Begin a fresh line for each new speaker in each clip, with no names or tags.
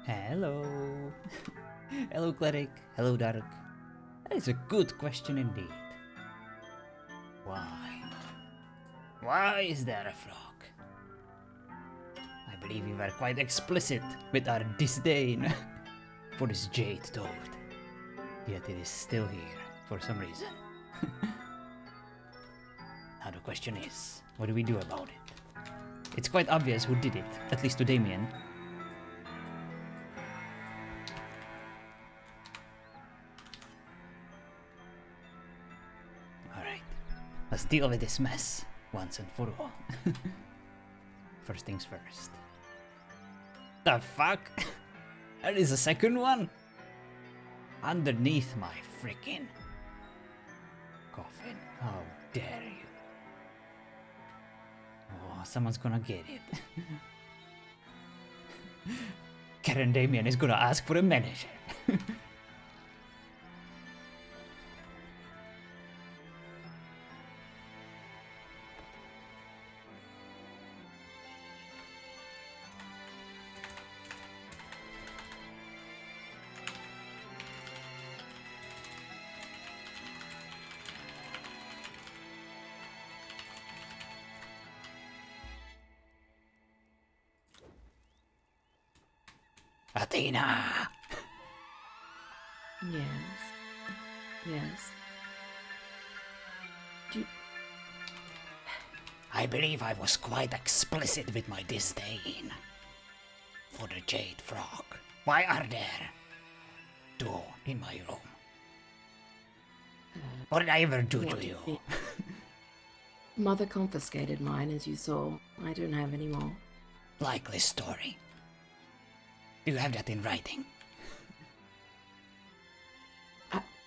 Hello. Hello, Cleric. Hello, Dark. That is a good question indeed. Why? Why is there a frog? I believe we were quite explicit with our disdain for this jade toad. Yet it is still here for some reason. Now the question is, what do we do about it? It's quite obvious who did it, at least to Damien. Alright, let's deal with this mess once and for all. First things first. The fuck? There is a second one? Underneath my freaking coffin. How dare you? Oh, someone's gonna get it. Karen Damien is gonna ask for a manager. Athena!
Yes. Yes.
I believe I was quite explicit with my disdain for the jade frog. Why are there two in my room? What did I ever do to you?
Mother confiscated mine, as you saw. I don't have any more.
Likely story. Do you have that in writing?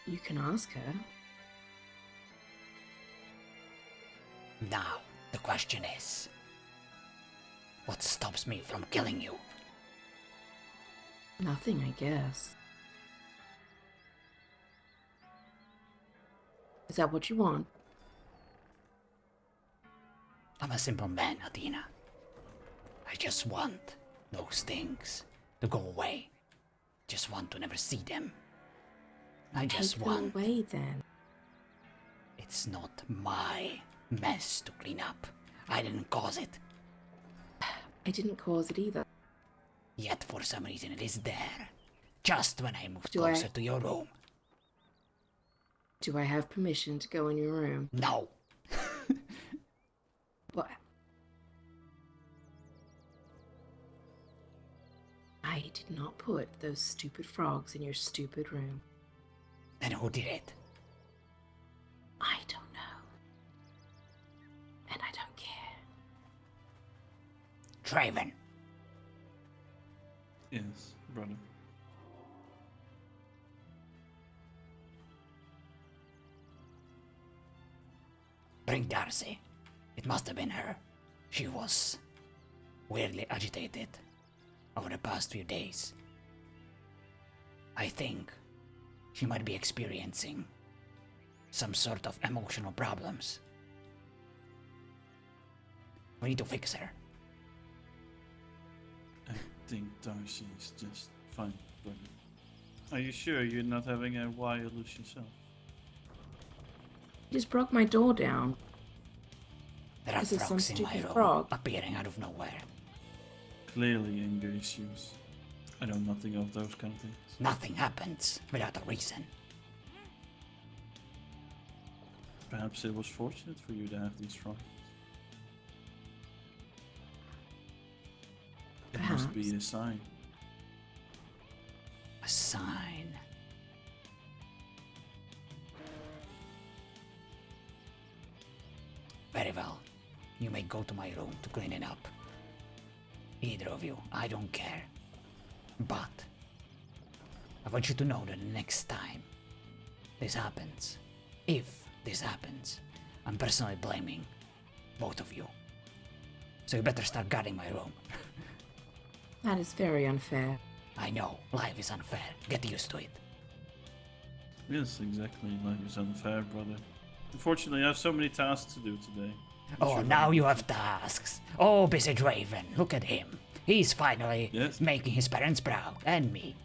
You can ask her.
Now, the question is, what stops me from killing you?
Nothing, I guess. Is that what you want?
I'm a simple man, Athena. I just want those things to go away. Just want to never see them. I just
Take
want...
them away, then.
It's not my mess to clean up. I didn't cause it.
I didn't cause it either.
Yet for some reason it is there. Just when I moved closer to your room.
Do I have permission to go in your room?
No.
What? I did not put those stupid frogs in your stupid room.
Then who did it?
I don't know. And I don't care.
Draven.
Yes, brother.
Bring Darcy. It must have been her. She was weirdly agitated over the past few days. I think she might be experiencing some sort of emotional problems. We need to fix her.
I think Darcy is just fine, brother. Are you sure you're not having a wild loose yourself?
You just broke my door down.
There are
Is it some
frogs in my
stupid
room
frog?
appearing out of nowhere.
Clearly anger issues. I know nothing of those kind of things.
Nothing happens without a reason.
Perhaps it was fortunate for you to have these frogs. It must be a sign.
A sign. Very well. You may go to my room to clean it up. Either of you, I don't care. But I want you to know that the next time this happens, if this happens, I'm personally blaming both of you. So you better start guarding my room.
That is very unfair.
I know, life is unfair. Get used to it.
Yes, exactly. Life is unfair, brother. Unfortunately, I have so many tasks to do today.
Oh, now you have tasks. Oh, busy Draven, look at him. He's finally
Yes.
making his parents proud, and me.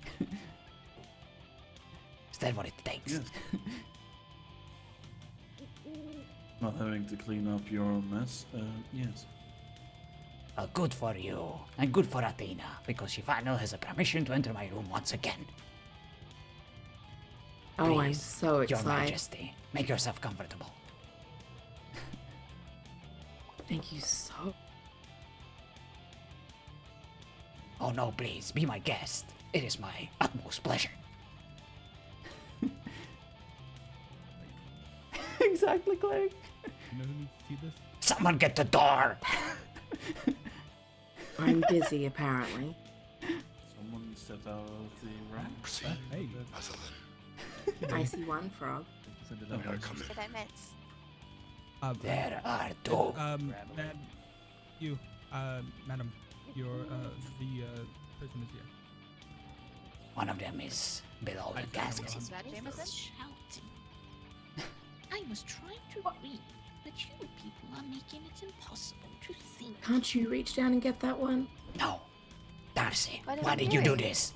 Is that what it takes?
Yes. Not having to clean up your own mess. Yes.
Good for you, and good for Athena, because she finally has a permission to enter my room once again.
Oh, I'm
Please,
so
Your
excited.
Majesty, make yourself comfortable.
Thank you so.
Oh no, please, be my guest. It is my utmost pleasure. Exactly, Cleric.
You know who needs to see this?
Someone get the door!
I'm busy, apparently.
Someone stepped out of the room.
Hey,
I see one frog.
send it
Oh,
out.
come
Did I miss?
There are two.
Ma'am, you, madam, your, the, person is here.
One of them is below the desk.
Is that Jameson?
Shouting. I was trying to read, but you people are making it impossible to think.
Can't you reach down and get that one?
No. Darcy,
What am
why
I
did you do
doing?
this?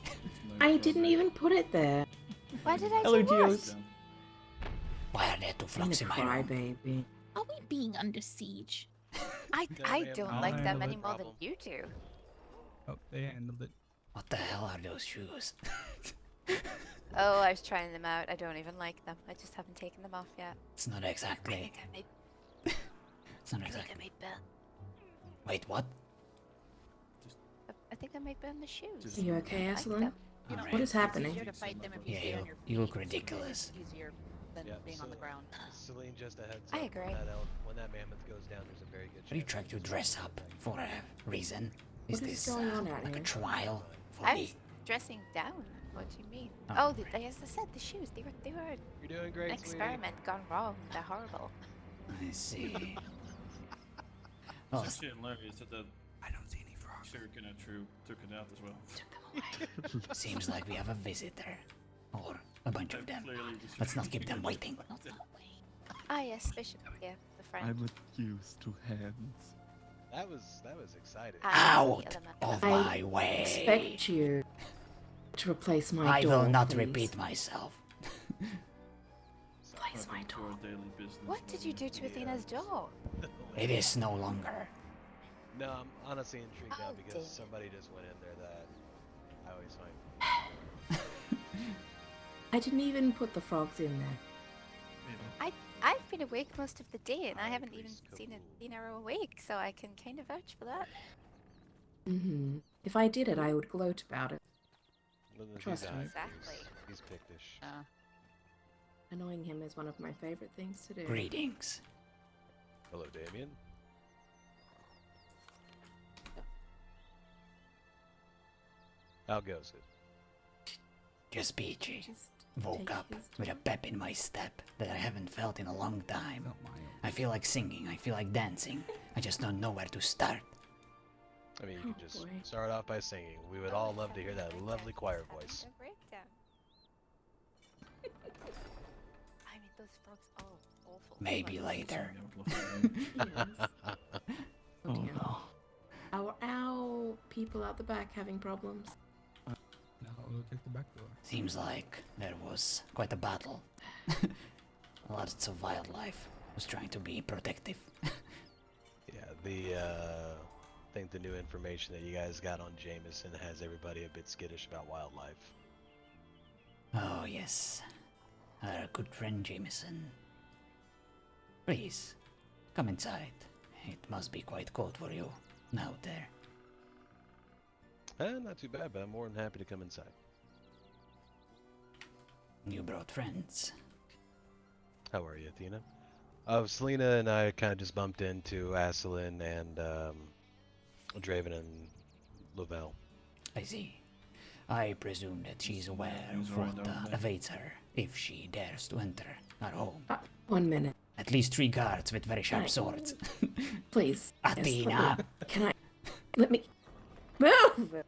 I didn't even put it there.
Why did I
Hello,
do what?
Geos. Why are there two
I'm
flocks
a
in my room?
crybaby.
Are we being under siege?
I
ma'am,
don't
I'll
like them
handle
any
it.
more than you do.
Oh, they handled it.
What the hell are those shoes?
Oh, I was trying them out. I don't even like them. I just haven't taken them off yet.
It's not
I
exactly.
think I made,
It's not
I think I
exactly.
made Ben.
Wait, what?
I think I might burn the shoes.
Are you okay,
I like
Aslan?
them.
Alright.
What is happening?
Easier to fight them if you
Yeah,
stay on
you-
your
you look
feet, so it makes it
ridiculous.
Easier than
Yeah,
being on the
so-
ground.
Celine, just a heads
I
up.
agree.
When that mammoth goes down, there's a very good
Are you
chance
trying to
that he's
dress
gonna
up for a reason? Is
What is
this
going on out
like a
here?
trial for
I
me?
was dressing down. What do you mean?
Oh.
Oh, as I said, the shoes. They were
You're doing great,
an
sweetie.
experiment gone wrong. They're horrible.
I see.
It's
Well,
actually hilarious that the
I don't see any frogs.
shuriken true took it out as well.
seems like we have a visitor. Or a bunch of them.
Clearly the
Let's not
shuriken
keep them
was
waiting.
Not that way.
Ah, yes, Bishop. Yeah, the friend.
I'm used to hands.
That was exciting.
Ah,
Out
yes, the element.
of
I
my way!
Expect you to replace my
I
door,
will not
please.
repeat myself.
Please, my
to our
door.
daily business.
What did you do to Athena's door?
It is no longer.
No, I'm honestly intrigued now
Oh,
because
dear.
somebody just went in there that I always find.
I didn't even put the frogs in there.
I've been awake most of the day, and I haven't even
Ivory's
seen
cool.
Athena awake, so I can kind of vouch for that.
If I did it, I would gloat about it.
He's
Trust me.
ivory,
Exactly.
He's pictish.
Annoying him is one of my favorite things to do.
Greetings.
Hello, Damien. How goes it?
Just peachy.
Just
Woke
take
up
his
with a
time.
pep in my step that I haven't felt in a long time.
Not my
I feel like singing, I feel like dancing. I just don't know where to start.
I mean, you
Oh,
could just
boy.
start off by singing. We would
Oh,
all
it's
love to hear
having
that
a
lovely
breakdown.
choir
It's having
voice.
a breakdown. I mean, those frogs are awful.
Maybe
Like,
later.
Yes.
Oh
dear.
no.
Are our people out the back having problems?
Now we'll check the back door.
Seems like there was quite a battle. Lots of wildlife was trying to be protective.
Yeah, I think the new information that you guys got on Jameson has everybody a bit skittish about wildlife.
Oh yes. Our good friend Jameson. Please, come inside. It must be quite cold for you out there.
Not too bad, but I'm more than happy to come inside.
You brought friends.
How are you, Athena? Selena and I kind of just bumped into Asselin and Draven and Lavelle.
I see. I presume that she's aware
Things
of
are
what
right over there.
awaits her if she dares to enter our home.
1 minute,
At least 3 guards with very sharp
Right.
swords.
please. Yes,
Athena!
can I? Let me move.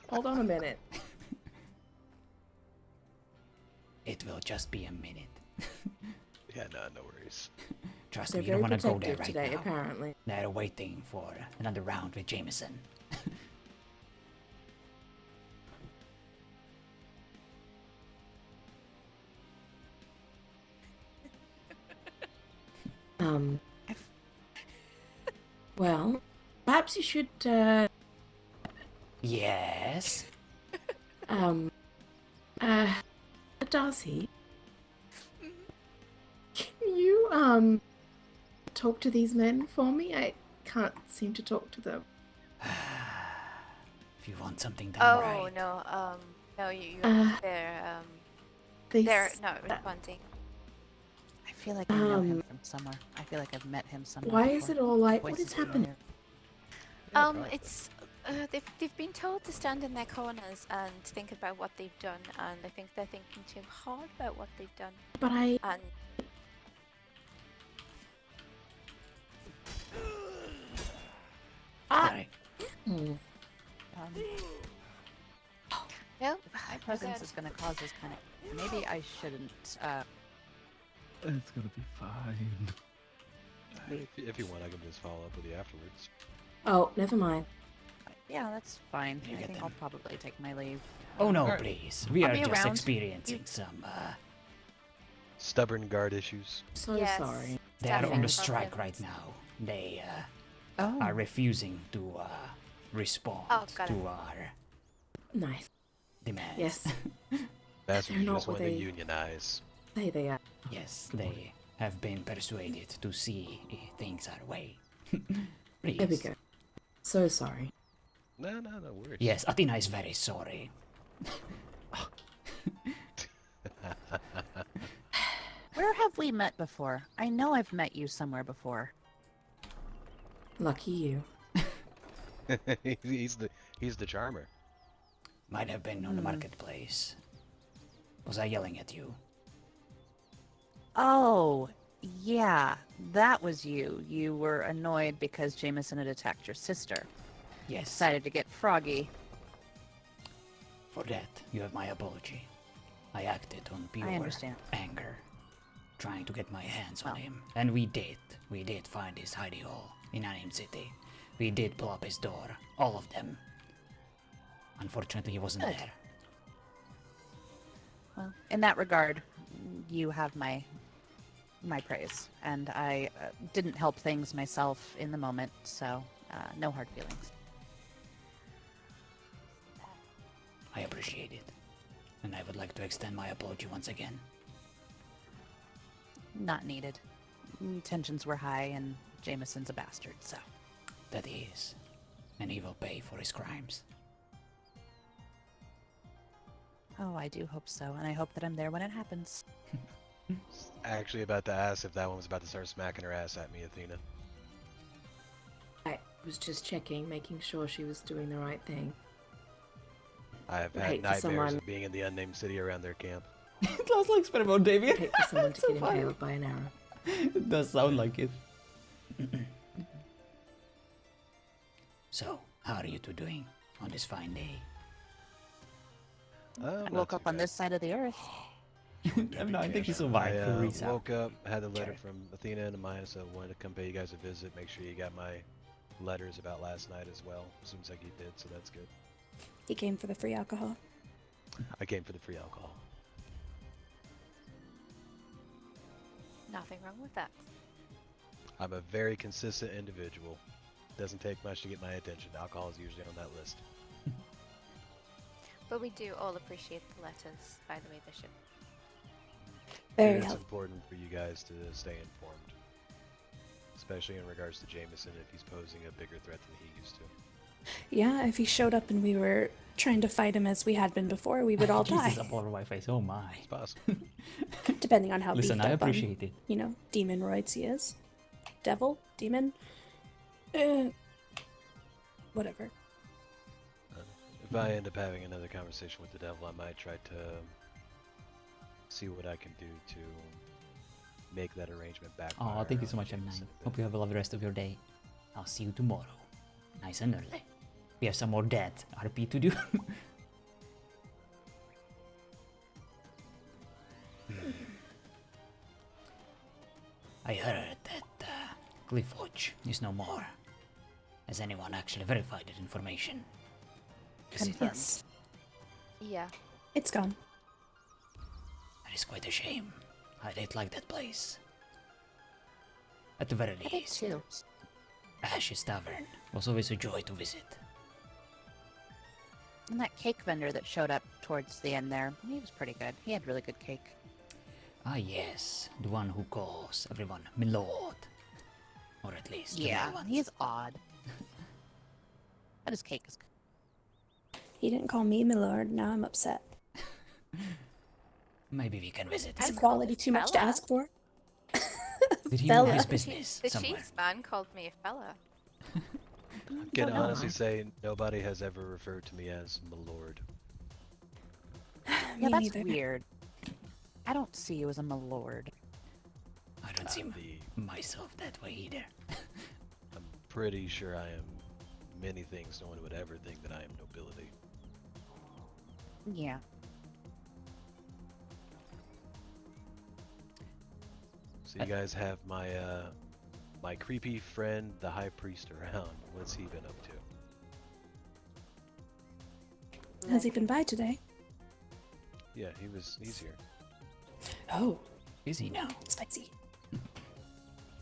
Hold on a minute.
It will just be a minute.
Yeah, no worries.
Trust
They're
me, you don't
very
want to go there
protective
right
today,
now.
apparently.
They're waiting for another round with Jameson.
I've- well, perhaps you should,
Yes.
Darcy, can you, talk to these men for me? I can't seem to talk to them.
If you want something done
Oh
right.
no, no, you
They
they're
s-
not responding.
I feel like I know him from somewhere. I feel like I've met him somewhere.
Why
before.
is it all like,
Voice
what is
familiar.
happening?
It's they've been told to stand in their corners and think about what they've done, and I think they're thinking too hard about what they've done.
But I,
And
Sorry.
Um,
no,
my presence is going to cause this kind of. Maybe I shouldn't.
It's gonna be fine.
If you want, I can just follow up with you afterwards.
oh, never mind.
Yeah, that's fine.
You
I
get
think
them.
I'll probably take my leave.
Oh no,
Alright.
please. We
I'll
are
be
just
around.
experiencing some,
Stubborn guard issues.
So
Yes.
sorry.
they are on
Staffing
the strike right
problems.
now. They,
Oh.
are refusing to, respond
Oh, got
to
it.
our
Nice.
demands.
Yes,
Bastards
They're not
just
what
want to
they-
unionize.
there they are.
Yes, they have been persuaded to see things our way. Please.
There we go. So sorry.
No worries.
Yes, Athena is very sorry.
Where have we met before? I know I've met you somewhere before.
Lucky you.
he's the charmer.
Might have been on the marketplace. Was I yelling at you?
Oh, yeah, that was you. You were annoyed because Jameson had attacked your sister.
Yes.
Decided to get froggy.
For that, you have my apology. I acted on pure
understand.
anger, trying to get my hands on
Well.
him. And we did. We did find his hidey hole in Anim City. We did pull up his door. All of them. Unfortunately, he wasn't
Good.
there.
Well, in that regard, you have my praise, and I didn't help things myself in the moment, so no hard feelings.
I appreciate it. And I would like to extend my apology once again.
Not needed. Tensions were high, and Jameson's a bastard, so.
That he is. And he will pay for his crimes.
Oh, I do hope so, and I hope that I'm there when it happens.
Actually about to ask if that one was about to start smacking her ass at me, Athena.
I was just checking, making sure she was doing the right thing.
Hmm.
I have
I'd
had
hate for
nightmares
someone-
of being in the unnamed city around their camp.
It sounds like experiment, Damien.
I'd hate for someone to get impaled by an arrow.
It does sound like it. So, how are you two doing on this fine day?
I
Not
woke
too
up on
bad.
this side of the earth.
No, I think you
I
survived for reason.
woke up, had a letter
Sorry.
from Athena and Amaya, so I wanted to come pay you guys a visit. Make sure you got my letters about last night as well. Seems like you did, so that's good.
He came for the free alcohol.
I came for the free alcohol.
nothing wrong with that.
I'm a very consistent individual. Doesn't take much to get my attention. Alcohol is usually on that list.
But we do all appreciate the letters, by the way, Bishop.
Very
It's
helpful.
important for you guys to stay informed. Especially in regards to Jameson if he's posing a bigger threat than he used to.
Yeah, if he showed up and we were trying to fight him as we had been before, we would all die.
Jesus, a poor white face. Oh my.
It's possible.
Depending on how
Listen,
beefed
I
up on,
appreciate it.
you know, demon roids he is. Devil? Demon? Whatever.
If I end up having another conversation with the devil, I might try to see what I can do to make that arrangement back.
Oh, thank you so much, M9. Hope you have a lovely rest of your day. I'll see you tomorrow. Nice and early. We have some more dead RP to do. I heard that Cliffwatch is no more. Has anyone actually verified that information? Is it-
Yes,
Yeah.
it's gone.
That is quite a shame. I did like that place. At the very
I did
least,
too.
Ash's Tavern was always a joy to visit.
And that cake vendor that showed up towards the end there, he was pretty good. He had really good cake.
Ah yes, the one who calls everyone Milord. Or at least the
Yeah,
male ones.
he's odd. But his cake is good.
He didn't call me milord. Now I'm upset.
Maybe we can visit
Is
him.
equality too much to
Fella.
ask for?
Did he know
Fella.
his business
The
somewhere?
cheese man called me a fella.
I can
know.
honestly say nobody has ever referred to me as Milord.
Yeah,
Me
that's
neither.
weird. I don't see you as a milord.
I don't see
The-
myself that way either.
I'm pretty sure I am many things no one would ever think that I am nobility.
Yeah.
So you guys have my my creepy friend, the High Priest, around. What's he been up to?
Has he been by today?
Yeah, he's here.
Oh,
Is he now?
spicy.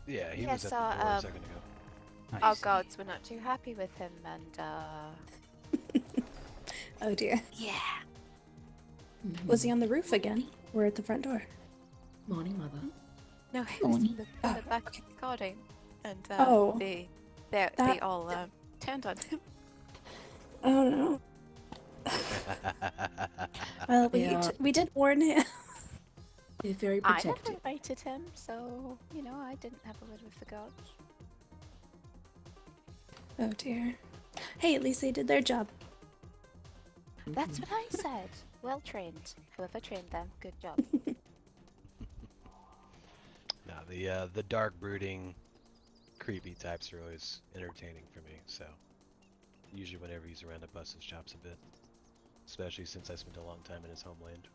Yeah, he
Yeah,
was at
so,
the door a second ago.
I
Our
see.
gods were not too happy with him, and
Oh dear.
yeah.
Was he on the roof again? We're at the front door.
Morning, mother.
No, he was in
Oni.
the
Oh,
back
okay.
garden, and
Oh,
they
that-
all turned on him.
Oh no. Well,
Yeah.
we did warn him.
They're very
I never
protective.
invited him, so I didn't have a word with the gods.
Oh dear. Hey, at least they did their job.
That's what I said. Well trained. Whoever trained them, good job.
No, the dark brooding, creepy types are always entertaining for me. So usually whenever he's around, I bust his chops a bit. Especially since I spent a long time in his homeland.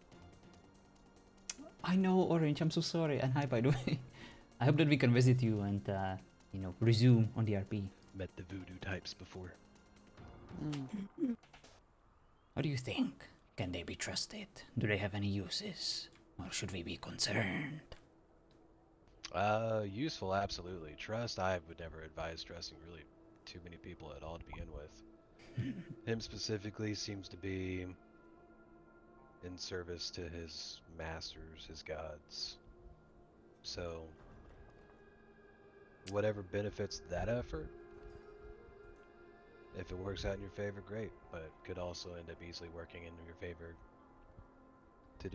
I know, Orange. I'm so sorry. And hi, by the way. I hope that we can visit you and resume on the RP.
Met the voodoo types before.
What do you think? Can they be trusted? Do they have any uses? Or should we be concerned?
Useful, absolutely. Trust, I would never advise trusting really too many people at all to begin with. Him specifically seems to be in service to his masters, his gods. So, whatever benefits that effort, if it works out in your favor, great. But it could also end up easily working in your favor,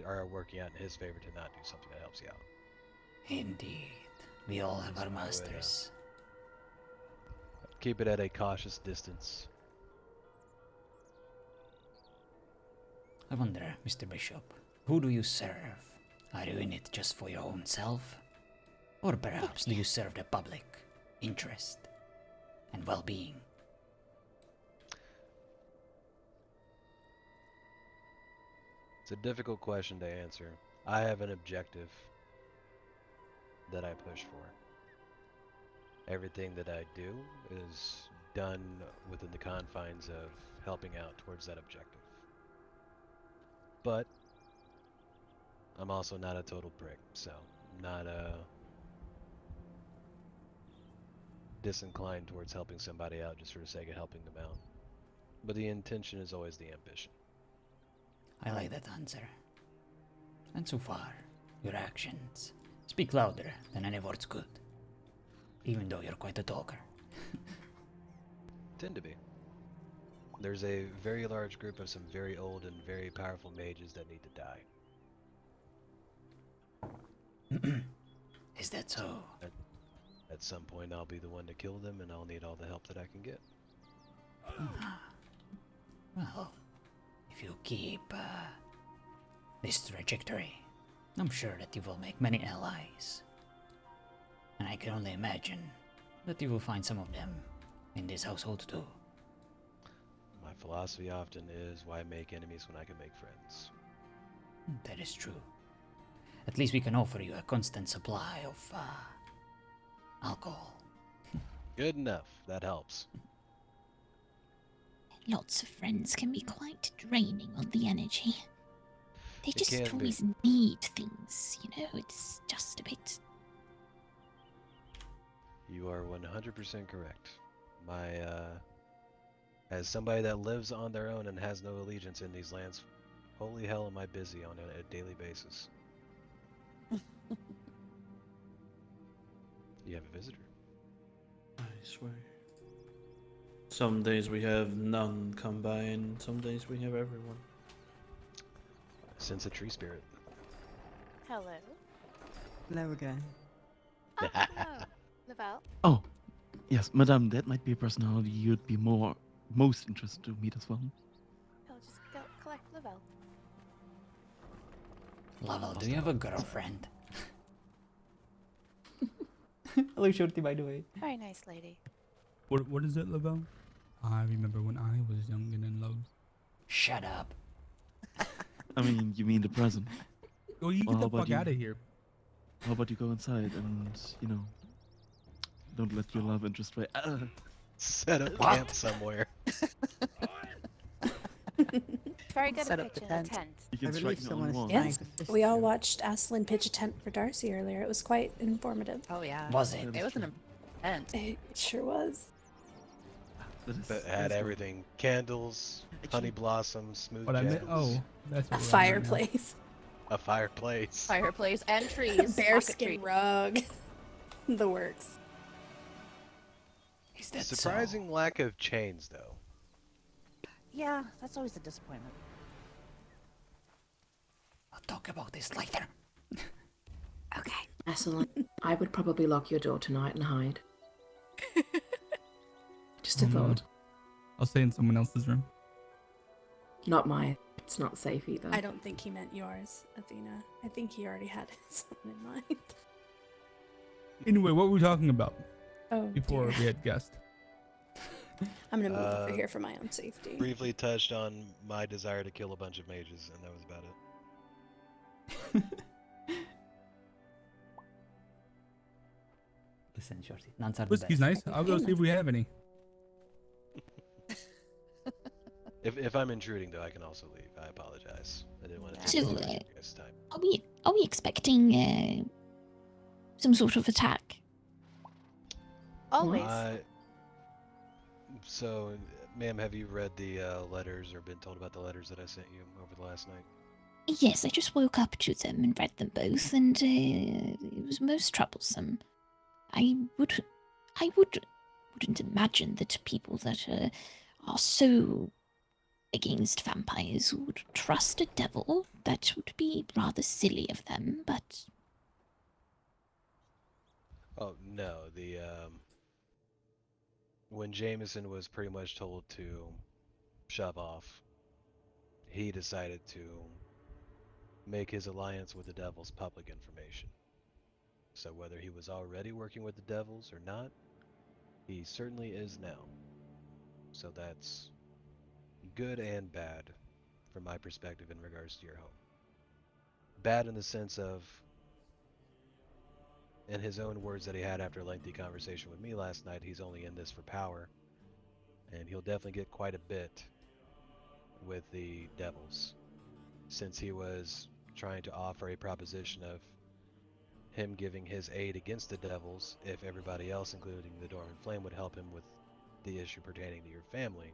or working out in his favor to not do something that helps you out.
Indeed. We all have our
So I would,
masters.
Keep it at a cautious distance.
I wonder, Mr. Bishop, who do you serve? Are you in it just for your own self? Or perhaps do you serve the public interest and well-being?
It's a difficult question to answer. I have an objective that I push for. Everything that I do is done within the confines of helping out towards that objective. But I'm also not a total prick, so I'm not disinclined towards helping somebody out just for the sake of helping them out. But the intention is always the ambition.
I like that answer. And so far, your actions speak louder than any words could. Even though you're quite a talker.
Tend to be. There's a very large group of some very old and very powerful mages that need to die.
Is that so?
At some point I'll be the one to kill them and I'll need all the help that I can get.
Well, if you keep this trajectory, I'm sure that you will make many allies. And I can only imagine that you will find some of them in this household too.
My philosophy often is, why make enemies when I can make friends?
That is true. At least we can offer you a constant supply of alcohol.
Good enough. That helps.
Lots of friends can be quite draining on the energy. They
It
just
can be.
always need things, it's just a bit.
You are 100% correct. As somebody that lives on their own and has no allegiance in these lands, holy hell am I busy on a daily basis. You have a visitor.
I swear. Some days we have none come by, and some days we have everyone.
Sense a tree spirit.
Hello.
Hello again.
Oh, hello. Lavelle.
Oh, yes, Madame, that might be a personality you'd be most interested to meet as well.
I'll just go collect Lavelle.
Laval, do you have a girlfriend? Hello, Shorty, by the way.
Very nice lady.
What is it, Lavelle? I remember when I was young and in love.
Shut up.
I mean, you mean the present.
Oh, you
Well,
get
how
the
about
fuck
you?
out of here.
How about you go inside and, don't let your love interest away.
Set up
What?
camp somewhere.
Very good
Set
at
up the
pitching a
tent.
tent.
You can
I
strike
believe
me
someone
on
is
one.
trying
Yes,
to assist
we all
you.
watched Aslan pitch a tent for Darcy earlier. It was quite informative.
Oh yeah.
Was it?
That
It
is
was
true.
an event.
It sure was.
That had everything: candles, honey blossoms, smooth
What I meant?
jangles,
Oh, that's
A
what we're on right now.
fireplace,
a fireplace.
Fireplace and trees.
bearskin
pocket tree.
rug, the works.
Is that
Surprising lack of chains, though.
Yeah, that's always a disappointment.
so? I'll talk about this later.
Okay.
S01e, I would probably lock your door tonight and hide. Just a
Oh, no.
thought.
I'll stay in someone else's room.
Not mine. It's not safe either.
I don't think he meant yours, Athena. I think he already had someone in mind.
Anyway, what were we talking about
Oh,
before
dear.
we had guests?
I'm gonna move over here for my own safety.
Briefly touched on my desire to kill a bunch of mages, and that was about it.
Listen, Shorty, nuns are the
Whiskey's
best.
nice. I'll go see if we have any.
If I'm intruding, though, I can also leave. I apologize. I didn't want to
So,
take too much of your guys' time.
Are we expecting some sort of attack?
Always.
So, ma'am, have you read the letters or been told about the letters that I sent you over the last night?
Yes, I just woke up to them and read them both, and it was most troublesome. I wouldn't imagine that people that are so against vampires would trust a devil. That would be rather silly of them, but
Oh, no. When Jameson was pretty much told to shove off, he decided to make his alliance with the devils public information. So whether he was already working with the devils or not, he certainly is now. So that's good and bad from my perspective in regards to your home. Bad in the sense of, in his own words that he had after a lengthy conversation with me last night, he's only in this for power, and he'll definitely get quite a bit with the devils, since he was trying to offer a proposition of him giving his aid against the devils if everybody else, including the Dormant Flame, would help him with the issue pertaining to your family.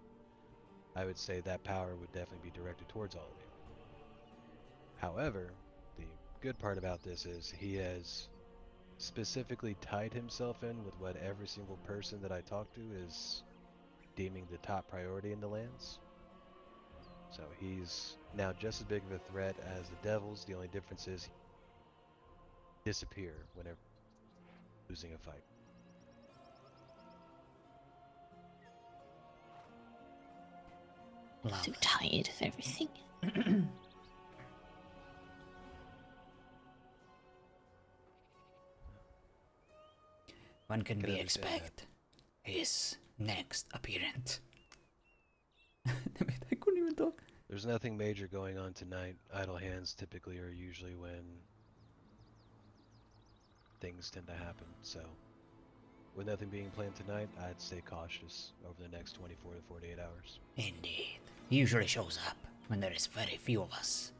I would say that power would definitely be directed towards all of you. However, the good part about this is he has specifically tied himself in with what every single person that I talk to is deeming the top priority in the lands. So he's now just as big of a threat as the devils. The only difference is he disappear whenever losing a fight.
so tired of everything.
When can
Can
we
understand that.
expect his next appearance? Damn it, I couldn't even talk.
There's nothing major going on tonight. Idle hands typically are usually when things tend to happen. So, with nothing being planned tonight, I'd stay cautious over the next 24 to 48 hours.
Indeed. He usually shows up when there is very few of us.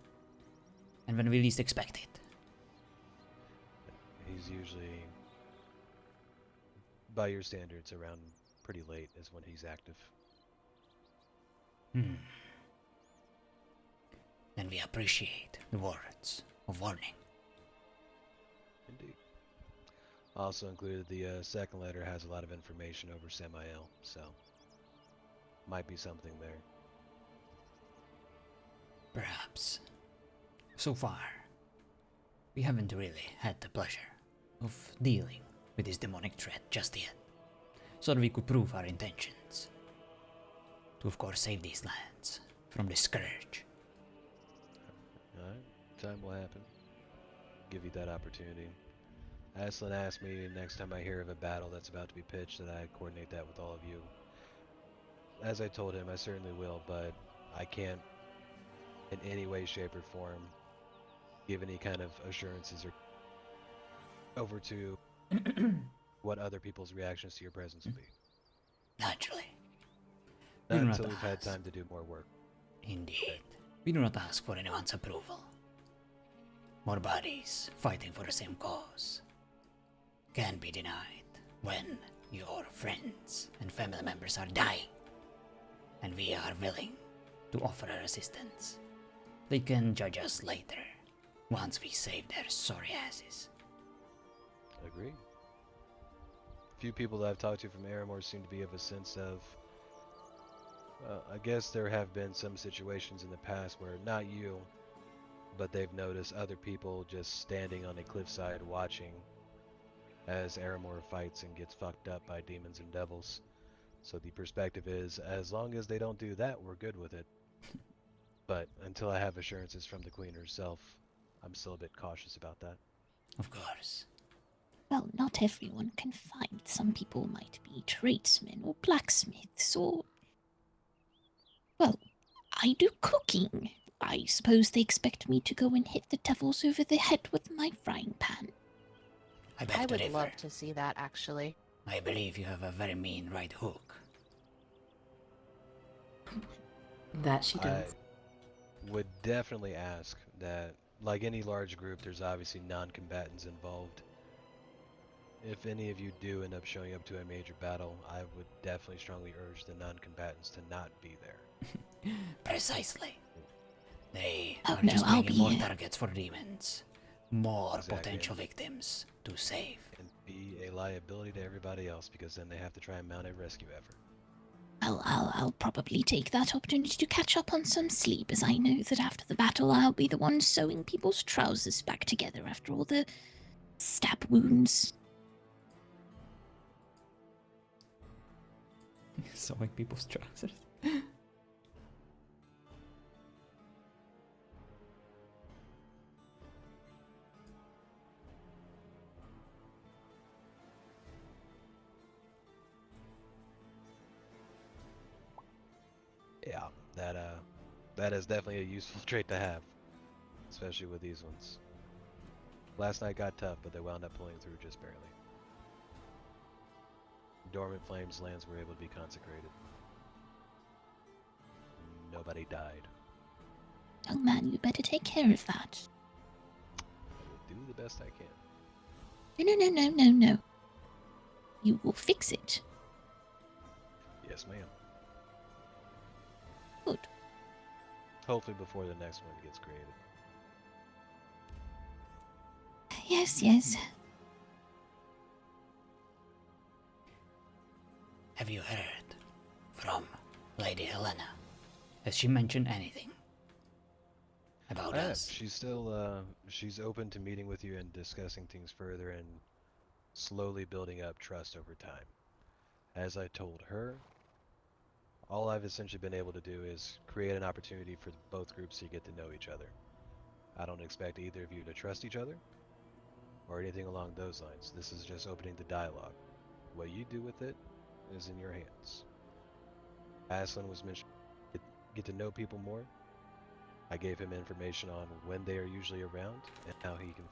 And when we least expect it.
He's usually by your standards, around pretty late is when he's active.
Hmm. Then we appreciate the words of warning.
Indeed. Also included the second letter has a lot of information over Samael, so might be something there.
Perhaps. So far, we haven't really had the pleasure of dealing with this demonic threat just yet, so that we could prove our intentions. To, of course, save these lands from the scourge.
Alright, time will happen. Give you that opportunity. Aslan asked me next time I hear of a battle that's about to be pitched that I coordinate that with all of you. As I told him, I certainly will, but I can't in any way, shape, or form give any kind of assurances or over to what other people's reactions to your presence will be.
Naturally.
Not until we've had time to do more work.
Indeed. We do not ask for anyone's approval. More bodies fighting for the same cause can't be denied when your friends and family members are dying, and we are willing to offer our assistance. They can judge us later, once we save their sorry asses.
Agreed. Few people that I've talked to from Aramor seem to be of a sense of, I guess there have been some situations in the past where not you, but they've noticed other people just standing on a cliffside watching as Aramor fights and gets fucked up by demons and devils. So the perspective is, as long as they don't do that, we're good with it. But until I have assurances from the Queen herself, I'm still a bit cautious about that.
Of course.
Well, not everyone can fight. Some people might be tradesmen or blacksmiths or... Well, I do cooking. I suppose they expect me to go and hit the devils over the head with my frying pan.
I would love to see that, actually.
I believe you have a very mean right hook.
That she does.
I would definitely ask that, like any large group, there's obviously non-combatants involved. If any of you do end up showing up to a major battle, I would definitely strongly urge the non-combatants to not be there.
Precisely. They
Oh,
are
no,
just
I'll
making
be
more
here.
targets for demons. More
Exactly.
potential victims to save.
And be a liability to everybody else, because then they have to try and mount a rescue effort.
I'll probably take that opportunity to catch up on some sleep, as I know that after the battle I'll be the one sewing people's trousers back together after all the stab wounds.
Sewing people's trousers.
Yeah, that is definitely a useful trait to have, especially with these ones. Last night got tough, but they wound up pulling through just barely. Dormant Flames lands were able to be consecrated. Nobody died.
Young man, you better take care of that.
I will do the best I can.
No. You will fix it.
Yes, ma'am.
Good.
Hopefully before the next one gets created.
Yes.
Have you heard from Lady Helena? Has she mentioned anything about us?
She's still, she's open to meeting with you and discussing things further and slowly building up trust over time. As I told her, all I've essentially been able to do is create an opportunity for both groups to get to know each other. I don't expect either of you to trust each other or anything along those lines. This is just opening the dialogue. What you do with it is in your hands. Aslan was mentioned get to know people more. I gave him information on when they are usually around and how he can.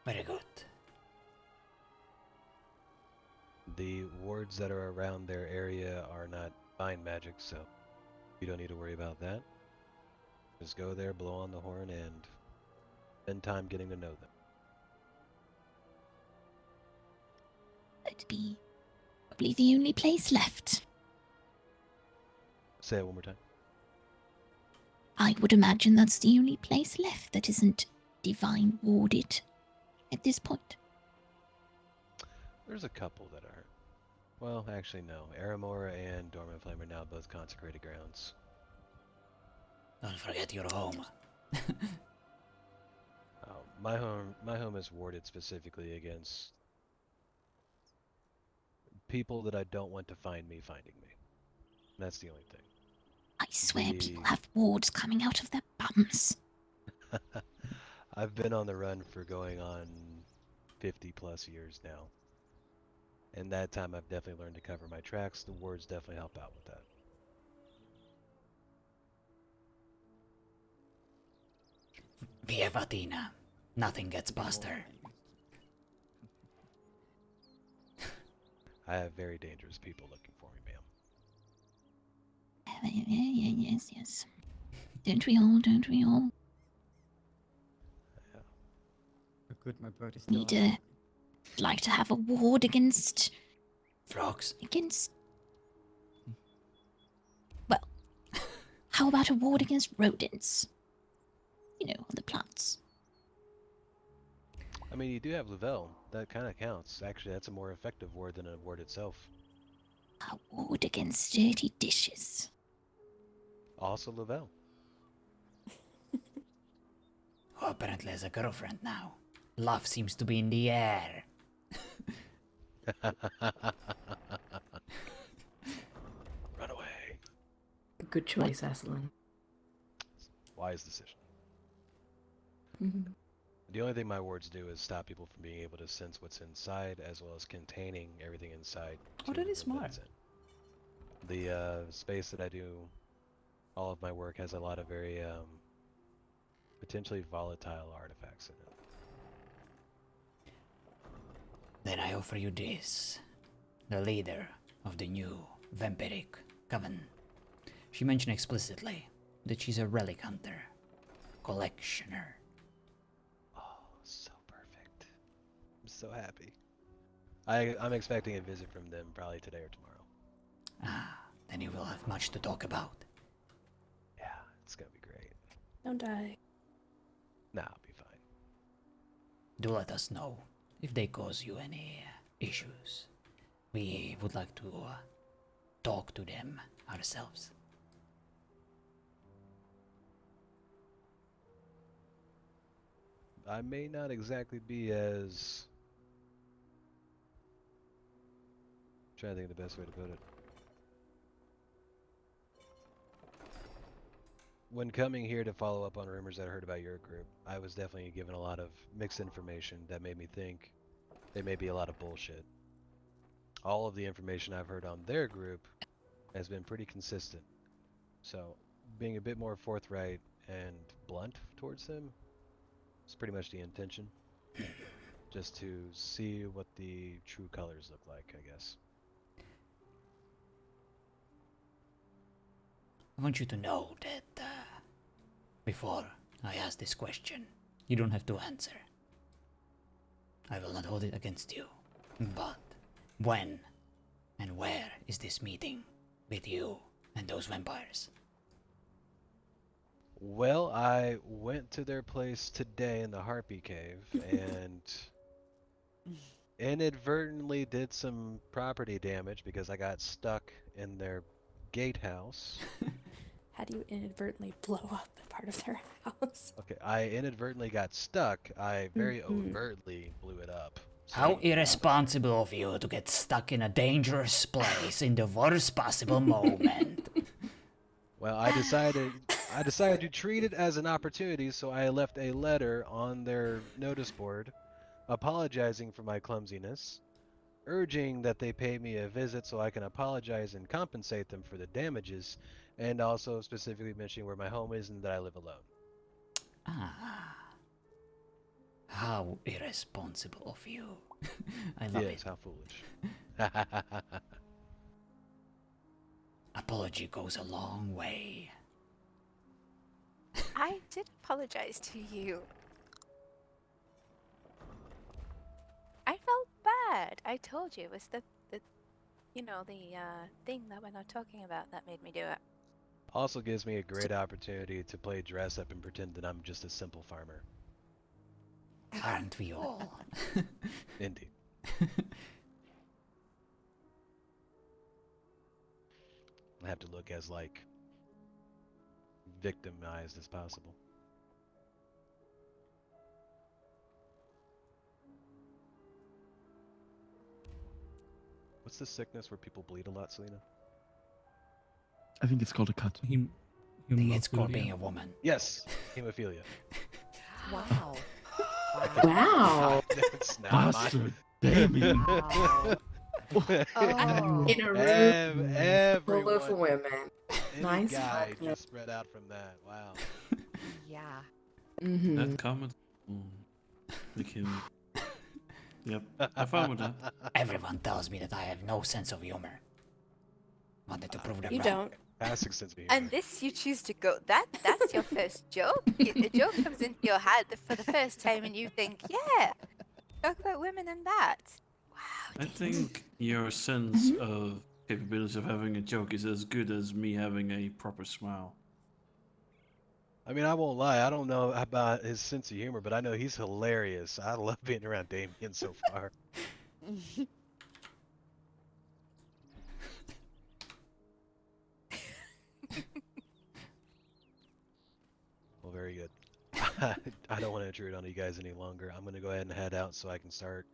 Very good.
The wards that are around their area are not fine magic, so you don't need to worry about that. Just go there, blow on the horn, and spend time getting to know them.
That'd be probably the only place left.
Say it one more time.
I would imagine that's the only place left that isn't divine warded at this point.
There's a couple that aren't. Well, actually, no. Aramora and Dormant Flame are now both consecrated grounds.
Don't forget your home.
My home is warded specifically against people that I don't want to find me finding me. That's the only thing.
I swear people have wards coming out of their bums.
I've been on the run for going on 50 plus years now. And that time I've definitely learned to cover my tracks. The wards definitely help out with that.
Via Vatina. Nothing gets past her.
I have very dangerous people looking for me, ma'am.
Yes. Don't we all? Don't we all?
Yeah.
Good, my bird is
Need a... like to have a ward against...
Frogs?
Against... Well, how about a ward against rodents? You know, the plants.
I mean, you do have Lavelle. That kind of counts. Actually, that's a more effective ward than a ward itself.
A ward against dirty dishes.
Also Lavelle.
Who apparently has a girlfriend now. Love seems to be in the air.
Run away.
Good choice, Aslan.
Wise decision.
Mm-hmm.
The only thing my wards do is stop people from being able to sense what's inside, as well as containing everything inside.
Oh, that is smart.
The space that I do all of my work has a lot of very potentially volatile artifacts in it.
Then I offer you this. The leader of the new vampiric coven. She mentioned explicitly that she's a relic hunter. Collectioner.
Oh, so perfect. I'm so happy. I'm expecting a visit from them probably today or tomorrow.
Ah, then you will have much to talk about.
Yeah, it's gonna be great.
Don't die.
Nah, I'll be fine.
Do let us know if they cause you any issues. We would like to talk to them ourselves.
I may not exactly be as... I'm trying to think of the best way to put it. When coming here to follow up on rumors that I heard about your group, I was definitely given a lot of mixed information that made me think they may be a lot of bullshit. All of the information I've heard on their group has been pretty consistent. So, being a bit more forthright and blunt towards them is pretty much the intention. Just to see what the true colors look like, I guess.
I want you to know that before I ask this question, you don't have to answer. I will not hold it against you. But when and where is this meeting with you and those vampires?
Well, I went to their place today in the Harpy Cave and inadvertently did some property damage because I got stuck in their gatehouse.
How do you inadvertently blow up a part of their house?
Okay, I inadvertently got stuck. I very overtly blew it up. So,
How irresponsible of you to get stuck in a dangerous place in the worst possible moment.
well, I decided to treat it as an opportunity, so I left a letter on their notice board apologizing for my clumsiness, urging that they pay me a visit so I can apologize and compensate them for the damages, and also specifically mentioning where my home is and that I live alone.
Ah. How irresponsible of you. I love it.
Yes, how foolish.
Apology goes a long way.
I did apologize to you. I felt said. I told you it was the thing that we're not talking about that made me do it.
Also gives me a great opportunity to play dress up and pretend that I'm just a simple farmer.
Aren't we all?
Indeed. I have to look as like victimized as possible. What's the sickness where people bleed a lot, Selena?
I think it's called a cut.
I think it's called being a woman.
Yes, hemophilia.
Wow.
Wow.
It's not
Bastard, Damien.
Wow.
In a room
Everyone,
full of women.
any
Nice
guy
work.
just spread out from that. Wow.
Yeah.
Mm-hmm.
That comment. Like him. Yep, I'm fine with that.
Everyone tells me that I have no sense of humor. Wanted to prove them
You
wrong.
don't.
Passing sense of humor.
And this you choose to go. That's your first joke. The joke comes into your head for the first time, and you think, yeah, talk about women and that. Wow.
I think your sense of capability of having a joke is as good as me having a proper smile.
I mean, I won't lie. I don't know about his sense of humor, but I know he's hilarious. I love being around Damien so far. Well, very good. I don't want to intrude on you guys any longer. I'm going to go ahead and head out so I can start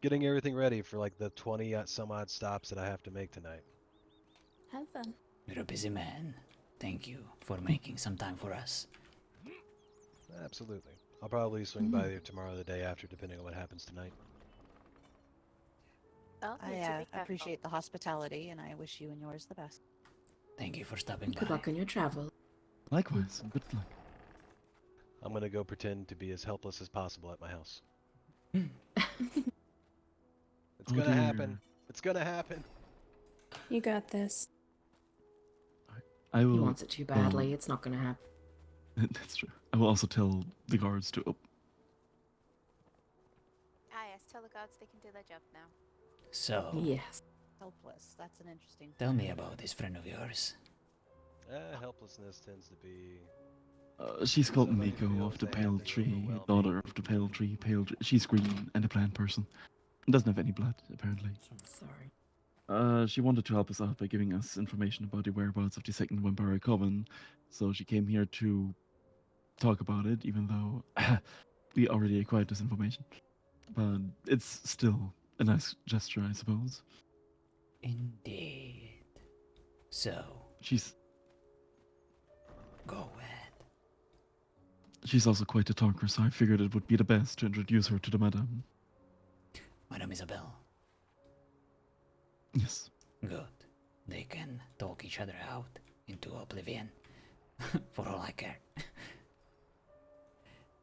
getting everything ready for like the 20 some odd stops that I have to make tonight.
Have fun.
You're a busy man. Thank you for making some time for us.
Absolutely. I'll probably swing by there tomorrow or the day after, depending on what happens tonight.
Oh,
I appreciate the hospitality, and I wish you and yours the best.
Thank you for stopping by.
Good luck on your travel.
Likewise, and good luck.
I'm going to go pretend to be as helpless as possible at my house. It's
Oh,
going to
dear.
happen. It's going to happen.
You got this.
I will.
He wants it too badly. It's not going to happen.
That's true. I will also tell the guards to. Oh,
yes, tell the gods they can do their job now.
So,
Yes.
Helpless. That's an interesting.
tell me about this friend of yours.
Helplessness tends to be...
she's called
Somebody
Miko
feels
of the
they have
Pale
been
Tree,
overwhelmed.
daughter of the Pale Tree. She's green and a plant person. Doesn't have any blood, apparently.
Sorry.
She wanted to help us out by giving us information about the whereabouts of the second Vampire Coven, so she came here to talk about it, even though we already acquired this information. But it's still a nice gesture, I suppose.
Indeed. So,
She's
go ahead.
she's also quite a talker, so I figured it would be the best to introduce her to the madam.
Madame Isabel.
Yes.
Good. They can talk each other out into oblivion. For all I care.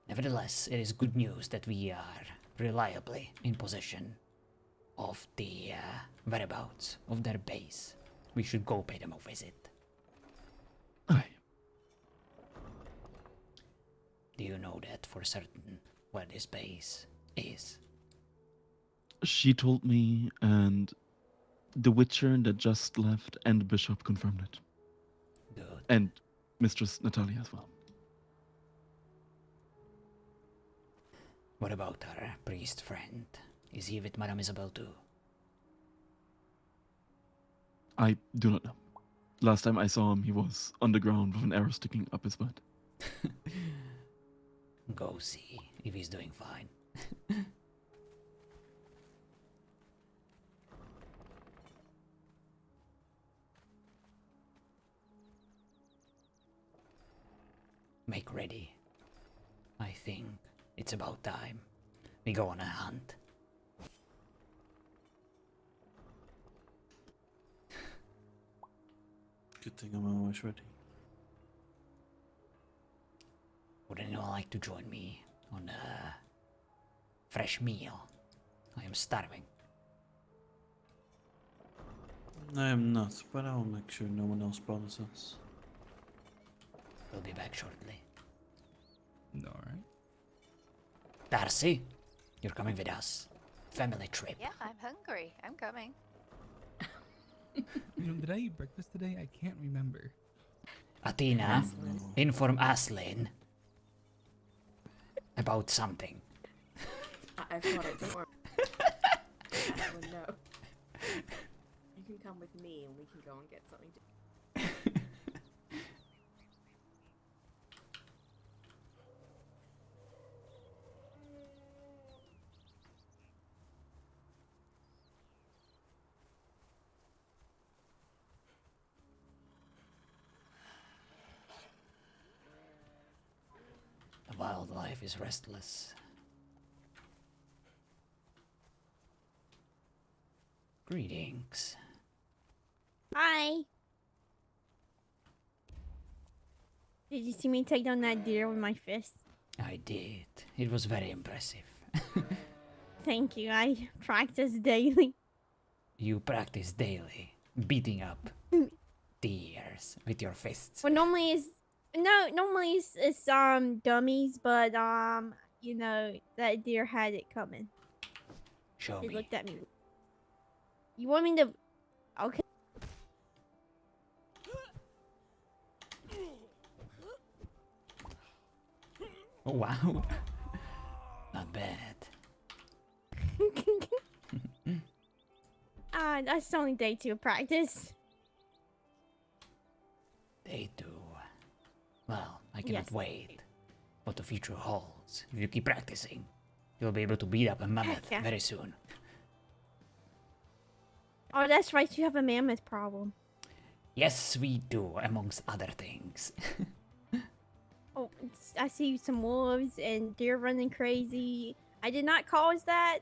Nevertheless, it is good news that we are reliably in possession of the whereabouts of their base. We should go pay them a visit.
Aye.
Do you know that for certain where this base is?
She told me, and the Witcher that just left and the Bishop confirmed it.
Good.
And Mistress Natalia as well.
What about our priest friend? Is he with Madame Isabel too?
I do not know. Last time I saw him, he was on the ground with an arrow sticking up his butt.
Go see if he's doing fine. Make ready. I think it's about time we go on a hunt.
Good thing I'm always ready.
Would anyone like to join me on a fresh meal? I am starving.
I am not, but I will make sure no one else bothers us.
We'll be back shortly.
Alright.
Darcy, you're coming with us. family trip.
Yeah, I'm hungry. I'm coming.
Did I eat breakfast today? I can't remember.
Athena,
Aslan.
inform Aslan about something.
I've got it. Don't worry. Aslan, no. You can come with me and we can go and get something to.
The wildlife is restless. Greetings.
Hi. Did you see me take down that deer with my fist?
I did. It was very impressive.
Thank you. I practice daily.
You practice daily, beating up deers with your fists.
Well, normally it's dummies, but you know that deer had it coming.
Show
He
me.
looked at me. You want me to? Okay.
Oh, wow. Not bad.
That's only day 2 of practice.
Day 2. Well, I cannot
Yes.
wait what the future holds. If you keep practicing, you'll be able to beat up a mammoth
Yeah.
very soon.
Oh, that's right. You have a mammoth problem.
Yes, we do, amongst other things.
Oh, I see some wolves and deer running crazy. I did not cause that.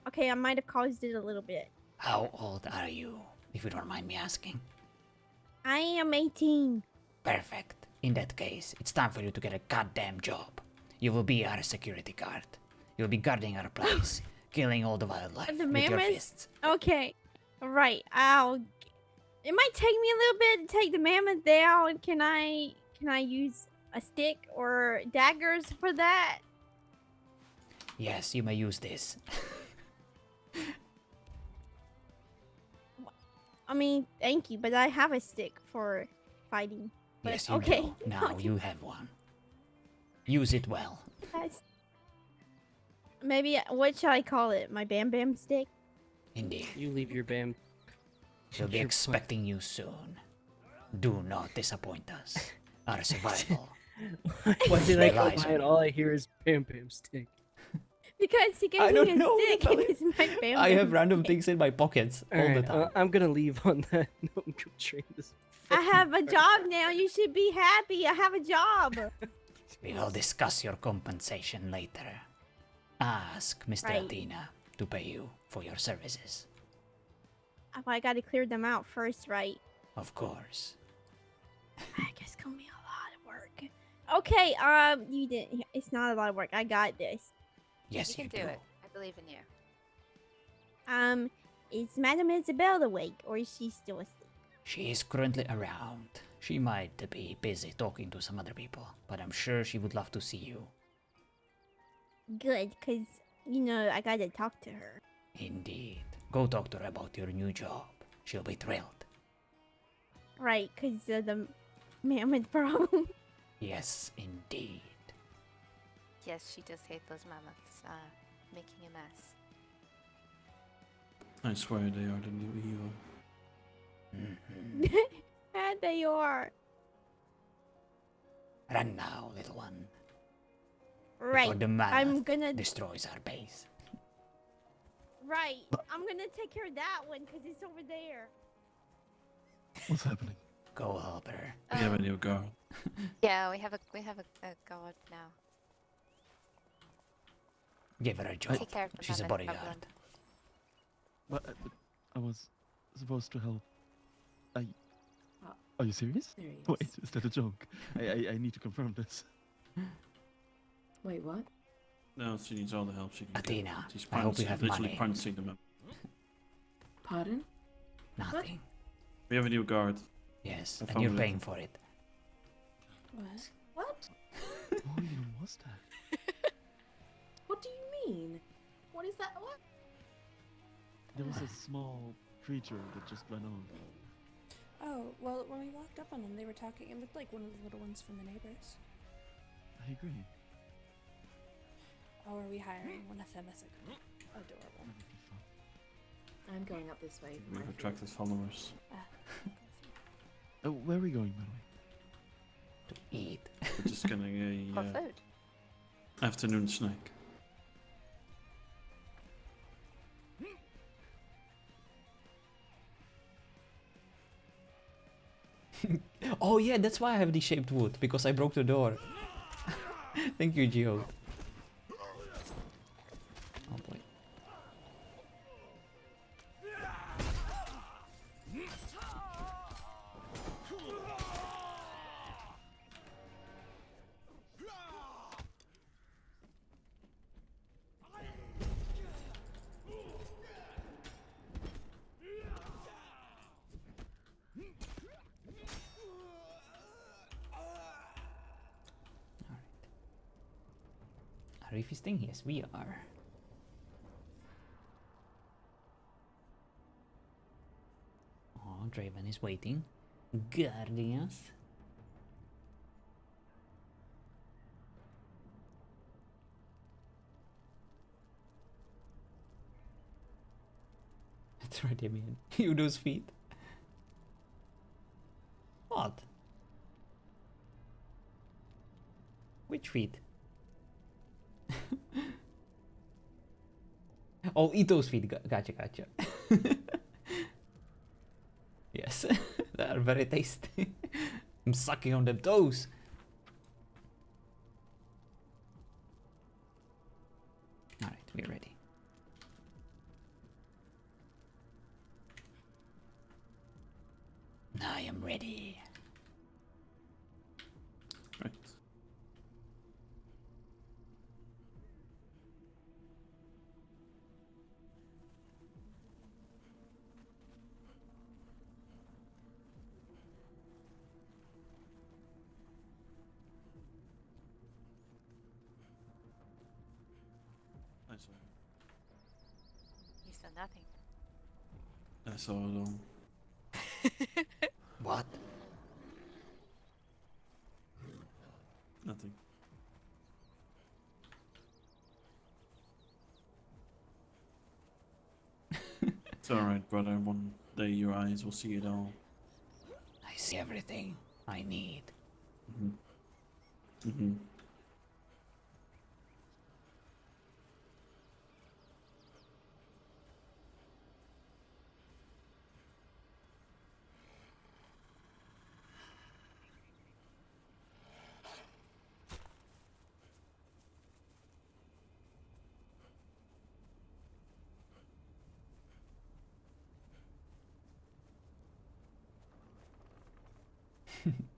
Okay, I might have caused it a little bit.
How old are you, if you don't mind me asking?
I am 18.
Perfect. In that case, it's time for you to get a goddamn job. You will be our security guard. You'll be guarding our place, killing all the wildlife
The
with your
mammoths?
fists.
Okay. Right. It might take me a little bit to take the mammoth down. Can I use a stick or daggers for that?
Yes, you may use this.
I mean, thank you, but I have a stick for fighting. But,
Yes, you
okay.
do. Now you have one. Use it well.
Maybe, what should I call it? My Bam Bam stick?
Indeed.
You leave your bam.
She'll be
Your
expecting you soon. Do not disappoint us. Our survival.
Why did I come
relies
by
on
and all I hear is bam bam stick?
Because he
I
gave
don't
me a
know,
stick and it's my Bam
I
Bam
have random
stick.
things in my pockets all the
Alright,
time.
I'm gonna leave on that note and go train this.
I have a job now. You should be happy. I have a job.
We will discuss your compensation later. Ask Mr.
Right.
Athena to pay you for your services.
Oh, I gotta clear them out first, right?
Of course.
I guess it's gonna be a lot of work. Okay, you didn't. It's not a lot of work. I got this.
Yes,
You can do it. I believe in you.
Is Madame Isabel awake or is she still asleep?
She is currently around. She might be busy talking to some other people, but I'm sure she would love to see you.
Good, cause you know I gotta talk to her.
Indeed. Go talk to her about your new job. She'll be thrilled.
Right, cause of the mammoth problem.
Yes, indeed.
Yes, she does hate those mammoths, making a mess.
I swear they are the new evil.
Mm-hmm.
And they are.
Run now, little one.
Right.
Before the mammoth
I'm gonna.
destroys our base.
Right. I'm gonna take care of that one because it's over there.
What's happening?
Go help her.
We have a new girl.
Yeah, we have a guard now.
Give her a job.
Take care of the
She's a
mammoth
bodyguard.
problem.
But I was supposed to help. Are you serious?
Serious.
Wait, is that a joke? I need to confirm this.
Wait, what?
No, she needs all the help she can
Athena,
get. She's
I hope you
pouncing-
have
literally
money.
pouncing them up.
Pardon?
Nothing.
We have a new guard.
Yes,
I
and you're
found it.
paying for it.
What?
What?
What even was that?
What do you mean?
What is that? What?
There was a small creature that just ran off.
Oh, well, when we walked up on them, they were talking. It looked like one of the little ones from the neighbors.
I agree.
Oh, are we hiring one of them as a adorable?
I'm going up this way.
We've attracted followers.
Oh, where are we going, by the way?
To eat.
We're just getting a
For food.
afternoon snack.
Oh yeah, that's why I have the shaped wood, because I broke the door. Thank you, Geo. Oh boy. Are we feasting? Yes, we are. Oh, Draven is waiting. Guarding us. That's right, Damien. You those feet. What? Which feet? Oh, eat those feet. Gotcha. Yes, they are very tasty. I'm sucking on them toes. Alright, we're ready. I am ready.
Right. I saw.
You said nothing.
I saw it all.
What?
Nothing. It's alright, brother. One day your eyes will see it all.
I see everything I need.
Mm-hmm. Mm-hmm.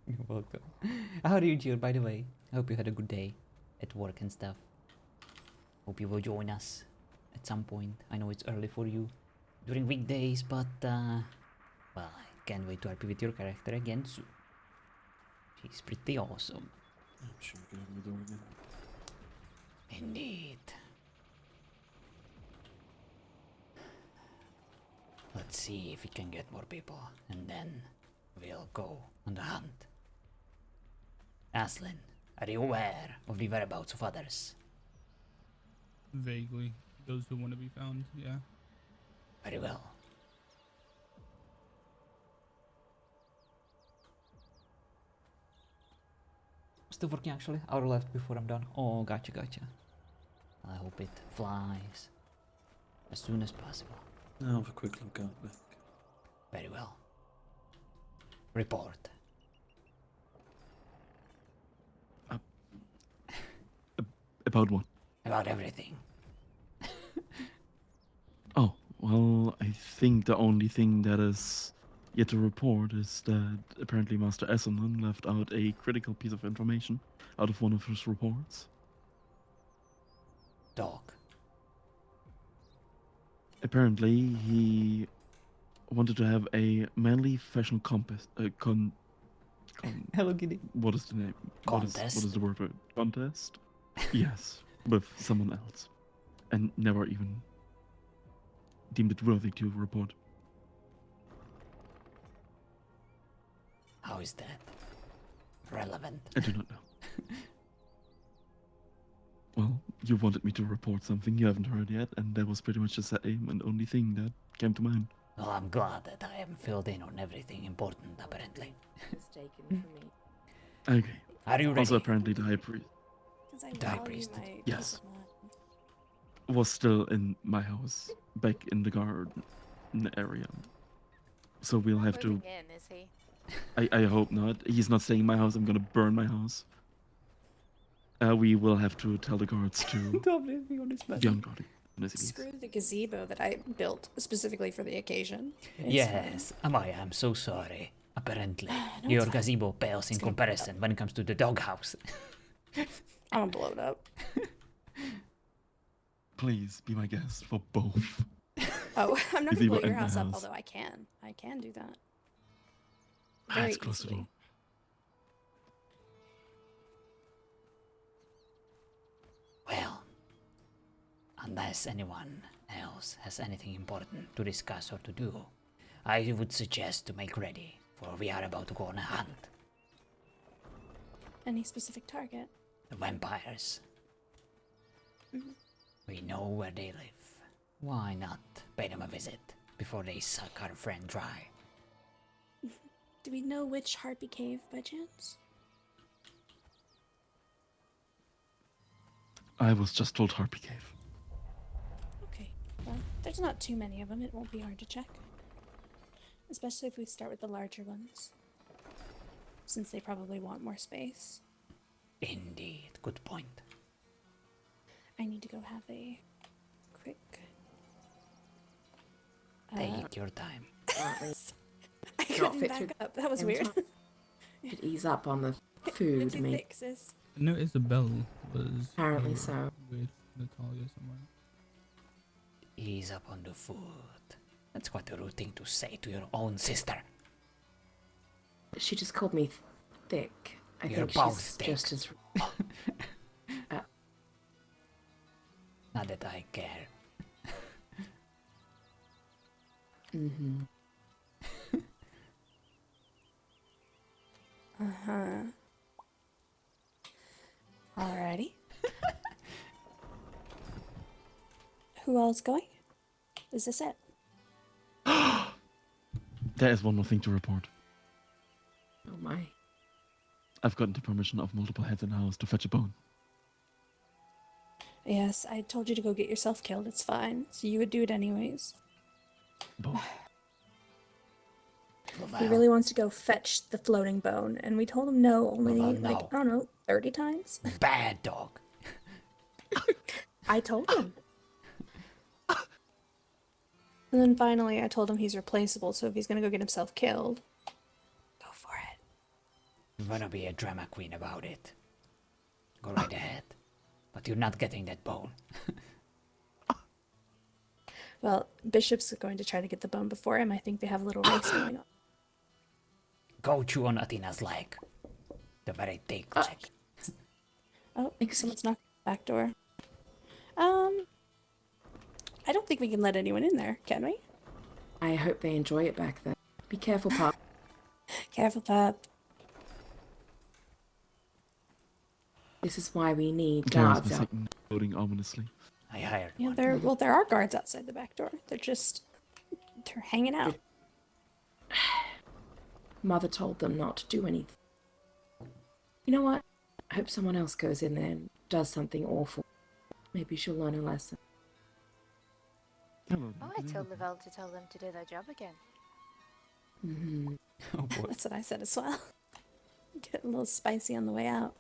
You're welcome. How are you, Jill, by the way? I hope you had a good day at work and stuff. Hope you will join us at some point. I know it's early for you during weekdays, but well, I can't wait to RP with your character again soon. She's pretty awesome.
I'm sure you can open the door again.
Indeed. Let's see if we can get more people, and then we'll go on the hunt. Aslan, are you aware of the whereabouts of others?
Vaguely. Those who want to be found, yeah.
Very well. Still working actually. Hour left before I'm done. Oh, gotcha. I hope it flies as soon as possible.
I'll have a quick look out back.
Very well. Report.
About what?
About everything.
Oh, well, I think the only thing that is yet to report is that apparently Master s01e left out a critical piece of information out of one of his reports.
Dog.
Apparently, he wanted to have a manly fashion
Hello, Kitty.
What is the name?
Contest.
What is the word for it? Contest? Yes, with someone else. and never even deemed it worthy to report.
How is that relevant?
I do not know. Well, you wanted me to report something you haven't heard yet, and that was pretty much the same and only thing that came to mind.
Well, I'm glad that I am filled in on everything important, apparently.
Mistaken for me.
Okay.
Are you ready?
Also, apparently the high priest
The high priest.
Yes. Was still in my house, back in the garden area. So we'll have to...
Moving in, is he?
I hope not. He's not staying in my house. I'm gonna burn my house. We will have to tell the guards to be on guard.
Screw the gazebo that I built specifically for the occasion. It's
Yes, I am so sorry. Apparently,
No,
your
it's fine.
gazebo pales in comparison when it comes to the doghouse.
I'm gonna blow it up.
Please be my guest for both.
Oh, I'm not gonna
Gazebo
blow your
and my
house up,
house.
although I can. I can do that.
It's close to
easily.
home.
Well, unless anyone else has anything important to discuss or to do, I would suggest to make ready, for we are about to go on a hunt.
Any specific target?
The vampires.
Mhm.
We know where they live. Why not pay them a visit before they suck our friend dry?
Do we know which Harpy Cave by chance?
I was just told Harpy Cave.
Okay, well, there's not too many of them. It won't be hard to check. Especially if we start with the larger ones. Since they probably want more space.
Indeed, good point.
I need to go have a quick...
Take your time.
I couldn't back up. That was weird.
Could ease up on the food.
It's
I mean,
thick, sis.
I know Isabel was
Apparently
over
so.
with Natalia somewhere.
Ease up on the food. That's quite a rude thing to say to your own sister.
she just called me thick. I
You're
think
both
she's
thick.
just as.
Not that I care.
Mm-hmm.
Uh-huh. Alrighty. Who else going? Is this it?
There is one more thing to report.
Oh my.
I've gotten the permission of multiple heads in the house to fetch a bone.
Yes, I told you to go get yourself killed. It's fine. So you would do it anyways.
Bone.
He really wants to go fetch the floating bone, and we told him no only,
Well,
like,
no.
I don't know, 30 times?
Bad dog.
I told him. And then finally I told him he's replaceable, so if he's gonna go get himself killed, go for it.
You wanna be a drama queen about it. Go right ahead. But you're not getting that bone.
Well, Bishop's going to try to get the bone before him. I think they have a little race going on.
Go chew on Athena's leg. The very thick leg.
Oh, someone's knocked on the back door. I don't think we can let anyone in there, can we?
I hope they enjoy it back there. Be careful, Pop.
Careful, pup.
This is why we need
Karen's
guards
been
out.
sitting, floating ominously.
I hired
Yeah,
one.
there are guards outside the back door. They're hanging out.
Mother told them not to do anything. You know what? I hope someone else goes in there and does something awful. Maybe she'll learn a lesson.
Hello.
Oh, I told Lavelle to tell them to do their job again.
Mm-hmm.
Oh boy.
That's what I said as well. Get a little spicy on the way out.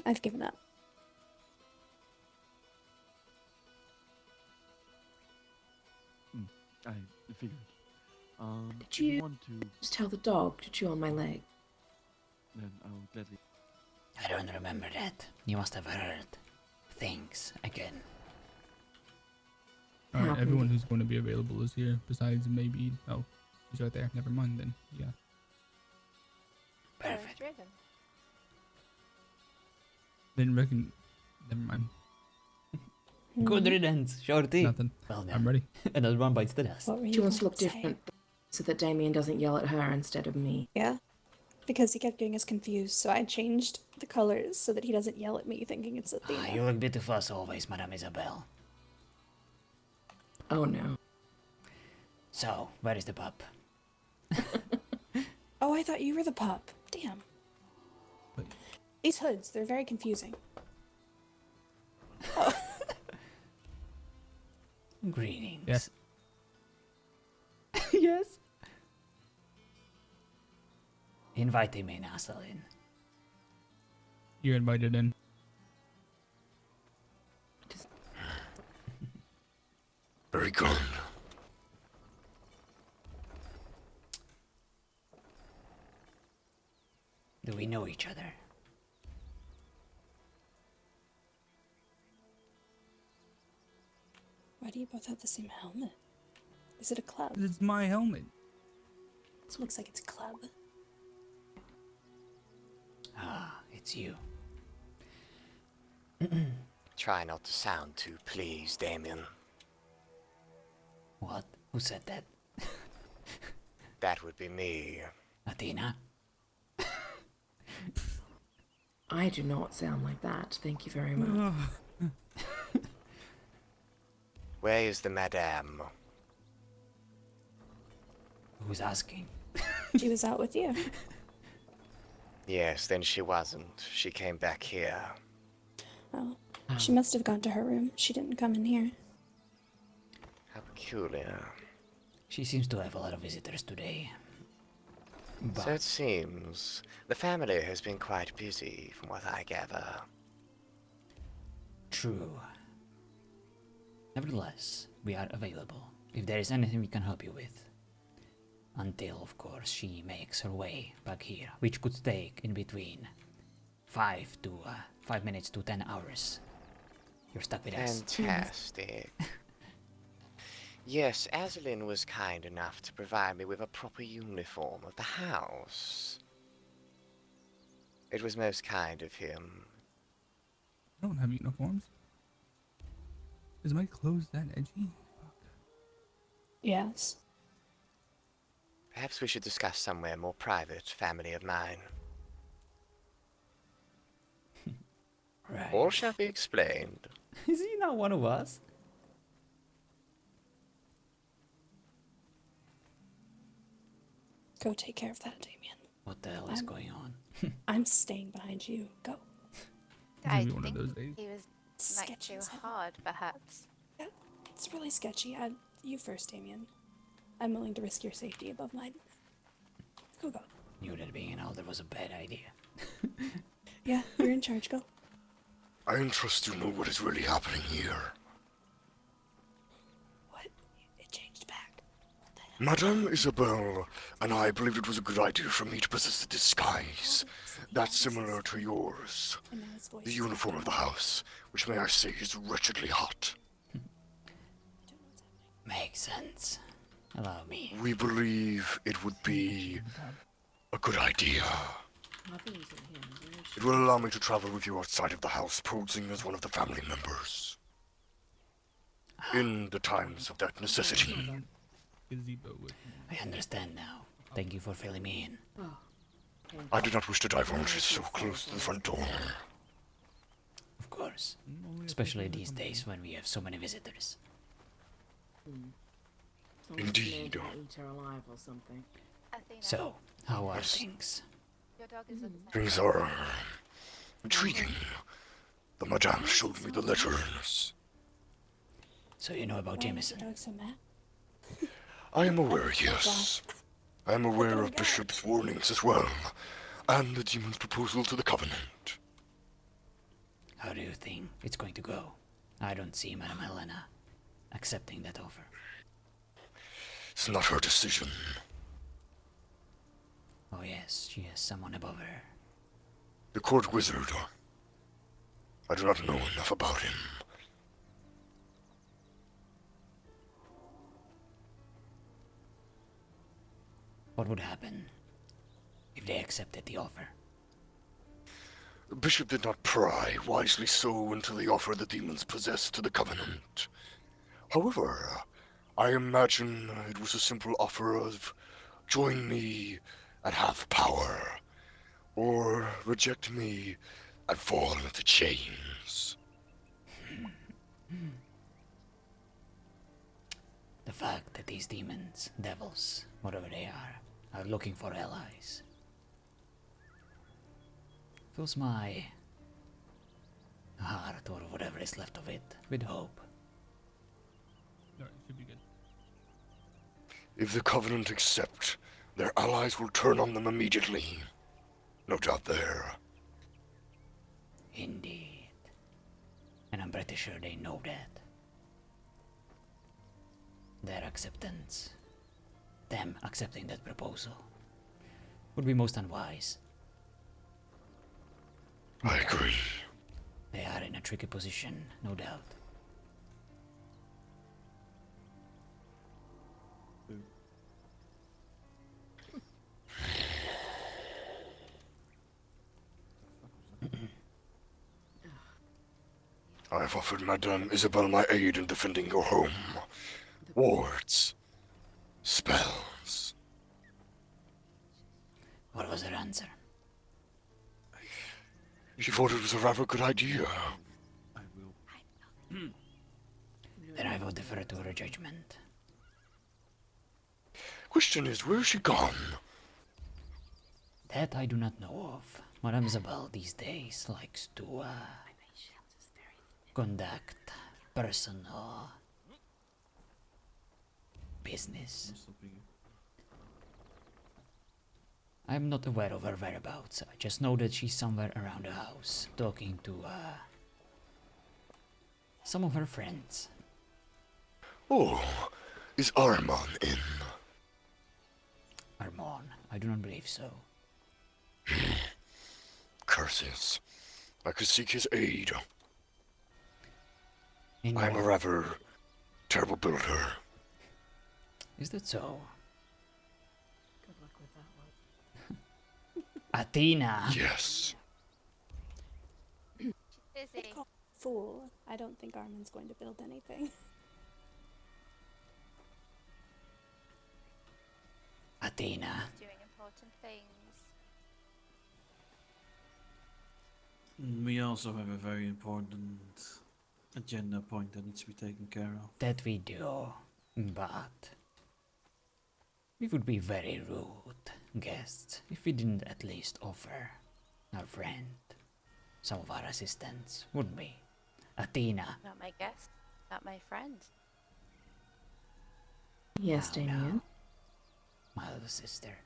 I've given up.
I figured.
Did
if
you
want to,
just tell the dog to chew on my leg?
then I'll gladly.
I don't remember that. You must have heard things again.
Alright,
Happened.
everyone who's going to be available is here, besides maybe... Oh, he's right there. Never mind then. Yeah.
Perfect.
Driven.
Didn't reckon... Never mind.
Good riddance, shorty.
Nothing.
Well done.
I'm ready.
Another one bites the dust.
What were
She
you
wants to
going
look
say?
different so that Damien doesn't yell at her instead of me.
Yeah, because he kept getting us confused, so I changed the colors so that he doesn't yell at me thinking it's Athena.
You look beautiful as always, Madame Isabel.
Oh no.
So, where is the pup?
Oh, I thought you were the pup. Damn.
Wait.
These hoods, they're very confusing.
Greetings.
Yes.
Yes. Invite him in, Asalin.
You're invited in.
Very good.
Do we know each other?
Why do you both have the same helmet? Is it a club?
It's my helmet.
This looks like it's a club.
Ah, it's you.
Try not to sound too pleased, Damien.
What? Who said that?
That would be me.
Athena?
I do not sound like that. Thank you very much.
Where is the madame?
Who's asking?
She was out with you.
Yes, then she wasn't. She came back here.
Oh, she must have gone to her room. She didn't come in here.
How peculiar.
She seems to have a lot of visitors today.
So it seems. The family has been quite busy, from what I gather.
True. Nevertheless, we are available if there is anything we can help you with. Until, of course, she makes her way back here, which could take in between 5 minutes to 10 hours. You're stuck with us.
Fantastic. Yes, Asalin was kind enough to provide me with a proper uniform of the house. It was most kind of him.
I don't have uniforms. Is my clothes that edgy?
Yes.
Perhaps we should discuss somewhere more private, family of mine.
Right.
All shall be explained.
Is he not one of us?
Go take care of that, Damien.
What the hell is going on?
I'm staying behind you. Go.
I
be one of
think
those days.
he was like
Sketchy
too
as hell.
hard, perhaps.
Yeah, it's really sketchy. You first, Damien. I'm willing to risk your safety above mine. Go.
Knew that being an elder was a bad idea.
Yeah, you're in charge. Go.
I entrust you know what is really happening here.
What? It changed back.
Madame Isabel and I believed it was a good idea for me to possess a disguise that's similar to yours.
And now his voice
The
is
uniform of the house, which may I say is wretchedly hot.
Makes sense. Allow me.
We believe it would be a good idea. It will allow me to travel with you outside of the house, posing as one of the family members. In the times of that necessity.
Gazebo with
I understand now. Thank you for filling me in.
I do not wish to divulge it so close to the front door.
Of course. Especially these days when we have so many visitors.
Indeed.
Eat her alive or something.
Athena,
So, how are
Yes.
things?
your dog is upset.
Things are intriguing. The madame showed me the letters.
So you know about
Why is your
Jameson?
dog so mad?
I am aware, yes. I am aware of Bishop's warnings as well, and the demon's proposal to the Covenant.
How do you think it's going to go? I don't see Madame Helena accepting that offer.
It's not her decision.
Oh yes, she has someone above her.
The court wizard. I do not know enough about him.
What would happen if they accepted the offer?
Bishop did not pry, wisely so, into the offer the demons possessed to the Covenant. However, I imagine it was a simple offer of join me and have power, or reject me and fall into chains.
The fact that these demons, devils, whatever they are looking for allies fills my heart, or whatever is left of it, with hope.
Alright, should be good.
If the Covenant accept, their allies will turn on them immediately. No doubt there.
Indeed. And I'm pretty sure they know that. Their acceptance, them accepting that proposal, would be most unwise.
I agree.
They are in a tricky position, no doubt.
I have offered Madame Isabel my aid in defending your home. Wards. Spells.
What was her answer?
She thought it was a rather good idea.
Then I will defer to her judgment.
Question is, where is she gone?
That I do not know of. Madame Isabel these days likes to conduct personal business. I am not aware of her whereabouts. I just know that she's somewhere around the house, talking to some of her friends.
Oh, is Armand in?
Armand? I do not believe so.
Curses. I could seek his aid.
In
I am a
what?
rather terrible builder.
Is that so?
Good luck with that one.
Athena!
Yes.
I'd call fool. I don't think Armin's going to build anything.
Athena.
Doing important things.
We also have a very important agenda point that needs to be taken care of.
That we do, but we would be very rude guests if we didn't at least offer our friend some of our assistance, wouldn't we? Athena.
Not my guest, not my friend.
Yes, Damien.
My little sister.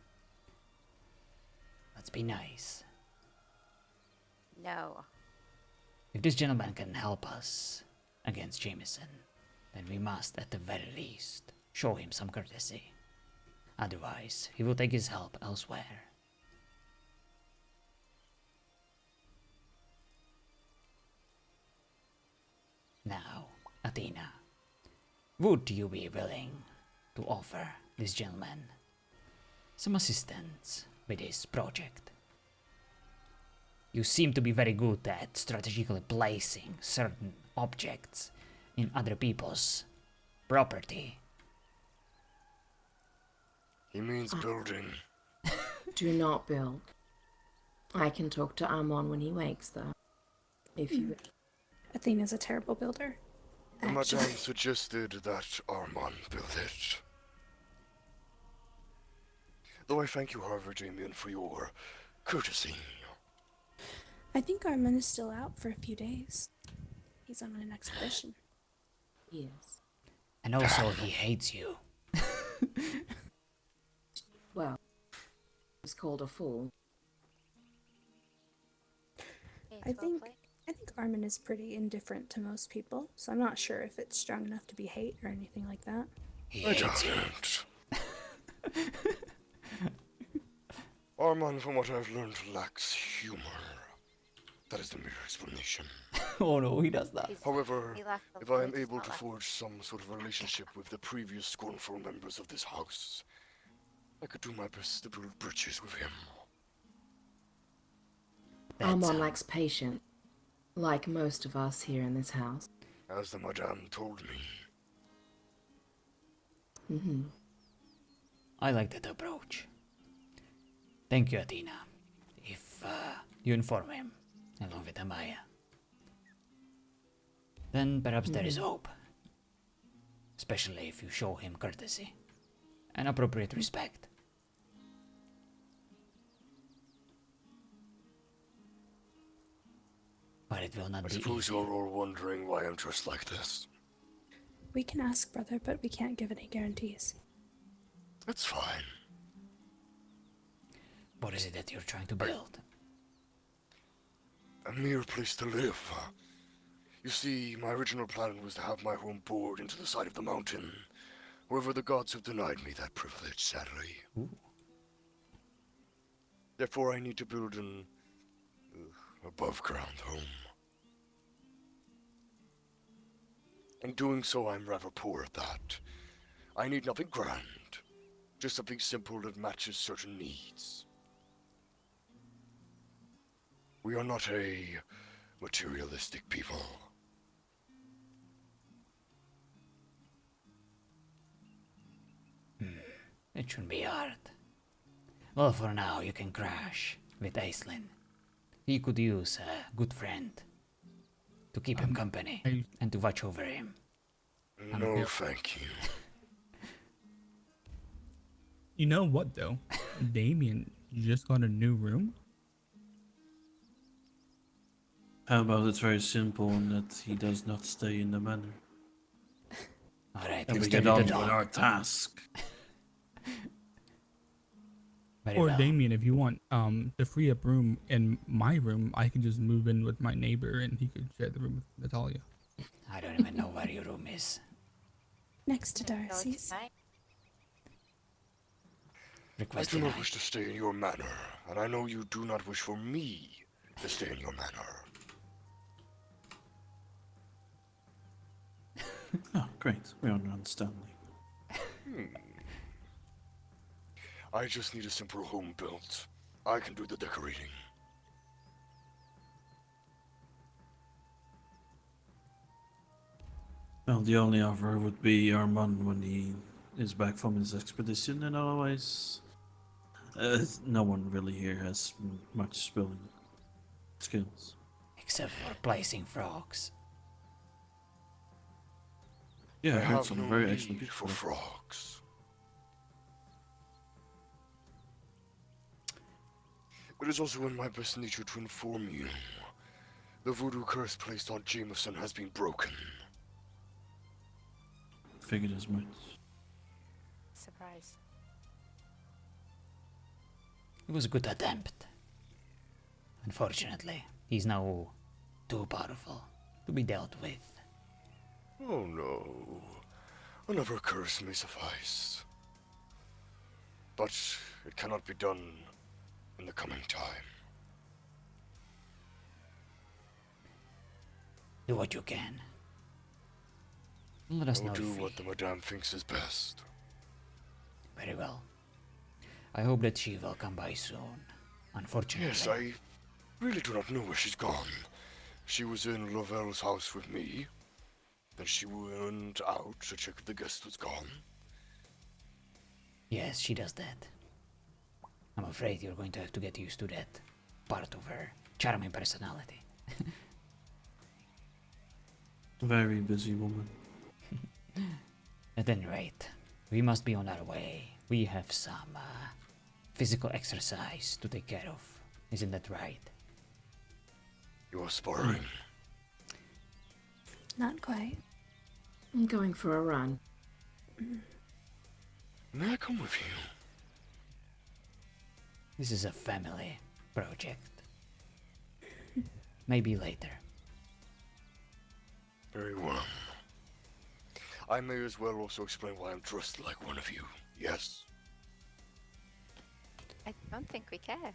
Let's be nice.
No.
If this gentleman can help us against Jameson, then we must, at the very least, show him some courtesy. Otherwise, he will take his help elsewhere. Now, Athena, would you be willing to offer this gentleman some assistance with his project? You seem to be very good at strategically placing certain objects in other people's property.
He means building.
Do not build. I can talk to Amon when he wakes, though. If you...
Athena's a terrible builder.
Madame suggested that Armand build it. Though I thank you, however, Damien, for your courtesy.
I think Armin is still out for a few days. He's on an expedition.
Yes.
And also, he hates you.
Well, he was called a fool.
I think Armin is pretty indifferent to most people, so I'm not sure if it's strong enough to be hate or anything like that.
I don't. Armand, from what I've learned, lacks humor. That is the mere explanation.
Oh no, he does that.
However,
he lacks the
if I am
voice,
able
not
to
lacks-
forge some sort of relationship with the previous scornful members of this house, I could do my best to build bridges with him.
Armand likes patience, like most of us here in this house.
As the Madame told me.
Mm-hmm.
I like that approach. Thank you, Athena. If you inform him, along with Amaya, then perhaps there is hope. Especially if you show him courtesy and appropriate respect. But it will not
I
be
suppose
easy.
you're all wondering why I'm dressed like this.
We can ask, brother, but we can't give any guarantees.
That's fine.
What is it that you're trying to build?
A mere place to live. You see, my original plan was to have my home bored into the side of the mountain. However, the gods have denied me that privilege, sadly.
Ooh.
Therefore, I need to build an above-ground home. In doing so, I'm rather poor at that. I need nothing grand, just something simple that matches certain needs. We are not a materialistic people.
It shouldn't be hard. Well, for now, you can crash with Aislinn. He could use a good friend to keep him company and to watch over him.
No, thank you.
You know what, though? Damien just got a new room.
How about it's very simple and that he does not stay in the manor?
Alright,
and we get on with our task.
Or Damien, if you want to free up room in my room, I can just move in with my neighbor and he could share the room with Natalia.
I don't even know where your room is.
Next to Darcy's.
I do not wish to stay in your manor, and I know you do not wish for me to stay in your manor.
Oh, great. We understand.
I just need a simple home built. I can do the decorating.
Well, the only offer would be Armand when he is back from his expedition, and otherwise, no one really here has much spelling skills.
Except for placing frogs.
Yeah, I heard
have
some
no
very
need
excellent
for frogs. It is also in my best nature to inform you. The voodoo curse placed on Jameson has been broken.
Figured as much.
Surprise.
It was a good attempt. Unfortunately, he's now too powerful to be dealt with.
Oh no. Another curse may suffice. But it cannot be done in the coming time.
Do what you can. Let us
I will
know
do
if
what the Madame thinks is best.
Very well. I hope that she will come by soon. Unfortunately.
Yes, I really do not know where she's gone. She was in Lavelle's house with me. Then she went out to check if the guest was gone.
Yes, she does that. I'm afraid you're going to have to get used to that part of her charming personality.
Very busy woman.
At any rate, we must be on our way. We have some physical exercise to take care of. Isn't that right?
You are sparring.
Not quite.
I'm going for a run.
May I come with you?
This is a family project. Maybe later.
Very well. I may as well also explain why I'm dressed like one of you. Yes?
I don't think we care.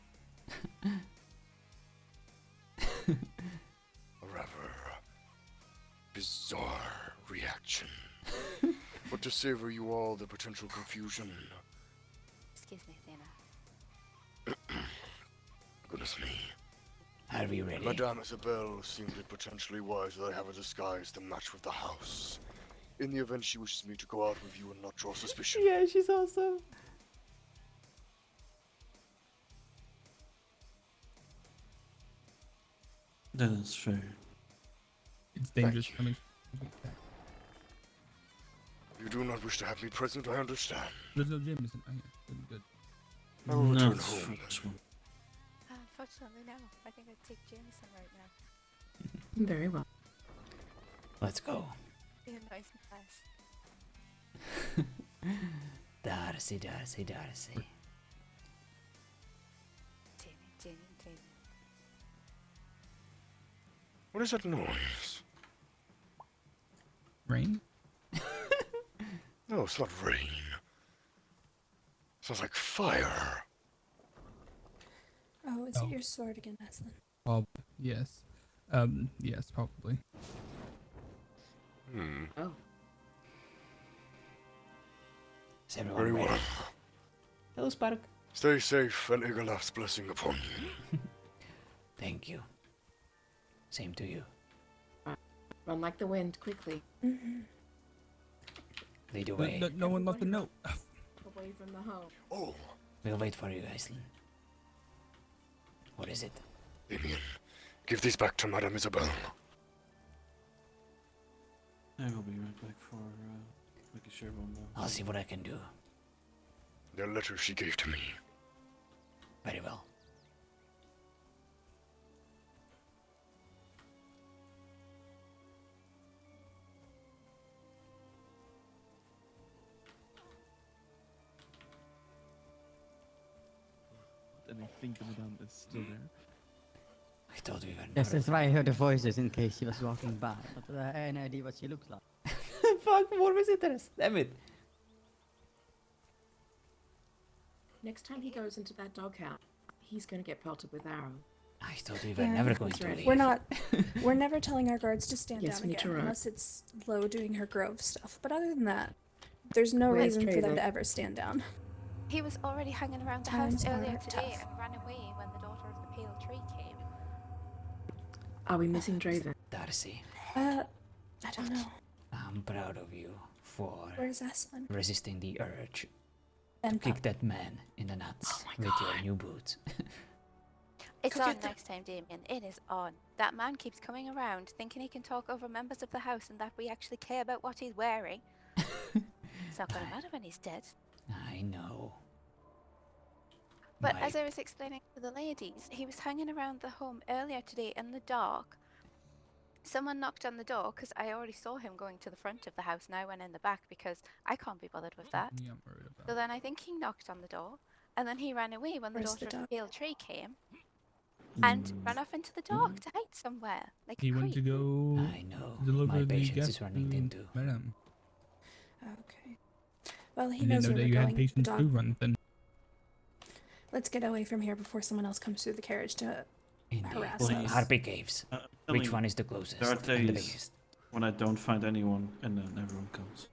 A rather bizarre reaction. But to savor you all the potential confusion.
Excuse me, Athena.
Goodness me.
Are we ready?
Madame Isabel seemed it potentially wise that I have a disguise to match with the house. In the event she wishes me to go out with you and not draw suspicion.
Yeah, she's awesome.
That is fair.
It's dangerous. I mean,
You do not wish to have me present, I understand.
there's no Jameson. Oh, yeah, good.
I will return
Not
home.
for this one.
Unfortunately, no. I think I'd take Jameson right now.
Very well.
Let's go.
He annoys me less.
Darcy.
Damien.
What is that noise?
Rain?
No, it's not rain. Sounds like fire.
Oh, is it your sword again, Aslan?
Yes. Yes, probably.
Oh.
Is everyone
Very
ready?
well.
Hello, Spark.
Stay safe and Igalaf's blessing upon you.
Thank you. Same to you.
Run like the wind, quickly.
Lead the way.
No one left a note.
Away from the home.
Oh,
We'll wait for you, Iceland. What is it?
Damien, give these back to Madame Isabel.
I will be right back for making sure everyone knows.
I'll see what I can do.
The letter she gave to me.
Very well.
And I think the madame is still there.
I thought we were
Yes, that's why I heard the voices in case she was walking by. But I had no idea what she looks like.
Fuck, more visitors. Damn it.
Next time he goes into that doghouse, he's going to get pelted with arrows.
I thought we were never going to leave.
We're never telling our guards to stand
Yes,
down
we need to
again
run.
unless it's Lo doing her grove stuff. But other than that, there's no
Where's
reason for them
Traven?
to ever stand down.
He was already hanging around the
Times
house earlier
are
today
tough.
and ran away when the daughter of the pale tree came.
Are we missing Draven?
Darcy,
I don't know.
I'm proud of you for
Where's Aslan?
resisting the urge
And
to kick that man in the nuts with your new boots.
It's
Go
on
get them.
next time, Damien. It is on. That man keeps coming around thinking he can talk over members of the house and that we actually care about what he's wearing. It's not going to matter when he's dead.
I know.
But
My-
as I was explaining to the ladies, he was hanging around the home earlier today in the dark. Someone knocked on the door because I already saw him going to the front of the house and I went in the back because I can't be bothered with that.
Yeah, I'm worried about
So then I think he knocked on the door and then he ran away when
Where's
the
the
daughter of
dog?
the pale tree came and ran off into the dark to hide somewhere. Like a
He went to
creep.
go
I know.
deliver
My
the
patience
guest
is running
to
thin too.
Madame.
Okay. Well, he
I didn't
knows
know
where
that
we're
you had
going. The
patience to
dog.
run thin.
Let's get away from here before someone else comes through the carriage to
Indeed.
harass
Please.
us.
Harpy Caves.
I'm
Which
telling
one
you,
is the closest
there are
and the
days
biggest?
when I don't find anyone and then everyone comes.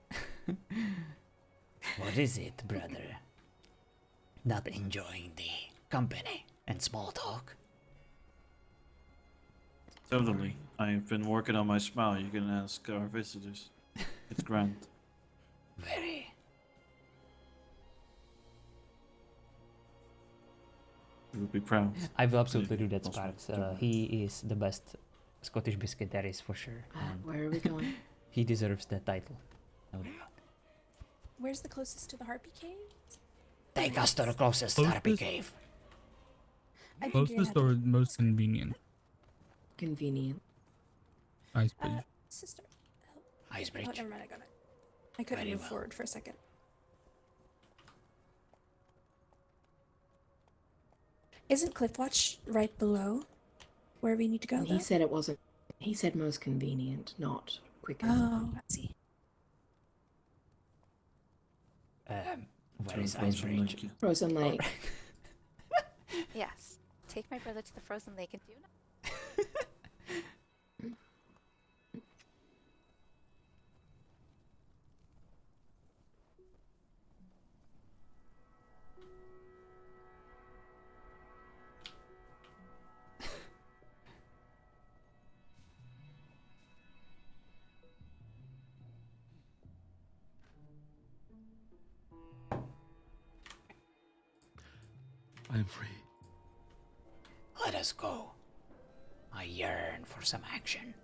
What is it, brother? Not enjoying the company and small talk?
Totally. I've been working on my smile. You can ask our visitors. It's grand.
Very.
You would be proud.
I will absolutely do that,
Also,
Sparks.
don't worry.
He is the best Scottish biscuit there is for sure. And
Where are we going?
he deserves that title. No doubt.
Where's the closest to the Harpy Cave?
Take us to the closest Harpy Cave.
I think you're gonna
Closest
have
or most convenient?
Convenient.
Ice bridge.
Sister.
Ice bridge.
Oh, never mind. I got it. I couldn't
Very
move
well.
forward for a second. Isn't Cliffwatch right below where we need to go?
And he
though?
said it wasn't. He said most convenient, not quickest.
Oh, I see.
Where
To
is
Frozen
Ice Bridge?
Lake, yeah.
Frozen Lake.
Yes. Take my brother to the frozen lake and do not.
I'm free.
Let us go. I yearn for some action.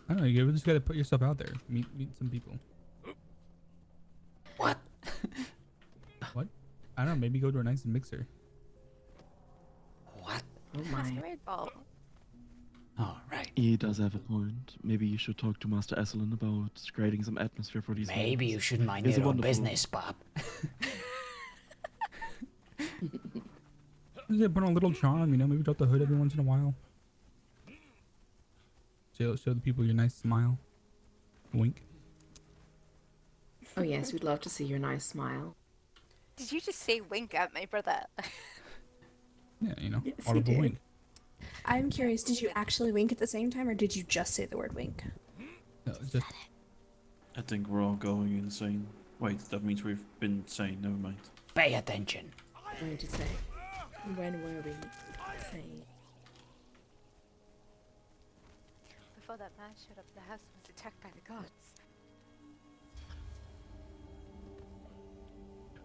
I don't know. You just gotta put yourself out there. Meet some people.
What?
What? I don't know. Maybe go to a nice mixer.
What?
Oh my.
Masquerade ball.
All right.
He does have a point. Maybe you should talk to Master Esselin about creating some atmosphere for these
Maybe
meetings.
you should mind
He's a
your own
wonderful-
business, Pop.
Yeah, put on a little charm, you know. Maybe drop the hood every once in a while. Show the people your nice smile. Wink.
Oh yes, we'd love to see your nice smile.
Did you just say wink at my brother?
Yeah, you know,
Yes, he
audible
did.
wink.
I'm curious, did you actually wink at the same time, or did you just say the word wink?
No, it's just
I think we're all going insane. Wait, that means we've been sane. Never mind.
Pay attention.
I'm going to say, when were we saying?
Before that man showed up, the house was attacked by the gods.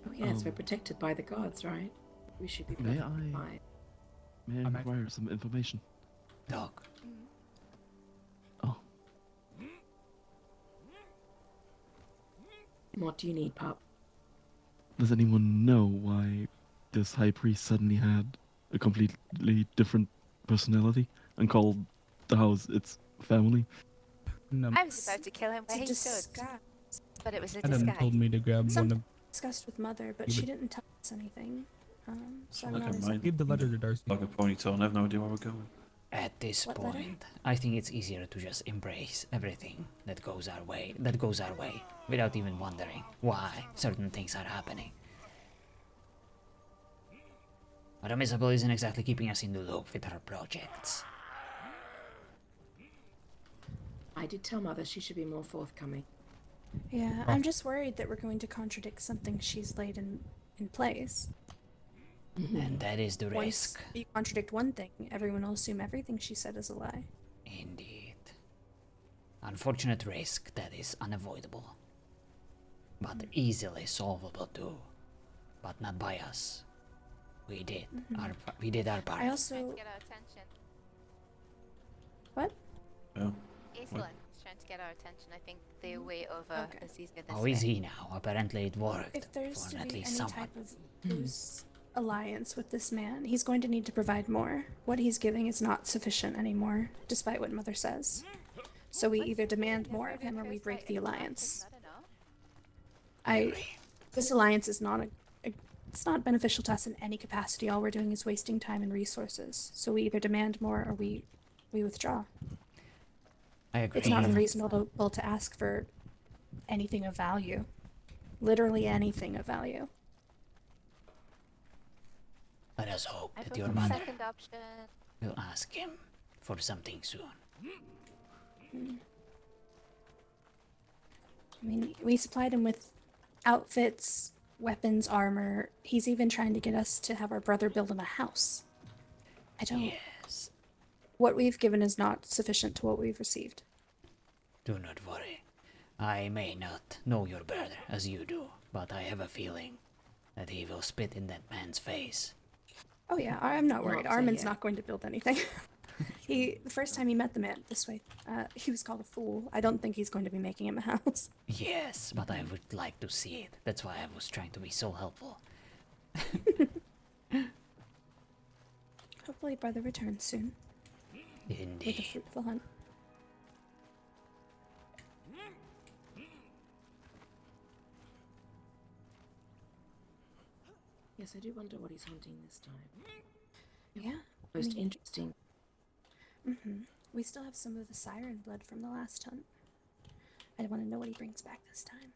Oh yes, we're protected by the gods, right? We should be
May
perfectly
I-
fine.
May I require some information?
Dog.
Oh,
What do you need, Pop?
does anyone know why this high priest suddenly had a completely different personality and called the house its family?
no.
I was about to kill him where he stood,
Disguise.
but it was a
Adam
disguise.
told me to grab one of.
Discussed with Mother, but
You
she
would-
didn't tell us anything. So I'm
Okay,
not
mine.
Give the letter to Darcy.
Like a ponytail, and I have no idea where we're going.
At this
What letter?
point, I think it's easier to just embrace everything that goes our way, without even wondering why certain things are happening. Madame Isabel isn't exactly keeping us in the loop with her projects.
I did tell Mother she should be more forthcoming.
Yeah, I'm just worried that we're going to contradict something she's laid in place.
And that is the
Once
risk.
you contradict one thing, everyone will assume everything she said is a lie.
Indeed. Unfortunate risk that is unavoidable. But easily solvable too. But not by us. We did our part.
I also.
Get our attention.
What?
Oh.
Aislinn is trying to get our attention. I think the way over is easier this
How
way.
is he now? Apparently it worked
If there's
for
to
at
be
least
any
someone.
type of loose alliance with this man, he's going to need to provide more. What he's giving is not sufficient anymore, despite what Mother says. So we either demand more of him or we break the alliance. This alliance is not it's not beneficial to us in any capacity. All we're doing is wasting time and resources. So we either demand more or we withdraw.
I agree.
It's not unreasonable to ask for anything of value. Literally anything of value.
Let us hope
I
that
vote
your
for the
mother
second option.
will ask him for something soon.
I mean, we supplied him with outfits, weapons, armor. He's even trying to get us to have our brother build him a house. I don't.
Yes.
What we've given is not sufficient to what we've received.
Do not worry. I may not know your brother as you do, but I have a feeling that he will spit in that man's face.
Oh yeah, I'm not worried.
Not so
Armin's
yet.
not going to build anything. The first time he met the man this way, he was called a fool. I don't think he's going to be making him a house.
Yes, but I would like to see it. That's why I was trying to be so helpful.
Hopefully, brother returns soon with a
Indeed.
fruitful hunt.
Yes, I do wonder what he's hunting this time.
Yeah.
Most
I mean-
interesting.
We still have some of the siren blood from the last hunt. I want to know what he brings back this time.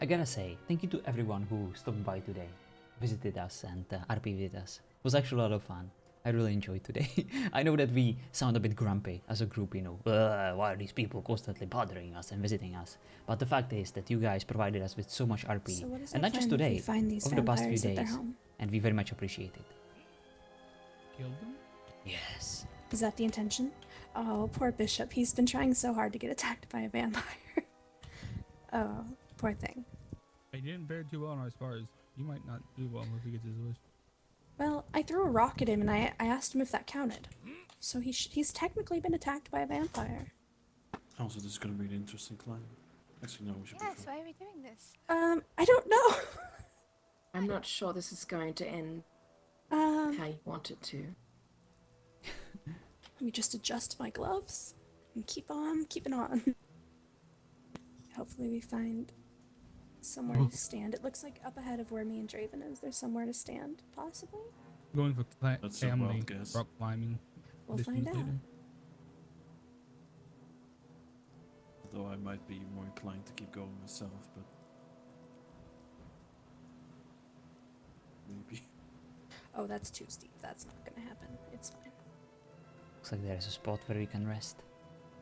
I gotta say, thank you to everyone who stopped by today, visited us, and RP with us. It was actually a lot of fun. I really enjoyed today. I know that we sound a bit grumpy as a group, you know. Why are these people constantly bothering us and visiting us? But the fact is that you guys provided us with so much RP,
So what is
and
our
not just
plan if we
today,
find these
over the past few
vampires at their
days,
home?
and we very much appreciate it.
Kill them?
Yes.
Is that the intention? Oh, poor Bishop. He's been trying so hard to get attacked by a vampire. Oh, poor thing.
He didn't fare too well on our spars. He might not do well if he gets his wish.
Well, I threw a rock at him and I asked him if that counted. So he's technically been attacked by a vampire.
Also, this is going to be an interesting climb. Actually, no, we should
Yes, why are we doing this?
I don't know.
I'm not sure this is going to end
how
you want it to.
Let me just adjust my gloves and keep on keeping on. Hopefully we find somewhere to stand. It looks like up ahead of where me and Draven is, there's somewhere to stand, possibly?
Going for
That's a
family
wild guess.
rock climbing.
We'll
this
find out.
later.
Though I might be more inclined to keep going myself, but maybe.
Oh, that's too steep. That's not gonna happen. It's fine.
Looks like there is a spot where we can rest.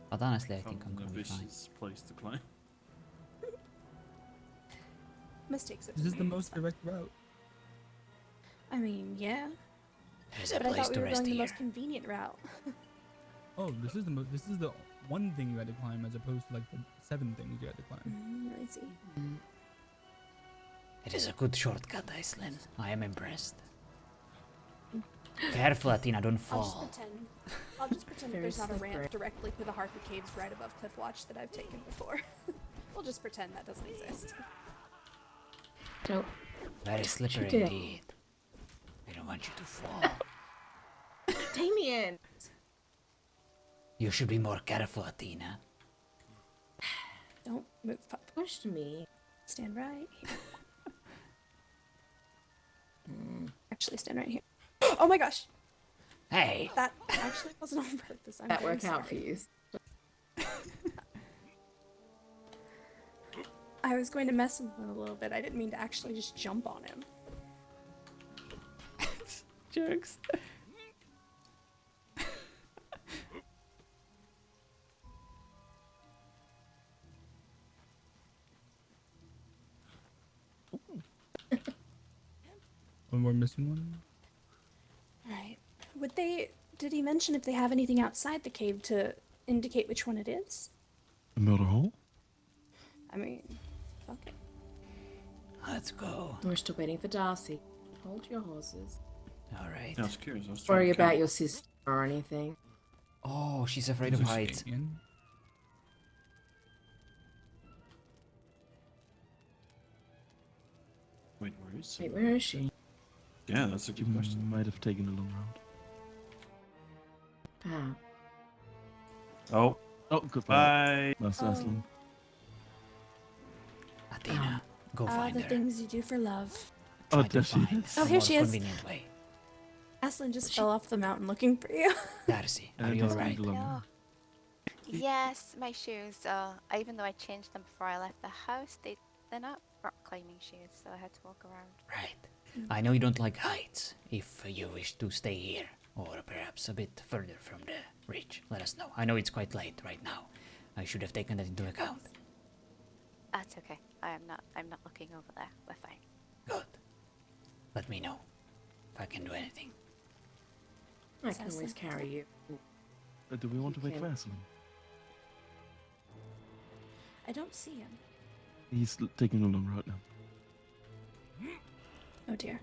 But honestly, I think I'm
Found
gonna
an
be fine.
ambitious place to climb.
Mistakes.
This is the most direct route.
I mean, yeah.
There's a
But I
place
thought we
to
were
rest
going the
here.
most convenient route.
Oh, this is the one thing you had to climb as opposed to like the 7 things you had to climb.
I see.
It is a good shortcut, Iceland. I am impressed. Careful, Athena, don't fall.
I'll just pretend that
Very
there's not a
slippery.
ramp directly to the Harper Caves right above Cliffwatch that I've taken before. We'll just pretend that doesn't exist.
Don't.
Very slippery
did.
indeed. We don't want you to fall.
Damien!
You should be more careful, Athena.
Don't move.
Push me.
Stand right here. Actually, stand right here. Oh my gosh!
Hey!
That actually wasn't on purpose. I'm
That
very
work out for
sorry.
you.
I was going to mess with him a little bit. I didn't mean to actually just jump on him.
Jerks.
One more missing one.
Alright. Did he mention if they have anything outside the cave to indicate which one it is?
A murder hole?
I mean, fuck it.
Let's go.
We're still waiting for Darcy. Hold your horses.
Alright.
Yeah, I was curious. I was trying
Worry
to
about
count.
your sister or anything.
Oh, she's afraid of
There's a
heights.
Damien.
Wait, where is
Wait, where is she?
Yeah, that's a
You
good question.
might have taken a long route.
Ah.
Oh,
Oh, goodbye.
bye.
That's
Oh.
Aslan.
Athena, go find
The
her.
things you do for love.
Oh,
Try to
there she
find
is.
Oh,
a
here
more
she is.
convenient way.
Aslan just fell off the mountain looking for you.
Darcy, are
And
you
he's
alright?
going along.
Yes, my shoes. Even though I changed them before I left the house, they're not rock climbing shoes, so I had to walk around.
Right. I know you don't like heights. If you wish to stay here, or perhaps a bit further from the ridge, let us know. I know it's quite late right now. I should have taken that into account.
That's okay. I'm not looking over there. We're fine.
Good. Let me know if I can do anything.
I can always carry you.
Do we want to wait
Okay.
for Aslan?
I don't see him.
He's taking a long route now.
Oh dear.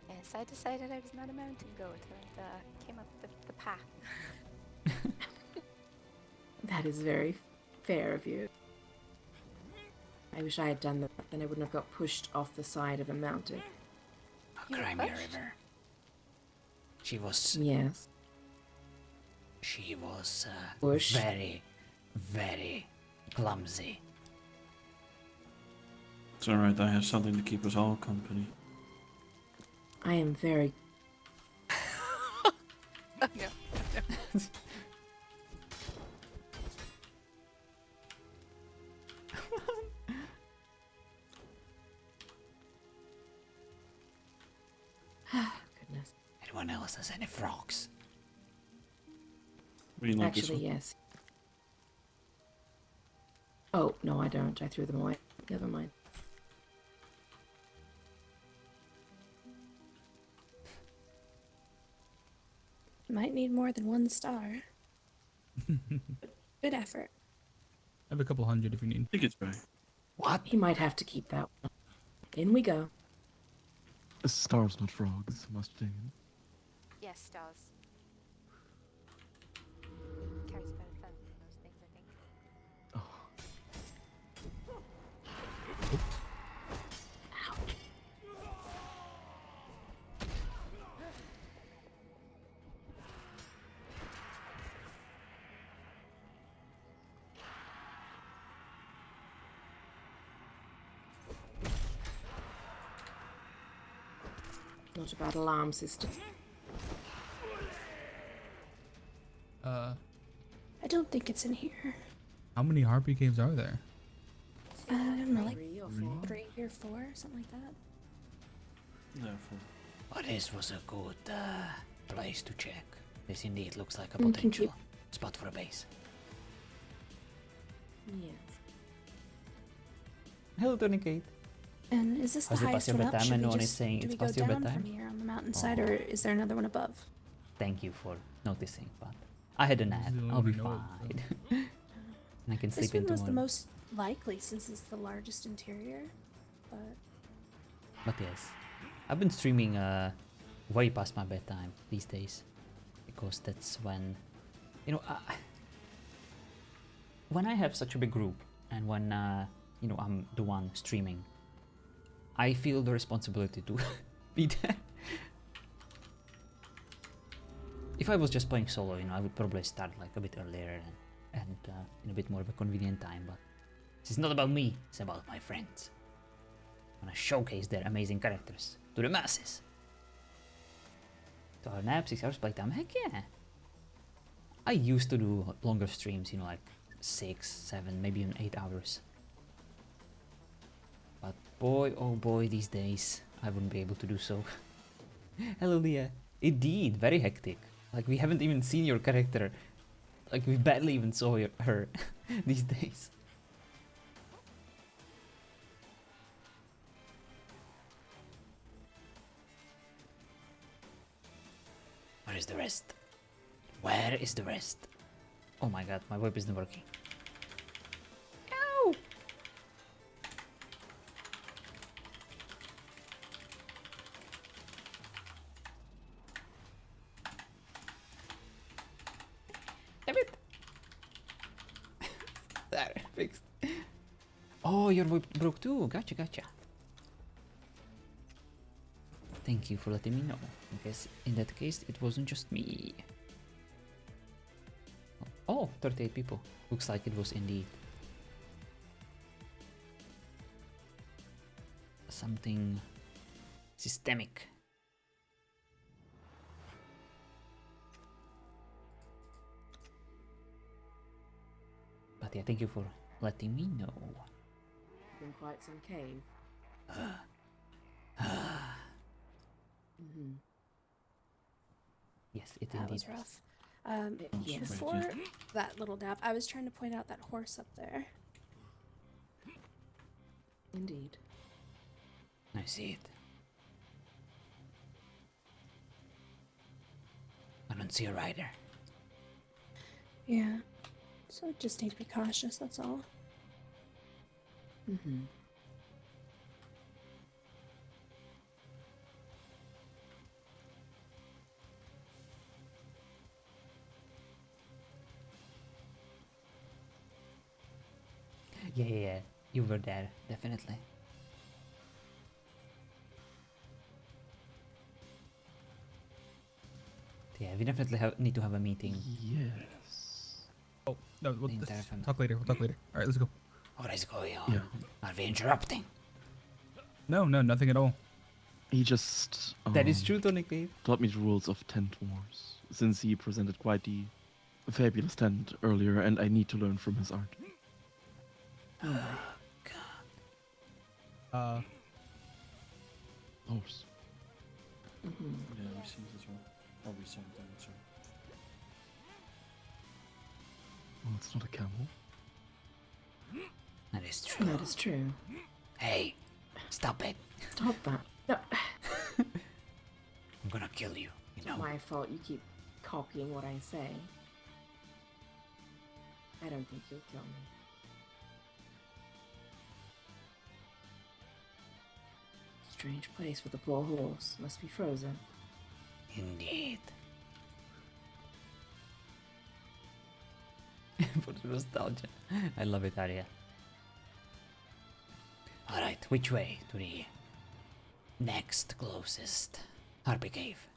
Yes, I decided I was not a mountain goat and came up the path.
That is very fair of you. I wish I had done that, then I wouldn't have got pushed off the side of a mountain.
You were
Crimea
pushed?
River. She was
Yes.
Pushed. Very, very clumsy.
It's alright, I have something to keep us all company.
I am very...
Oh no.
anyone else has any frogs?
We like this
Actually,
one.
yes. Oh, no, I don't. I threw them away. Never mind.
Might need more than 1 star. Good effort.
I have a couple hundred if you need.
I think it's right.
What?
He might have to keep that one. In we go.
Stars, not frogs, Master Damien.
Yes, stars. Carries a better phone than those things, I think.
Not a bad alarm system.
I don't think it's in here.
How many harpy caves are there?
I don't know, like
3 or 4.
3 or 4, something like that.
Therefore.
But this was a good place to check. This indeed looks like a
Thank
potential
you.
spot for a base.
Yes.
Hello, Tony Kate.
And is this the
Has it
highest
passed your
one up?
bedtime
Should
and
we
no one is
just,
saying
do
it's
we go
past your
down
bedtime?
from here on the mountainside, or is there another one above?
Thank you for noticing, but I had a nap.
the only
I'll be
one I know
fine. And I can
This
sleep
one
in
was the
tomorrow.
most likely since it's the largest interior, but
But yes, I've been streaming way past my bedtime these days, because that's when, you know, when I have such a big group and when you know, I'm the one streaming, I feel the responsibility to be there. If I was just playing solo, you know, I would probably start like a bit earlier and in a bit more of a convenient time, but this is not about me, it's about my friends. I want to showcase their amazing characters to the masses. 2 hour nap, 6 hours playtime, heck yeah! I used to do longer streams, you know, like 6, 7, maybe even 8 hours. But boy, oh boy, these days, I wouldn't be able to do so. Hello, Leah. Indeed, very hectic. Like, we haven't even seen your character. Like, we barely even saw her these days. Where is the rest? Where is the rest? Oh my god, my whip isn't working. Ow! Damn it! There, fixed. Oh, your whip broke too. Gotcha, gotcha. Thank you for letting me know. I guess in that case, it wasn't just me. Oh, 38 people. Looks like it was indeed something systemic. But yeah, thank you for letting me know.
Been quite some cave. Mm-hmm.
Yes, it
that
indeed
was rough.
Yes.
Before that little nap, I was trying to point out that horse up there.
Indeed.
I see it. I don't see a rider.
Yeah. So just need to be cautious, that's all.
Mm-hmm.
Yeah, you were there, definitely. Yeah, we definitely need to have a meeting.
Yes.
Oh, no, we'll
The entire family.
talk later. We'll talk later. All right, let's go.
What is going on?
Yeah.
Are we interrupting?
No, nothing at all.
He just
That is true, Tony Cave.
taught me the rules of tent wars, since he presented quite the fabulous tent earlier, and I need to learn from his art.
Oh my god.
Horse.
Mm-hmm.
Yeah, we see this as well. Or we sent them to.
Well, it's not a camel.
That is true.
That is true.
Hey, stop it.
Stop that. No.
I'm gonna kill you, you
It's
know.
not my fault you keep copying what I say. I don't think you'll kill me. Strange place for the poor horse. Must be frozen.
Indeed. For the nostalgia. I love it, Arya. Alright, which way to the next closest Harpy Cave?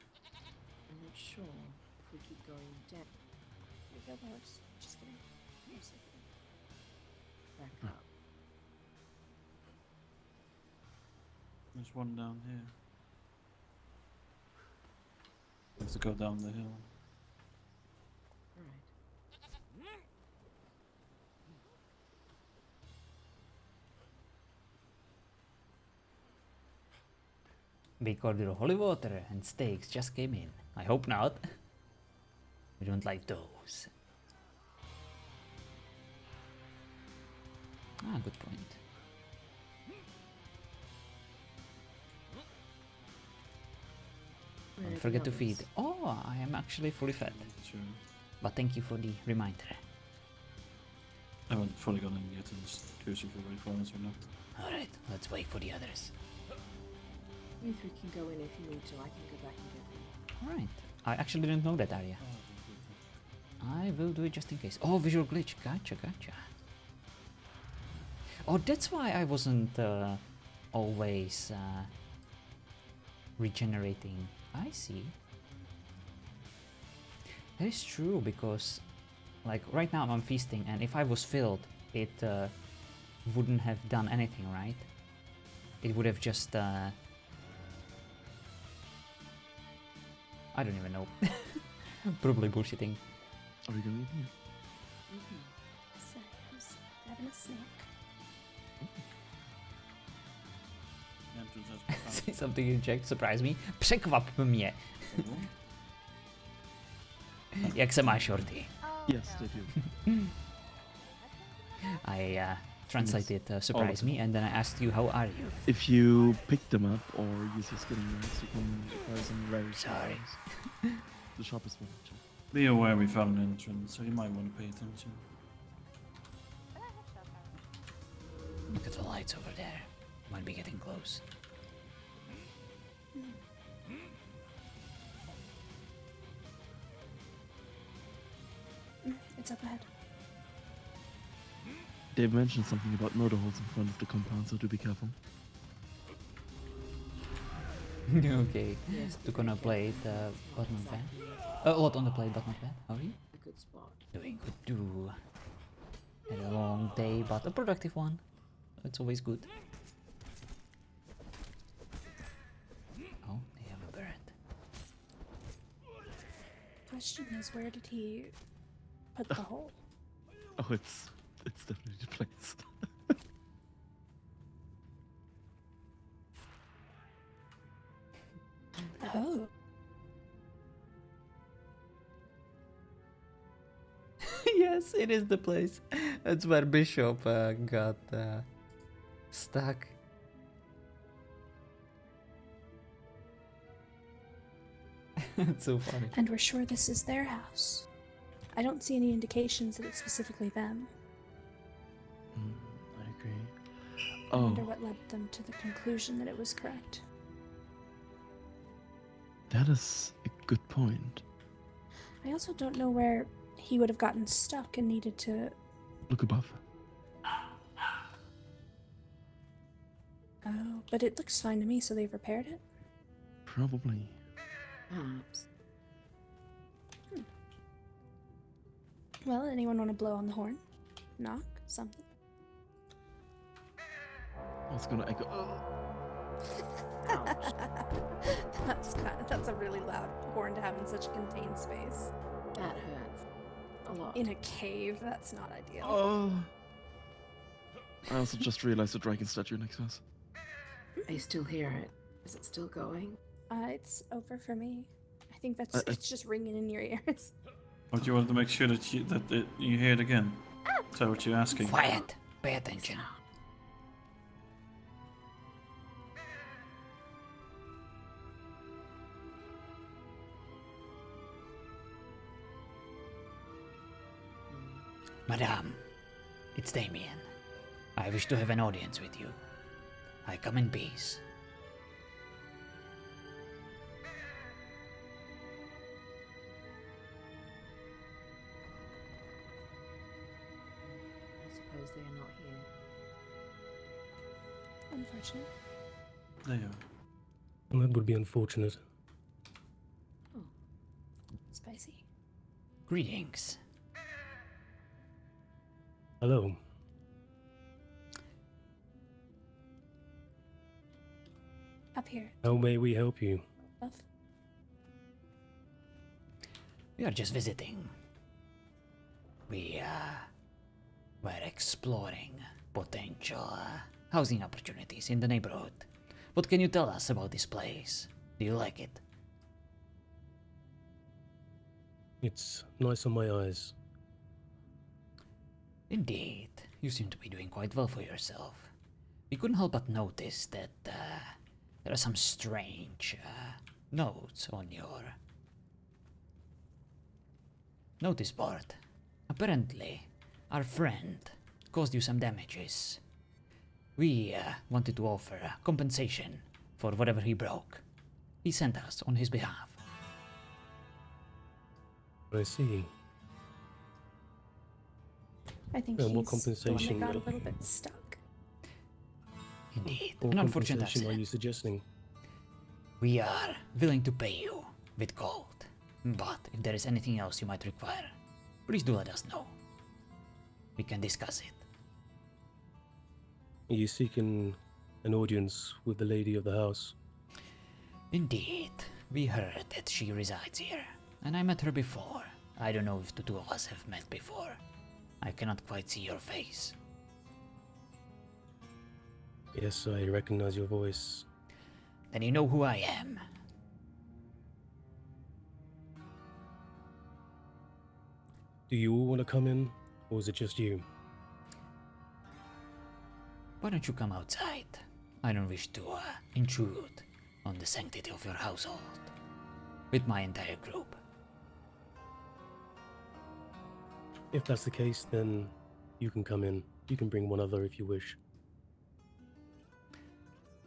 I'm not sure if we keep going down.
You go horse. Just kidding. Just kidding.
Back up.
There's one down here. Let's go down the hill.
Alright.
Big order of holy water and steaks just came in. I hope not. We don't like those. Ah, good point. Don't forget to feed. Oh, I am actually fully fed.
Sure.
But thank you for the reminder.
I haven't fully gotten yet in this curious if you're ready for us or not.
Alright, let's wait for the others.
You three can go in if you need to. I can go back and get them.
Alright. I actually didn't know that, Arya. I will do it just in case. Oh, visual glitch. Gotcha, gotcha. Oh, that's why I wasn't always regenerating. I see. That is true, because like right now I'm feasting, and if I was filled, it wouldn't have done anything, right? It would have just I don't even know. Probably bullshitting.
Are we gonna eat here?
Sorry, I was grabbing a snack.
Say something in Czech, surprise me. Překvap mě. Jak se máš, Shorty?
Yes, they do.
I translated surprise me, and then I asked you, how are you?
If you pick them up or use your skinning knives, you can acquire some rare
Sorry.
supplies. The sharpest one. Actually.
Be aware we found an entrance, so you might want to pay attention.
Look at the lights over there. Might be getting close.
It's up ahead.
Dave mentioned something about motorholes in front of the compound, so do be careful.
Okay, to gonna play it, but not bad. A lot on the plate, but not bad. How are you?
A good spot.
Doing good too. Had a long day, but a productive one. It's always good. Oh, they have a bird.
Question is, where did he put the hole?
Oh, it's definitely the place.
Oh.
Yes, it is the place. That's where Bishop got stuck. That's so funny.
And we're sure this is their house. I don't see any indications that it's specifically them.
I agree.
I wonder what led them to the conclusion that it was correct.
That is a good point.
I also don't know where he would have gotten stuck and needed to...
Look above.
Oh, but it looks fine to me, so they've repaired it?
Probably.
Perhaps.
Well, anyone want to blow on the horn? Knock? Something?
I was gonna echo.
That's a really loud horn to have in such a contained space.
That hurts. A lot.
In a cave, that's not ideal.
Oh. I also just realized the dragon statue next to us.
I still hear it. Is it still going?
It's over for me. I think that's it's just ringing in your ears.
But you wanted to make sure that you hear it again. Is that what you're asking?
Quiet. Pay attention. Madame, it's Damien. I wish to have an audience with you. I come in peace.
I suppose they are not here.
Unfortunate.
There you are.
Well, that would be unfortunate.
Oh. Spicy.
Greetings.
Hello.
Up here.
How may we help you?
We are just visiting. We were exploring potential housing opportunities in the neighborhood. What can you tell us about this place? Do you like it?
It's nice on my eyes.
Indeed, you seem to be doing quite well for yourself. We couldn't help but notice that there are some strange notes on your notice board. Apparently, our friend caused you some damages. We wanted to offer compensation for whatever he broke. He sent us on his behalf.
I see.
I think
And
he's
what
the one
compensation?
that got a little bit stuck.
Indeed,
What
an unfortunate
compensation are
accident.
you suggesting?
We are willing to pay you with gold, but if there is anything else you might require, please do let us know. We can discuss it.
Are you seeking an audience with the lady of the house?
Indeed, we heard that she resides here, and I met her before. I don't know if the two of us have met before. I cannot quite see your face.
Yes, I recognize your voice.
Then you know who I am.
Do you all want to come in, or is it just you?
Why don't you come outside? I don't wish to intrude on the sanctity of your household with my entire group.
If that's the case, then you can come in. You can bring one other if you wish.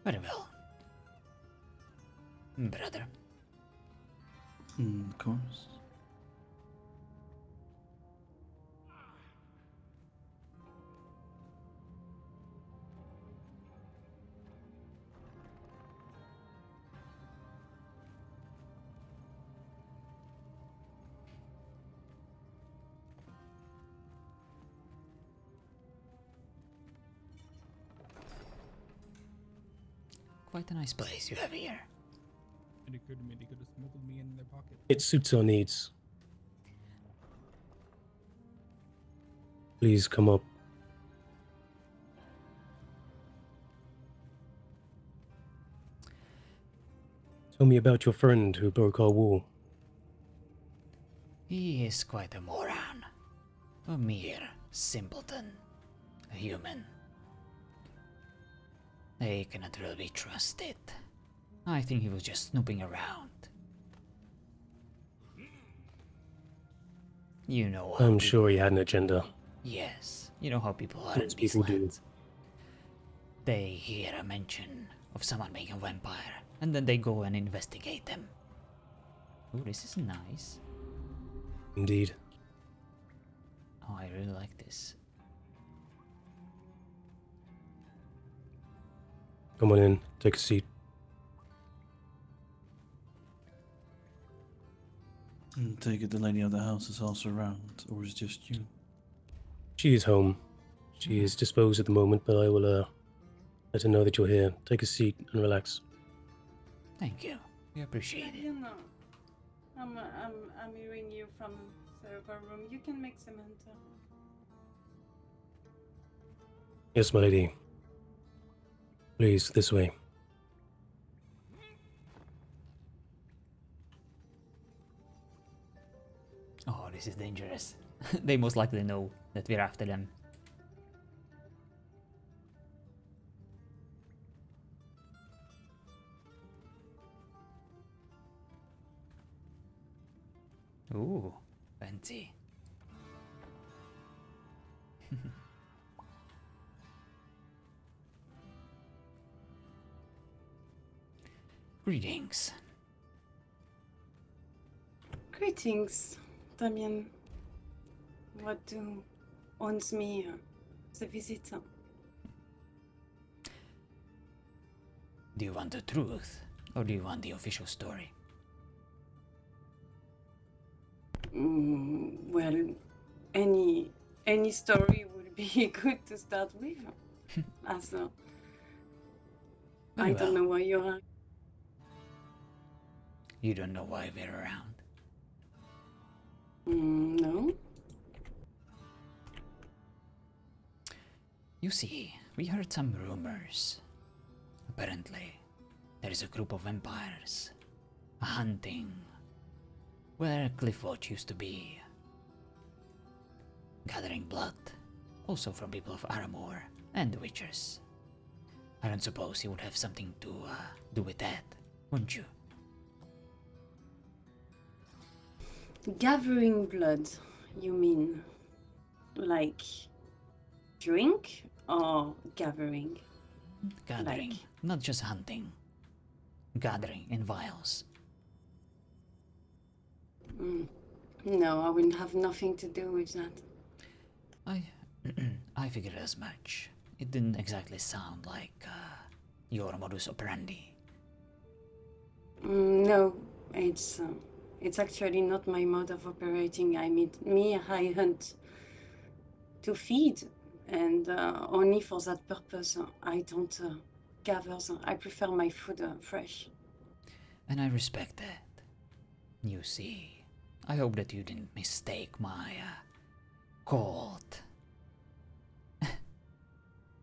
Very well. Brother.
Of course.
Quite a nice place you have here.
It occurred to me they could have smuggled me in their pocket.
It suits our needs. Please come up. Tell me about your friend who broke our wall.
He is quite a moron. A mere simpleton. A human. They cannot really be trusted. I think he was just snooping around. You know how
I'm sure he had an agenda.
Yes, you know how people are in
Most
these
people do.
lands. They hear a mention of someone being a vampire, and then they go and investigate them. Oh, this is nice.
Indeed.
Oh, I really like this.
Come on in, take a seat.
And take it the lady of the house is also around, or is it just you?
She is home. She is disposed at the moment, but I will let her know that you're here. Take a seat and relax.
Thank you. We appreciate it.
You know, I'm hearing you from server room. You can make Samantha.
Yes, my lady. Please, this way.
This is dangerous. They most likely know that we're after them. Ooh, fancy. Greetings.
Greetings, Damien. What owns me the visit?
Do you want the truth, or do you want the official story?
Well, any story would be good to start with. As
Very
I don't
well.
know why you're.
You don't know why we're around.
No.
You see, we heard some rumors. Apparently, there is a group of vampires hunting where Cliffwatch used to be, gathering blood, also from people of Aramor and the Witchers. I don't suppose you would have something to do with that, wouldn't you?
Gathering blood, you mean like drink or gathering?
Gathering,
Like,
not just hunting. Gathering in vials.
no, I wouldn't have nothing to do with that.
I figured as much. It didn't exactly sound like your modus operandi.
No, it's actually not my mode of operating. I hunt to feed, and only for that purpose. I don't gather. I prefer my food fresh.
And I respect that. You see, I hope that you didn't mistake my cold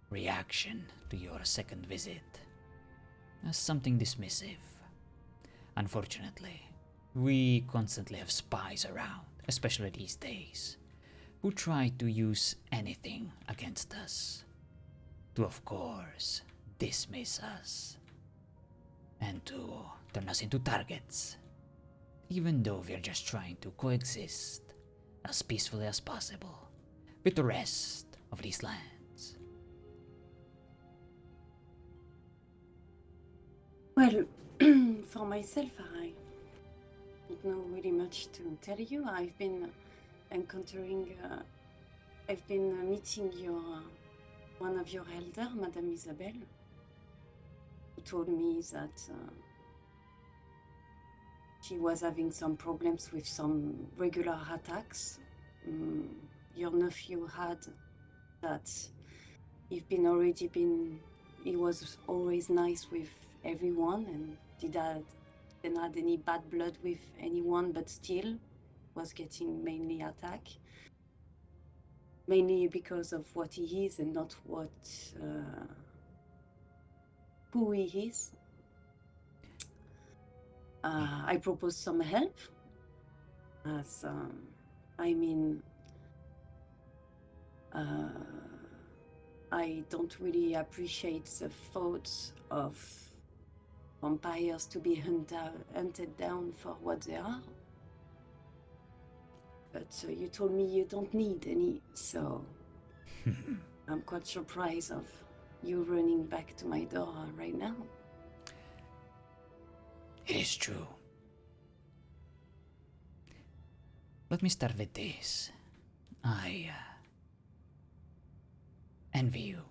reaction to your second visit as something dismissive. Unfortunately, we constantly have spies around, especially these days, who try to use anything against us to, of course, dismiss us and to turn us into targets, even though we're just trying to coexist as peacefully as possible with the rest of these lands.
Well, for myself, I don't know really much to tell you. I've been meeting your one of your elder, Madame Isabelle, who told me that she was having some problems with some regular attacks. Your nephew had that. He was always nice with everyone and didn't have any bad blood with anyone, but still was getting mainly attack. Mainly because of what he is and not who he is. I proposed some help, as I don't really appreciate the thoughts of vampires to be hunted down for what they are. But you told me you don't need any, so I'm quite surprised of you running back to my door right now.
It is true. Let me start with this. I envy you.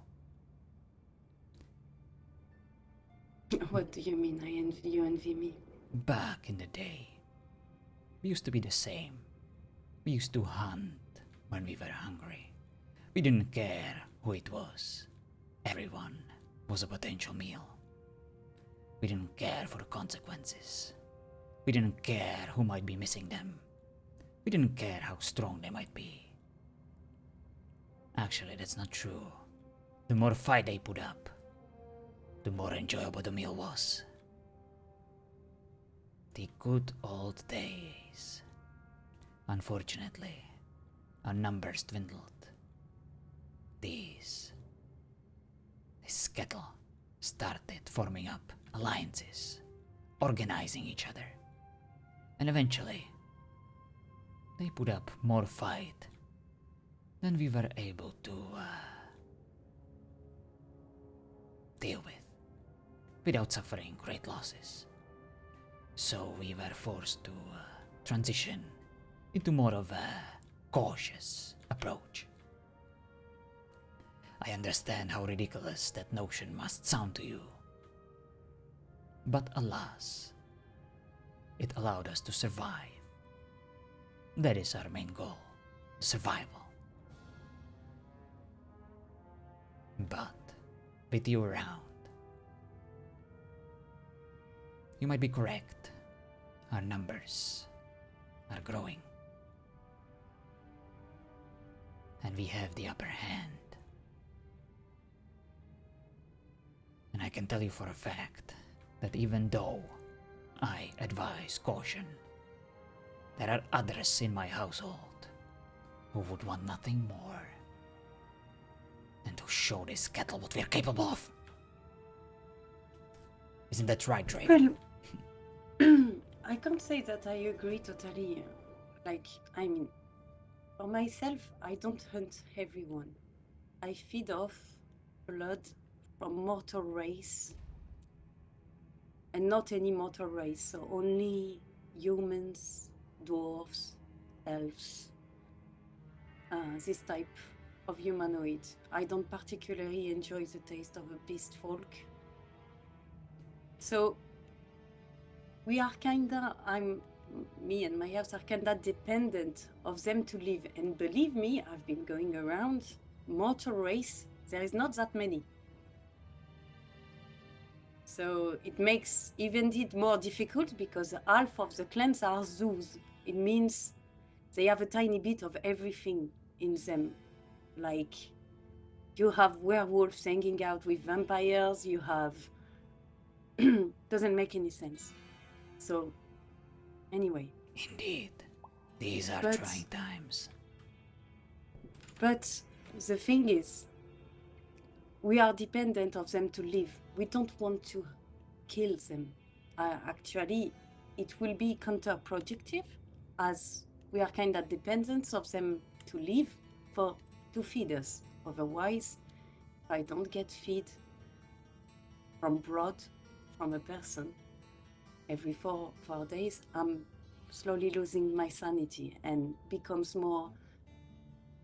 What do you mean you envy me?
Back in the day, we used to be the same. We used to hunt when we were hungry. We didn't care who it was. Everyone was a potential meal. We didn't care for the consequences. We didn't care who might be missing them. We didn't care how strong they might be. Actually, that's not true. The more fight they put up, the more enjoyable the meal was. The good old days. Unfortunately, our numbers dwindled. This skettle started forming up alliances, organizing each other, and eventually they put up more fight than we were able to deal with without suffering great losses. So we were forced to transition into more of a cautious approach. I understand how ridiculous that notion must sound to you, but alas, it allowed us to survive. That is our main goal, survival. But with you around, you might be correct. Our numbers are growing, and we have the upper hand. And I can tell you for a fact that even though I advise caution, there are others in my household who would want nothing more than to show this kettle what we're capable of. Isn't that right, Drake?
Well, I can't say that I agree totally. For myself, I don't hunt everyone. I feed off blood from mortal race, and not any mortal race, so only humans, dwarves, elves, this type of humanoid. I don't particularly enjoy the taste of a beast folk. So we are me and my house are kinda dependent of them to live. And believe me, I've been going around, mortal race, there is not that many. So it makes even it more difficult because half of the clans are zoos. It means they have a tiny bit of everything in them. Like, you have werewolves hanging out with vampires, you have... doesn't make any sense. So, anyway.
Indeed. These are trying times.
But the thing is, we are dependent of them to live. We don't want to kill them. Actually, it will be counterproductive, as we are kind of dependent of them to live to feed us. Otherwise, if I don't get feed from blood from a person every 4 days, I'm slowly losing my sanity and becomes more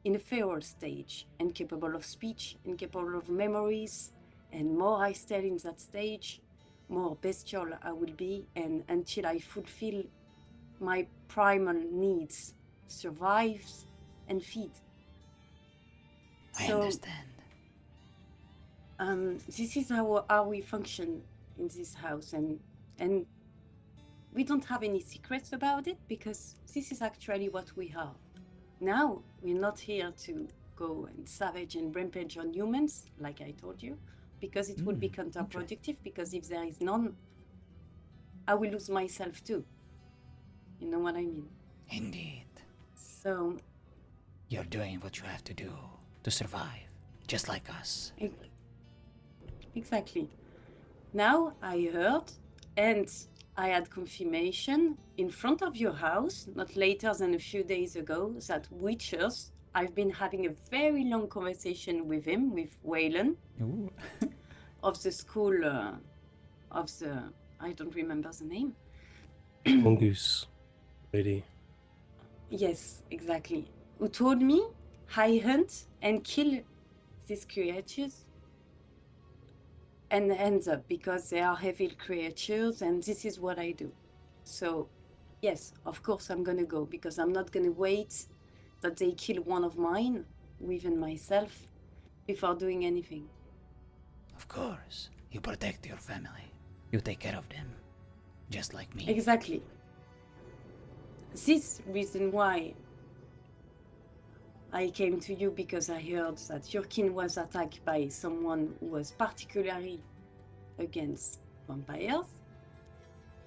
in a feral stage, and capable of speech, and capable of memories, and more I stay in that stage, more bestial I will be, and until I fulfill my primal needs, survives and feed.
I understand.
This is how we function in this house, and we don't have any secrets about it because this is actually what we are. Now, we're not here to go and savage and rampage on humans, like I told you, because it would be counterproductive, because if there is none, I will lose myself too. You know what I mean?
Indeed.
So...
You're doing what you have to do to survive, just like us.
Exactly. Now, I heard, and I had confirmation in front of your house, not later than a few days ago, that Witchers, I've been having a very long conversation with him, with Waylon, of the school, I don't remember the name.
Mongoose lady.
Yes, exactly. Who told me I hunt and kill these creatures and ends up because they are evil creatures, and this is what I do. So, yes, of course I'm gonna go, because I'm not gonna wait that they kill one of mine, even myself, before doing anything.
Of course. You protect your family. You take care of them. Just like me.
Exactly. This reason why I came to you, because I heard that your kin was attacked by someone who was particularly against vampires,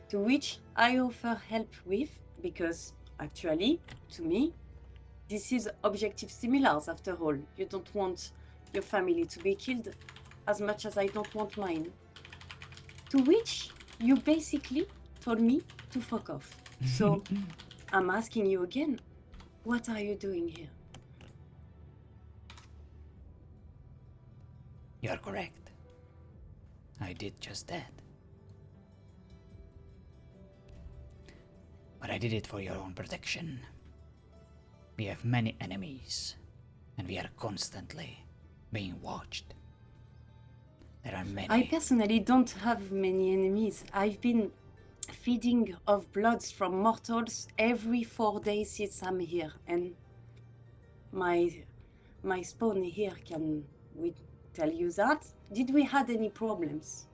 to which I offer help with, because Actually, to me, this is objective similars after all. You don't want your family to be killed as much as I don't want mine. To which you basically told me to fuck off. So I'm asking you again, what are you doing here?
You're correct. I did just that. But I did it for your own protection. We have many enemies, and we are constantly being watched. There are many.
I personally don't have many enemies. I've been feeding off bloods from mortals every 4 days since I'm here, and my spawn here can we tell you that? Did we had any problems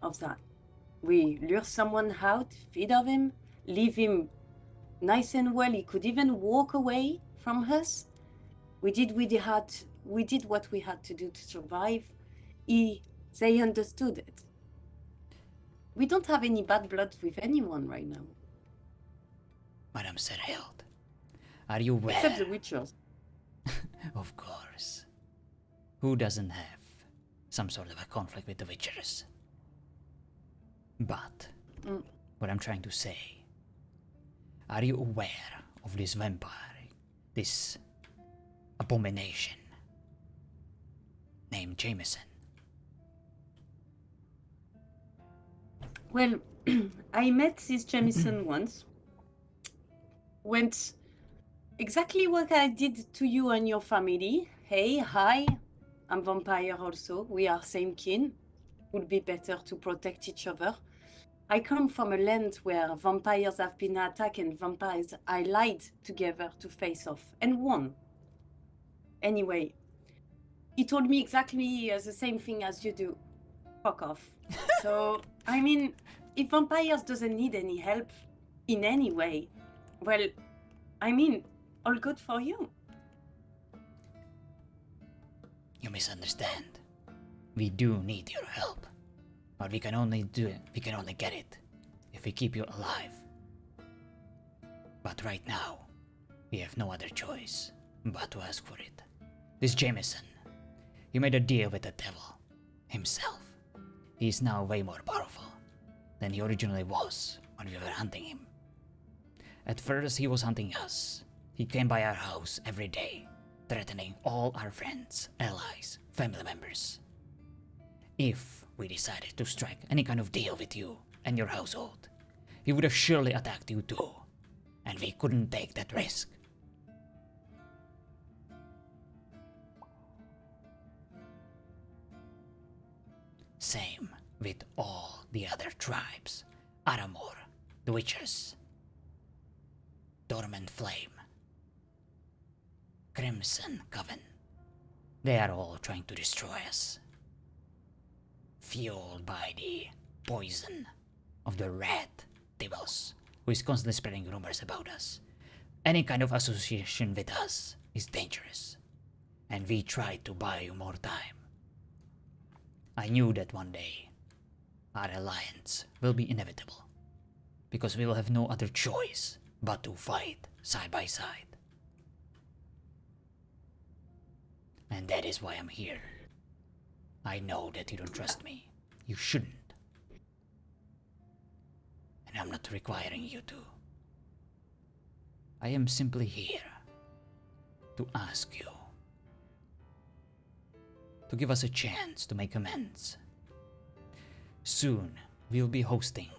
of that? We lure someone out, feed of him, leave him nice and well. He could even walk away from us. We did what we had to do to survive. They understood it. We don't have any bad blood with anyone right now.
Madame Serhild, are you aware?
Except the Witchers.
Of course. Who doesn't have some sort of a conflict with the Witchers? But, what I'm trying to say, are you aware of this vampire, this abomination named Jameson?
Well, I met this Jameson once. Went exactly what I did to you and your family. Hey, hi, I'm vampire also. We are same kin. Would be better to protect each other. I come from a land where vampires have been attacked and vampires allied together to face off and won. Anyway, he told me exactly the same thing as you do. Fuck off. So, I mean, if vampires doesn't need any help in any way, well, I mean, all good for you.
You misunderstand. We do need your help. But we can only get it if we keep you alive. But right now, we have no other choice but to ask for it. This Jameson, he made a deal with the devil himself. He is now way more powerful than he originally was when we were hunting him. At first he was hunting us. He came by our house every day, threatening all our friends, allies, family members. If we decided to strike any kind of deal with you and your household, he would have surely attacked you too, and we couldn't take that risk. Same with all the other tribes. Aramor, the Witchers, Dormant Flame, Crimson Coven. They are all trying to destroy us. Fueled by the poison of the red Tibos, who is constantly spreading rumors about us. Any kind of association with us is dangerous, and we tried to buy you more time. I knew that one day our alliance will be inevitable, because we will have no other choice but to fight side by side. And that is why I'm here. I know that you don't trust me. You shouldn't. And I'm not requiring you to. I am simply here to ask you to give us a chance to make amends. Soon, we'll be hosting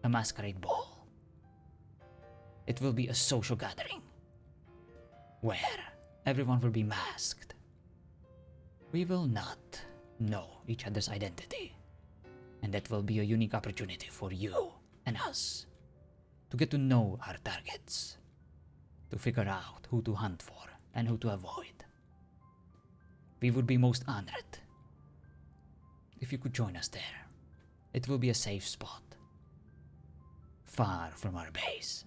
a masquerade ball. It will be a social gathering where everyone will be masked. We will not know each other's identity, and that will be a unique opportunity for you and us to get to know our targets, to figure out who to hunt for and who to avoid. We would be most honored if you could join us there. It will be a safe spot, far from our base.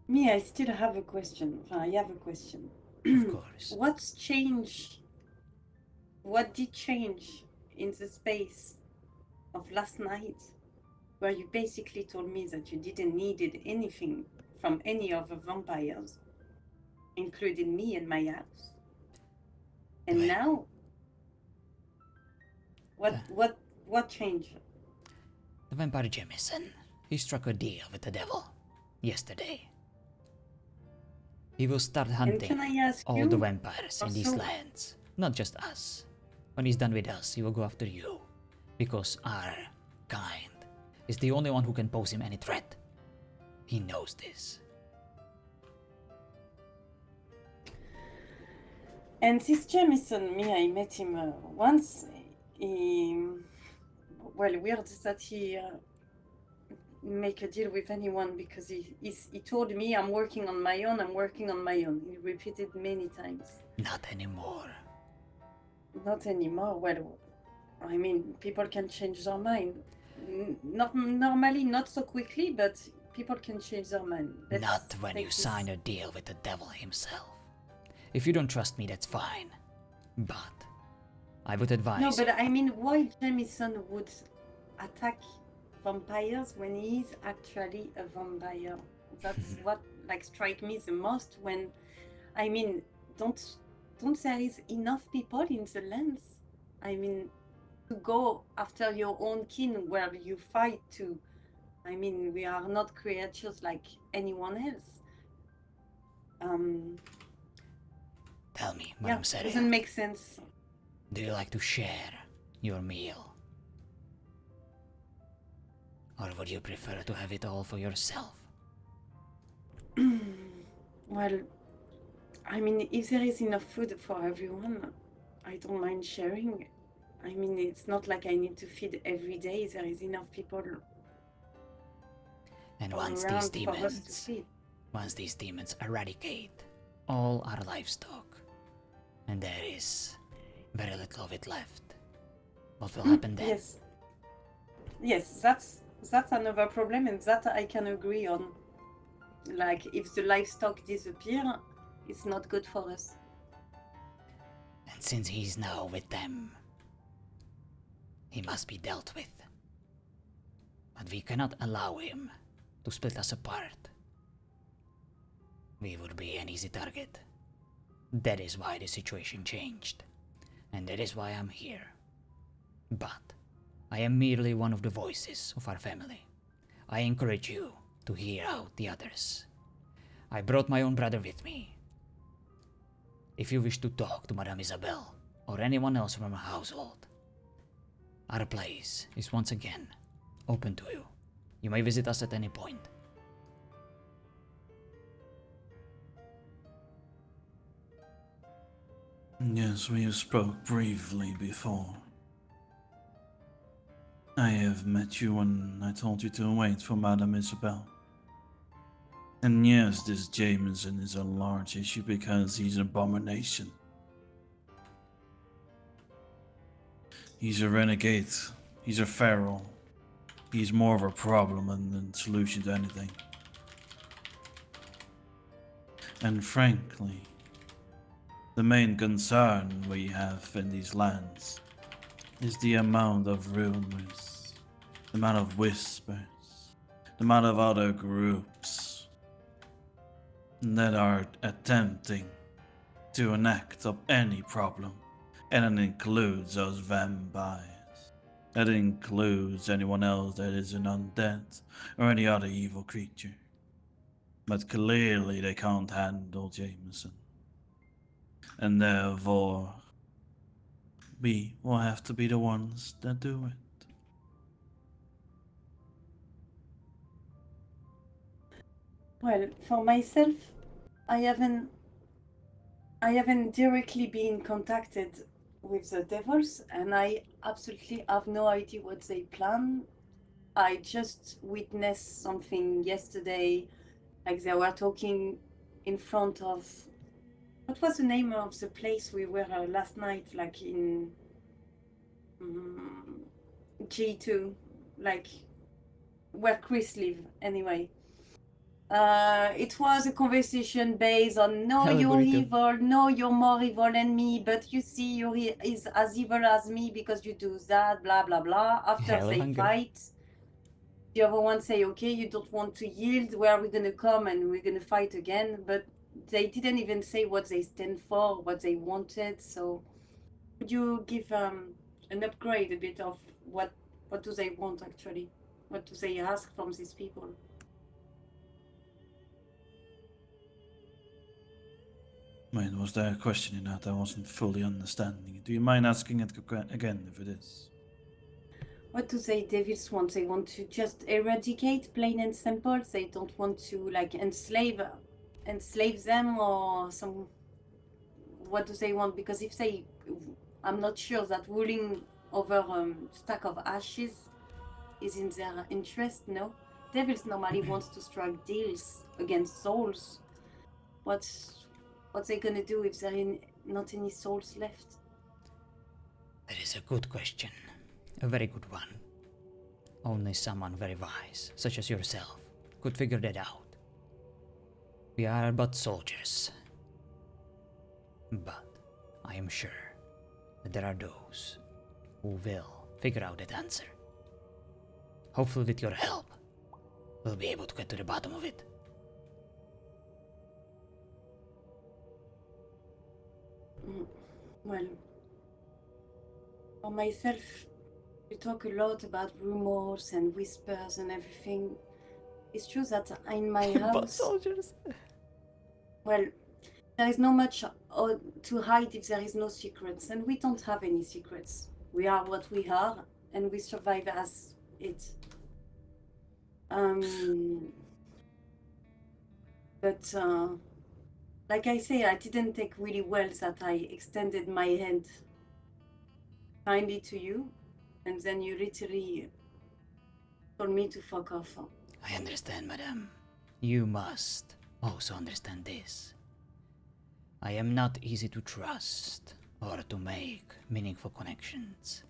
Me, I still have a question. I have a question.
Of course.
What's changed? What did change in the space of last night where you basically told me that you didn't need anything from any of the vampires, including me and my house. And now, what changed?
The vampire Jameson, he struck a deal with the devil yesterday. He will start hunting
can I ask
all
you
the vampires in these
also-
lands, not just us. When he's done with us, he will go after you, because our kind is the only one who can pose him any threat. He knows this.
And this Jameson, I met him once. Weird that he make a deal with anyone, because he told me, I'm working on my own. He repeated many times.
Not anymore.
Not anymore. Well, I mean, people can change their mind. Not normally, not so quickly, but people can change their mind.
Not when you sign a deal with the devil himself. If you don't trust me, that's fine. But I would advise.
No, but I mean, why Jameson would attack vampires when he is actually a vampire? That's what strike me the most. When, I mean, don't there is enough people in the lands? I mean, to go after your own kin where you fight to. I mean, we are not creatures like anyone else.
Tell me, Madame Seria,
doesn't make sense.
do you like to share your meal? Or would you prefer to have it all for yourself?
Well, I mean, if there is enough food for everyone, I don't mind sharing. I mean, it's not like I need to feed every day. There is enough people.
And
all
once
around
these
for us to
demons,
feed.
once these demons eradicate all our livestock, and there is very little of it left, what will happen then?
Yes, that's another problem, and that I can agree on. Like, if the livestock disappear, it's not good for us.
And since he's now with them, he must be dealt with. But we cannot allow him to split us apart. We would be an easy target. That is why the situation changed. And that is why I'm here. But I am merely one of the voices of our family. I encourage you to hear out the others. I brought my own brother with me. If you wish to talk to Madame Isabel or anyone else from our household, our place is once again open to you. You may visit us at any point.
Yes, we have spoke briefly before. I have met you when I told you to wait for Madame Isabel. And yes, this Jameson is a large issue because he's an abomination. He's a renegade. He's a feral. He's more of a problem than a solution to anything. And frankly, the main concern we have in these lands is the amount of rumors, the amount of whispers, the amount of other groups that are attempting to enact up any problem, and it includes those vampires. That includes anyone else that is an undead or any other evil creature. But clearly they can't handle Jameson. And therefore, we will have to be the ones that do it.
Well, for myself, I haven't directly been contacted with the devils, and I absolutely have no idea what they plan. I just witnessed something yesterday, like they were talking in front of, what was the name of the place we were last night, like in G2, like where Chris live anyway. It was a conversation based on, no,
Hello,
you're
burrito.
evil, no, you're more evil than me, but you see, you're is as evil as me because you do that, blah, blah, blah. After
Hello,
they
hungry.
fight, The other one say, okay, you don't want to yield, where are we going to come and we're going to fight again? But they didn't even say what they stand for, what they wanted. So could you give an upgrade a bit of what do they want actually? What do they ask from these people?
Wait, was there a question in that I wasn't fully understanding? Do you mind asking it again if it is?
What do they devils want? They want to just eradicate, plain and simple. They don't want to like enslave them or some. What do they want? Because if they, I'm not sure that ruling over stack of ashes is in their interest. No, devils normally wants to strike deals against souls. What's they gonna do if there are not any souls left?
That is a good question. A very good one. Only someone very wise, such as yourself, could figure that out. We are but soldiers. But I am sure that there are those who will figure out that answer. Hopefully with your help, we'll be able to get to the bottom of it.
Well, for myself, we talk a lot about rumors and whispers and everything. It's true that in my house...
But soldiers!
Well, there is not much to hide if there is no secrets, and we don't have any secrets. We are what we are, and we survive as it. But like I say, I didn't take really well that I extended my hand kindly to you, and then you literally told me to fuck off.
I understand, madame. You must also understand this. I am not easy to trust or to make meaningful connections.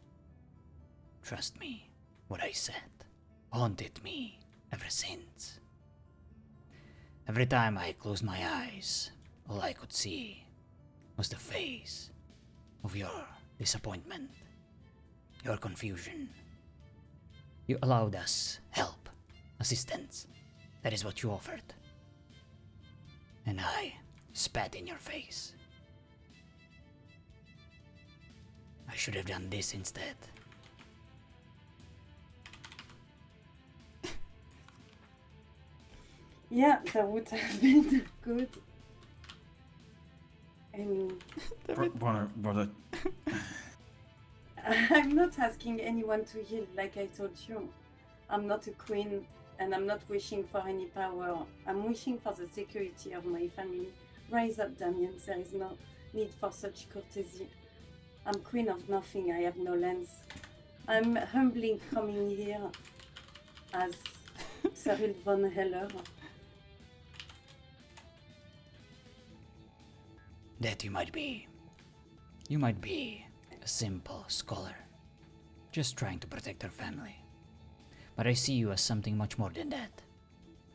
Trust me, what I said haunted me ever since. Every time I closed my eyes, all I could see was the face of your disappointment, your confusion. You allowed us help, assistance. That is what you offered. And I spat in your face. I should have done this instead.
Yeah, that would have been good. And I'm not asking anyone to heal, like I told you. I'm not a queen, and I'm not wishing for any power. I'm wishing for the security of my family. Rise up, Damien. There is no need for such courtesy. I'm queen of nothing. I have no lands. I'm humbling coming here as Cyril von Heller.
That you might be. You might be a simple scholar, just trying to protect her family. But I see you as something much more than that.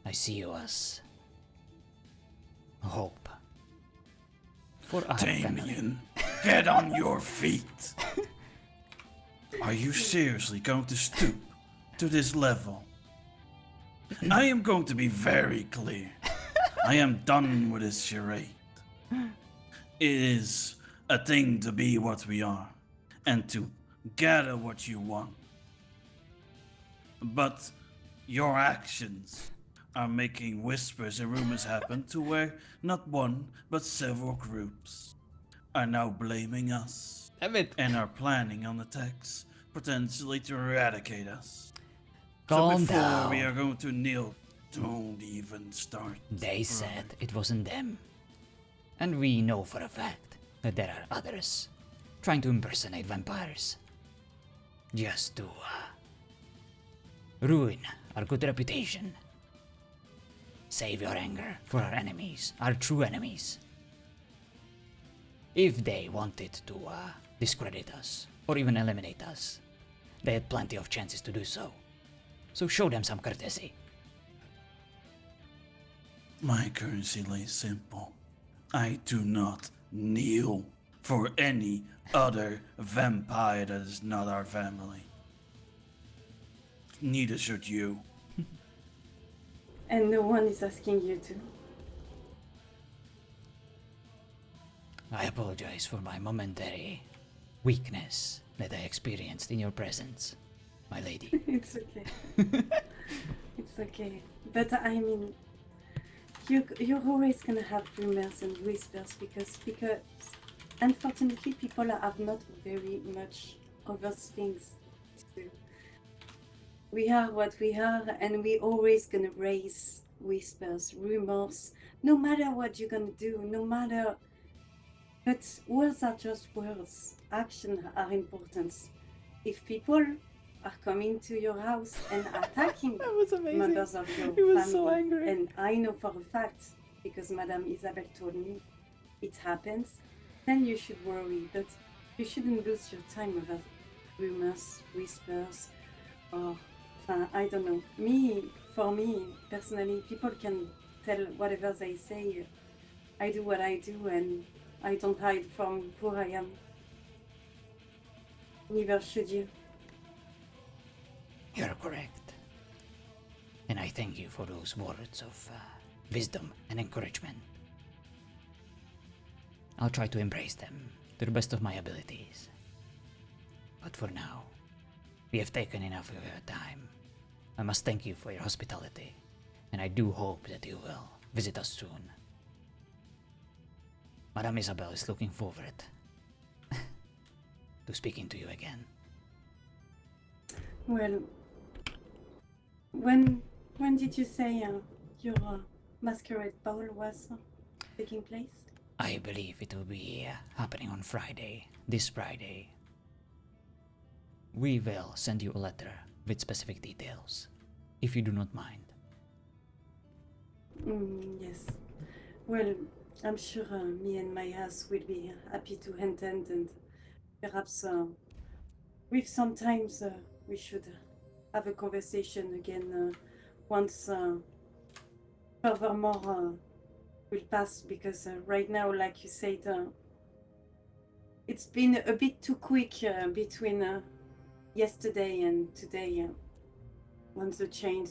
I see you as a hope for our family.
Damien, get on your feet! Are you seriously going to stoop to this level? I am going to be very clear. I am done with this charade. It is a thing to be what we are, and to gather what you want. But your actions are making whispers and rumors happen to where not one, but several groups are now blaming us. And are planning on attacks, potentially to eradicate us.
Calm
so before
down.
we are going to kneel, don't even start.
They said it wasn't them. And we know for a fact that there are others trying to impersonate vampires. Just to ruin our good reputation. Save your anger for our enemies, our true enemies. If they wanted to discredit us or even eliminate us, they had plenty of chances to do so. So show them some courtesy.
My currency lays simple. I do not kneel for any other vampire that is not our family. Neither should you.
And no one is asking you to.
I apologize for my momentary weakness that I experienced in your presence, my lady.
It's okay. It's okay. But I mean, you're always gonna have rumors and whispers because unfortunately people have not very much of those things to do. We are what we are, and we always gonna raise whispers, rumors, no matter what you're gonna do, no matter. But words are just words. Action are important. If people are coming to your house and attacking members of your
He was
family,
so angry.
and I know for a fact, because Madame Isabel told me, it happens, then you should worry. But you shouldn't lose your time with rumors, whispers, or I don't know. For me, personally, people can tell whatever they say. I do what I do, and I don't hide from who I am. Neither should you.
You're correct. And I thank you for those words of wisdom and encouragement. I'll try to embrace them to the best of my abilities. But for now, we have taken enough of your time. I must thank you for your hospitality, and I do hope that you will visit us soon. Madame Isabel is looking forward to speaking to you again.
Well, when did you say your masquerade ball was taking place?
I believe it will be happening on Friday, this Friday. We will send you a letter with specific details, if you do not mind.
Yes. Well, I'm sure me and my house will be happy to attend, and perhaps with sometimes we should have a conversation again once furthermore will pass, because right now, like you said, it's been a bit too quick between yesterday and today on the change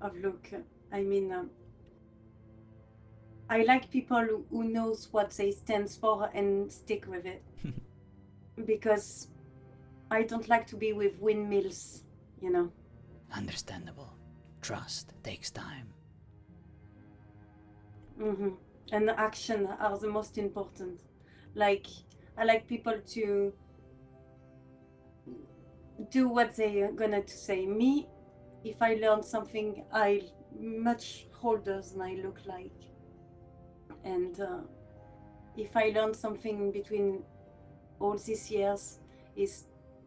of look. I mean, I like people who knows what they stand for and stick with it. Because I don't like to be with windmills, you know.
Understandable. Trust takes time.
And action are the most important. Like, I like people to do what they are gonna to say. Me, if I learn something, I much older than I look like. And if I learn something between all these years, is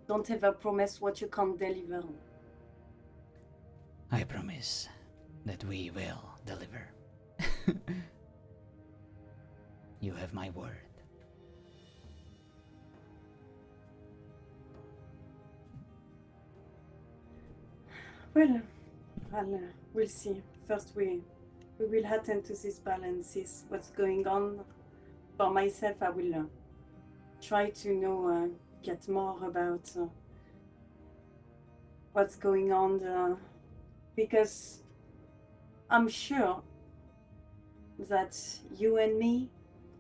don't ever promise what you can't deliver.
I promise that we will deliver. You have my word.
Well, we'll see. First, we will attend to this balances, what's going on. For myself, I will try to know, get more about what's going on, because I'm sure that you and me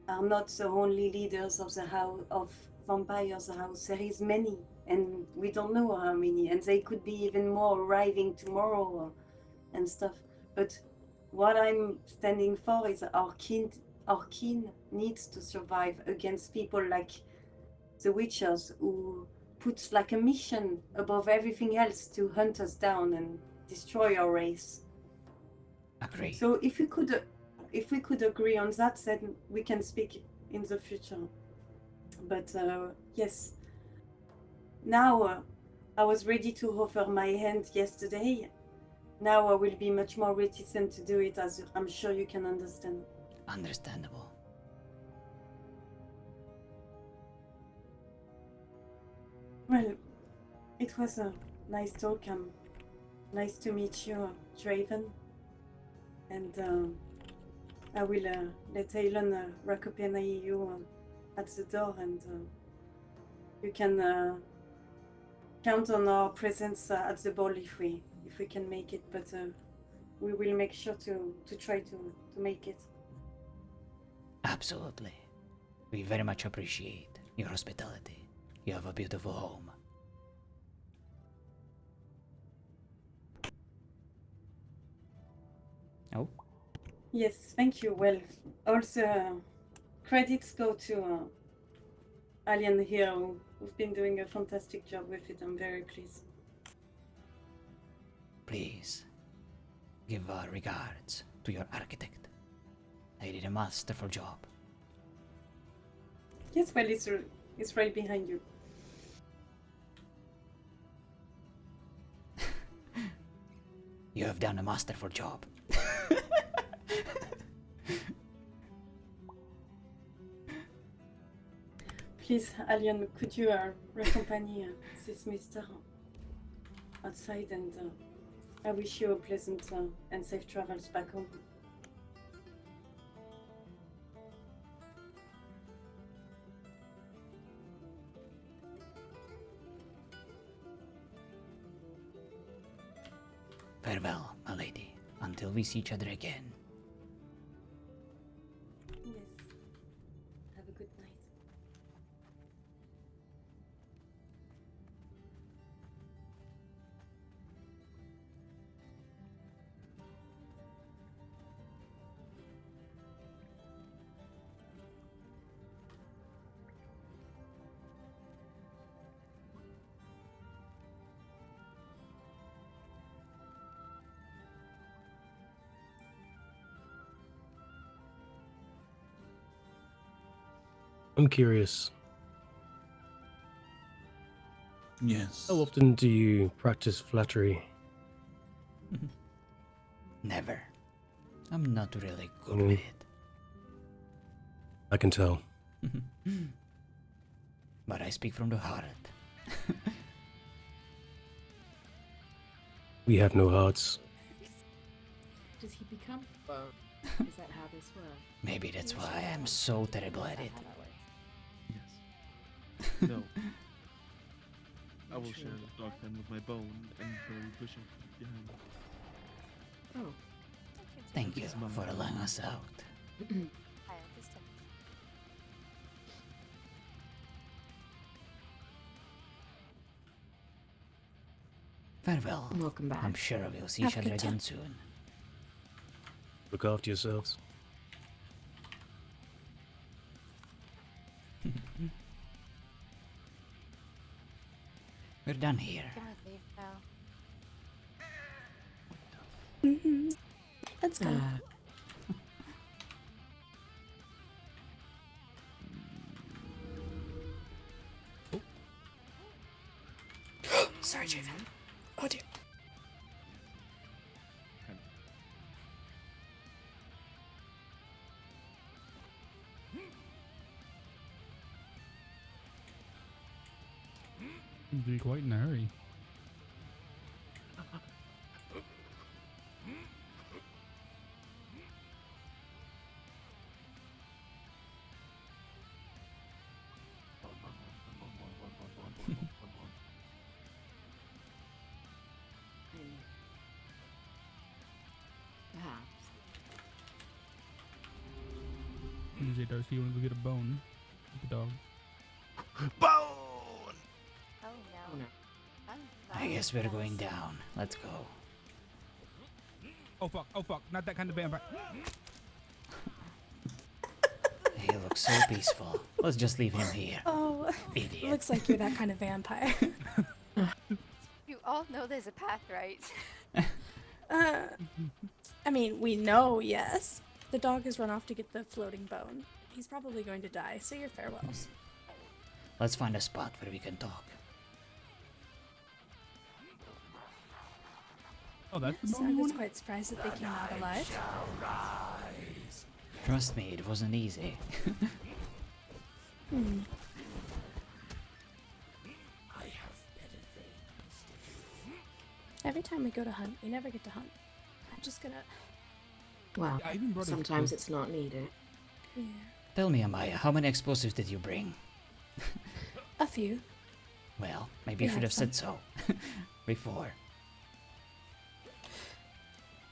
are not the only leaders of the house of Vampire's house. There is many, and we don't know how many, and they could be even more arriving tomorrow and stuff. But what I'm standing for is our kin needs to survive against people like the Witchers, who put like a mission above everything else to hunt us down and destroy our race.
Agree.
So if we could agree on that, then we can speak in the future. But yes, now I was ready to offer my hand yesterday. Now I will be much more reticent to do it, as I'm sure you can understand.
Understandable.
Well, it was a nice talk. Nice to meet you, Draven. And I will let Aelon accompany you at the door, and you can count on our presence at the ball if we can make it. But we will make sure to try to make it.
Absolutely. We very much appreciate your hospitality. You have a beautiful home. Oh?
Yes, thank you. Well, also credits go to Alien here, who've been doing a fantastic job with it. I'm very pleased.
Please, give our regards to your architect. They did a masterful job.
Yes, well, it's right behind you.
You have done a masterful job.
Please, Alien, could you accompany this mister outside, and I wish you a pleasant and safe travels back home.
Farewell, my lady, until we see each other again.
Yes. Have a good night.
I'm curious.
Yes.
How often do you practice flattery?
Never. I'm not really good with it.
I can tell.
But I speak from the heart.
We have no hearts.
Does he become bone? Is that how this works?
Maybe that's why I am so terrible at it.
No. I will share the dog pen with my bone and very pushing behind.
Oh.
Thank you for allowing us out.
I understand.
Farewell.
Welcome back.
I'm sure we'll see
Have
each
a
other
good
again
time.
soon.
Look after yourselves.
We're done here.
Can we leave now?
Let's go. Sorry, Javen. Oh dear.
Seems to be quite in a hurry.
Perhaps.
DJ Darcy, you want to go get a bone with the dog?
Bone!
Oh no.
Oh no.
I guess we're going down. Let's go.
Oh fuck, not that kind of vampire.
He looks so peaceful. Let's just leave him here.
Oh,
Idiot.
looks like you're that kind of vampire.
You all know there's a path, right?
I mean, we know, yes. The dog has run off to get the floating bone. He's probably going to die, say your farewells.
Let's find a spot where we can talk.
Oh, that's the
Yes, I
bone
was
one?
quite surprised that they came out alive.
Trust me, it wasn't easy.
Hmm. Every time we go to hunt, we never get to hunt. I'm just gonna...
Well,
Yeah, I even brought a
sometimes
spoon.
it's not needed.
Yeah.
Tell me, Amaya, how many explosives did you bring?
A few.
Well, maybe you
We
should
had
have said so. Before.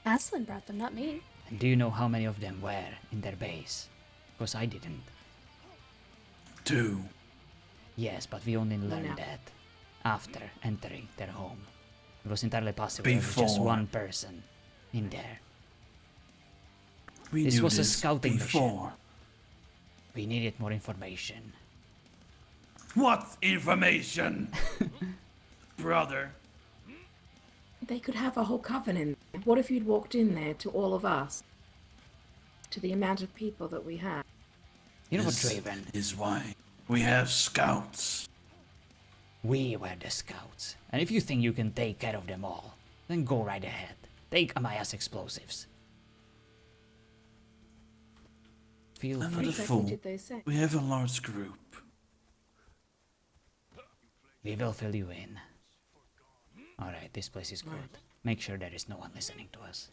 Aslan brought them, not me.
And do you know how many of them were in their base? Because I didn't.
2.
Yes, but we only learned
no.
that after entering their home. It was entirely possible there was just
Before.
one person in there.
We
This
knew
was a
this
scouting mission.
before.
We needed more information.
What information? Brother.
They could have a whole covenant. What if you'd walked in there to all of us? To the amount of people that we have.
You know what,
This
Draven?
is why we have scouts.
We were the scouts. And if you think you can take care of them all, then go right ahead. Take Amaya's explosives. Feel
I'm
free.
not a fool. We have a large group.
We will fill you in. Alright, this place is good. Make sure there is no one listening to us.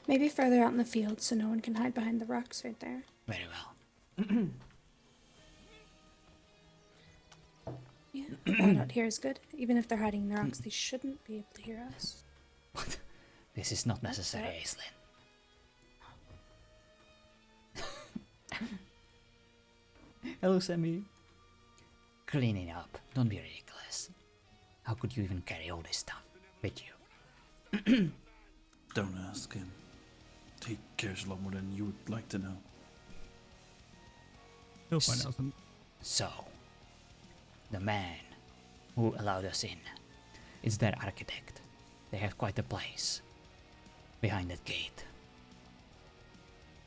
Maybe further out in the field so no one can hide behind the rocks right there.
Very well.
Yeah, one out here is good. Even if they're hiding in the rocks, they shouldn't be able to hear us.
This is not necessary, Aislinn. Hello, Sammy. Cleaning up. Don't be ridiculous. How could you even carry all this stuff with you?
Don't ask him. He cares a lot more than you would like to know.
He'll find out some.
So, the man who allowed us in is their architect. They have quite a place behind that gate.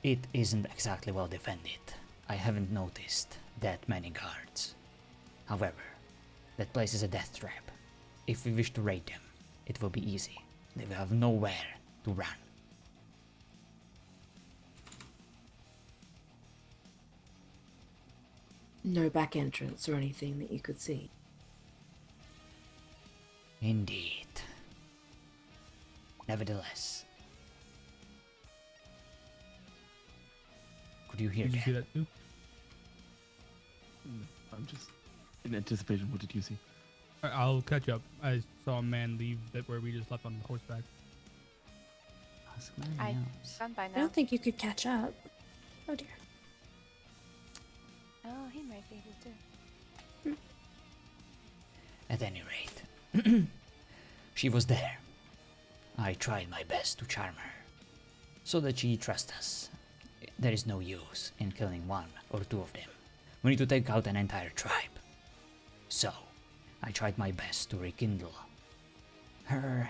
It isn't exactly well defended. I haven't noticed that many guards. However, that place is a death trap. If we wish to raid them, it will be easy. They will have nowhere to run.
No back entrance or anything that you could see.
Indeed. Nevertheless. Could you hear
Did you
that?
see that too?
I'm just in anticipation. What did you see?
I'll catch up. I saw a man leave that where we just left on horseback.
I gone by
I
now.
don't think you could catch up. Oh dear.
Oh, he might be able to.
At any rate, she was there. I tried my best to charm her, so that she trusts us. There is no use in killing one or two of them. We need to take out an entire tribe. So, I tried my best to rekindle her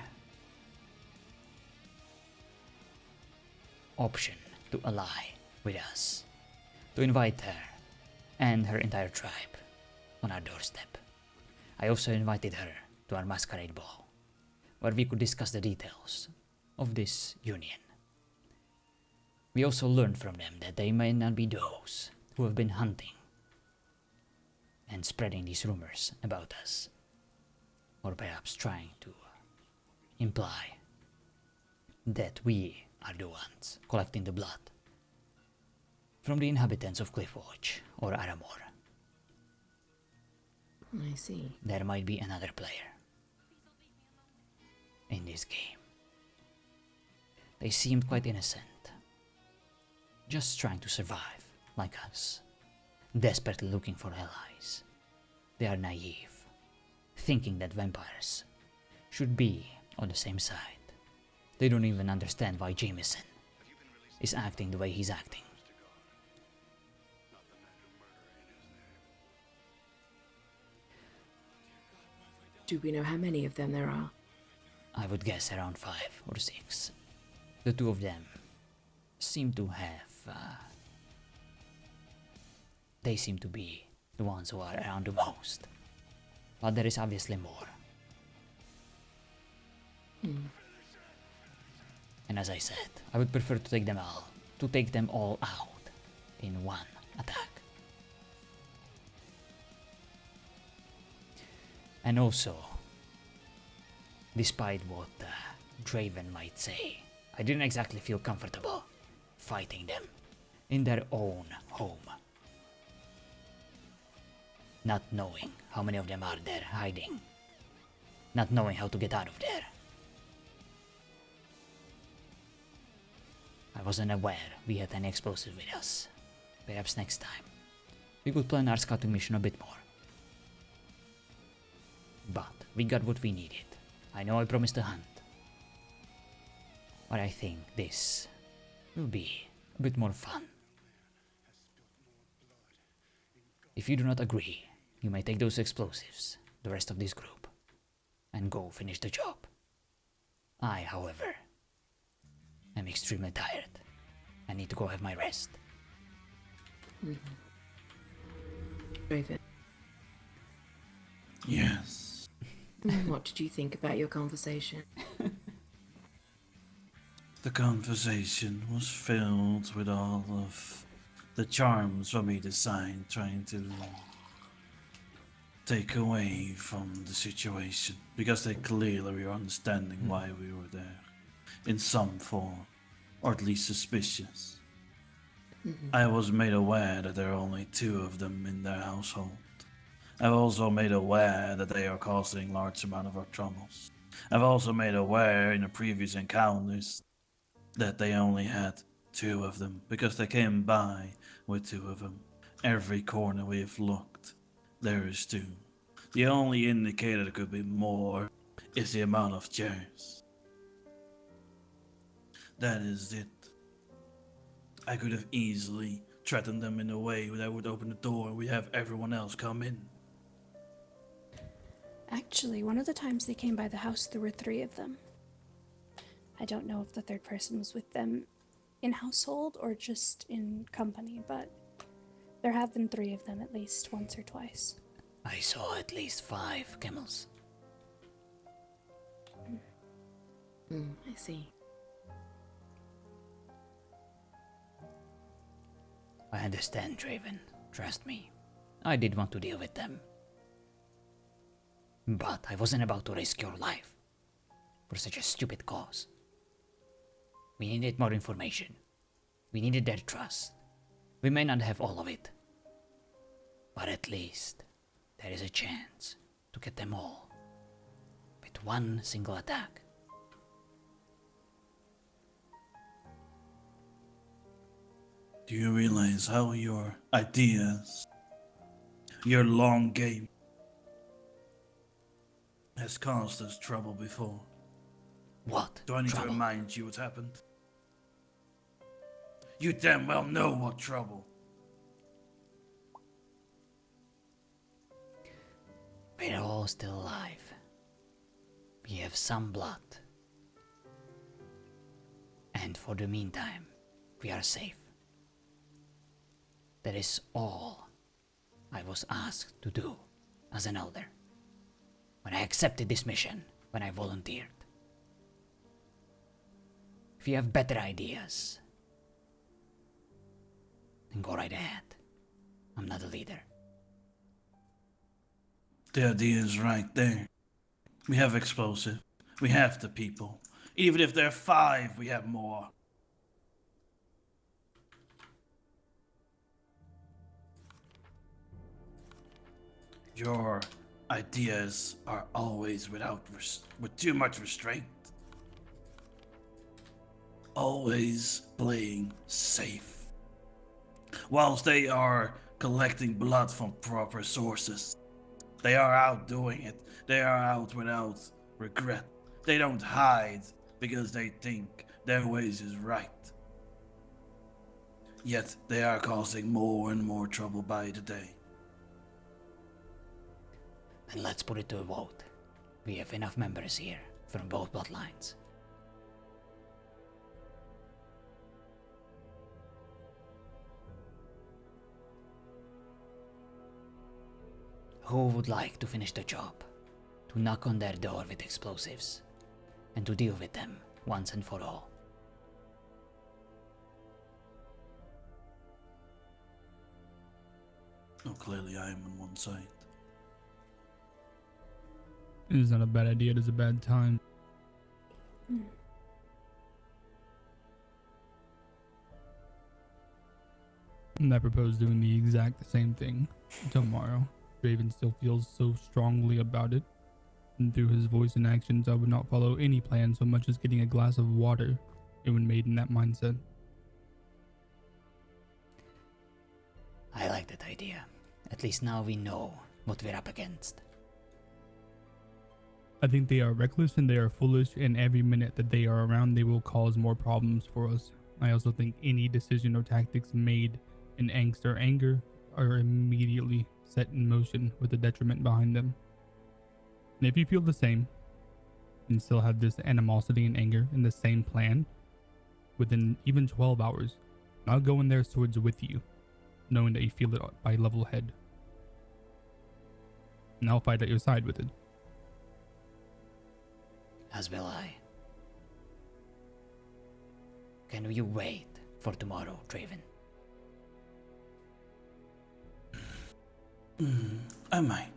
option to ally with us, to invite her and her entire tribe on our doorstep. I also invited her to our masquerade ball, where we could discuss the details of this union. We also learned from them that they may not be those who have been hunting and spreading these rumors about us, or perhaps trying to imply that we are the ones collecting the blood from the inhabitants of Cliffwatch or Aramor.
I see.
There might be another player in this game. They seemed quite innocent, just trying to survive like us, desperately looking for allies. They are naive, thinking that vampires should be on the same side. They don't even understand why Jameson is acting the way he's acting.
Do we know how many of them there are?
I would guess around 5 or 6. The two of them seem to have... they seem to be the ones who are around the most. But there is obviously more. And as I said, I would prefer to take them all out in one attack. And also, despite what Draven might say, I didn't exactly feel comfortable fighting them in their own home. not knowing how many of them are there hiding, not knowing how to get out of there. I wasn't aware we had any explosives with us. Perhaps next time we could plan our scouting mission a bit more. But we got what we needed. I know I promised to hunt, but I think this will be a bit more fun. If you do not agree, you may take those explosives, the rest of this group, and go finish the job. I, however, am extremely tired. I need to go have my rest.
Raven,
Yes.
what did you think about your conversation?
The conversation was filled with all of the charms from either side, trying to take away from the situation, because they clearly were understanding why we were there, in some form, or at least suspicious. I was made aware that there are only 2 of them in their household. I've also made aware that they are causing large amount of our troubles. I've also made aware in the previous encounters that they only had 2 of them, because they came by with 2 of them. Every corner we have looked, there is 2. The only indicator there could be more is the amount of chairs. That is it. I could have easily threatened them in a way that would open the door and we'd have everyone else come in.
Actually, one of the times they came by the house, there were 3 of them. I don't know if the 3rd person was with them in household or just in company, but there have been 3 of them at least once or twice.
I saw at least 5 camels.
I see.
I understand, Draven. Trust me. I did want to deal with them. But I wasn't about to risk your life for such a stupid cause. We needed more information. We needed their trust. We may not have all of it, but at least there is a chance to get them all with one single attack.
Do you realize how your ideas, your long game, has caused us trouble before?
What?
Do I need to remind you what happened? You damn well know what trouble.
We're all still alive. We have some blood. And for the meantime, we are safe. That is all I was asked to do as an elder. When I accepted this mission, when I volunteered. If you have better ideas, then go right ahead. I'm not a leader.
The idea is right there. We have explosive. We have the people. Even if there are 5, we have more. Your ideas are always with too much restraint. Always playing safe. Whilst they are collecting blood from proper sources, they are out doing it. They are out without regret. They don't hide because they think their ways is right. Yet they are causing more and more trouble by the day.
Then let's put it to a vote. We have enough members here from both bloodlines. Who would like to finish the job? To knock on their door with explosives and to deal with them once and for all?
Oh, clearly I am on one side.
It is not a bad idea, it is a bad time. And I propose doing the exact same thing tomorrow. Draven still feels so strongly about it. And through his voice and actions, I would not follow any plan so much as getting a glass of water. It was made in that mindset.
I like that idea. At least now we know what we're up against.
I think they are reckless and they are foolish, and every minute that they are around, they will cause more problems for us. I also think any decision or tactics made in angst or anger are immediately set in motion with a detriment behind them. And if you feel the same and still have this animosity and anger in the same plan, within even 12 hours, I'll go in their swords with you, knowing that you feel it by level head. And I'll fight at your side with it.
As will I. Can you wait for tomorrow, Draven?
I might.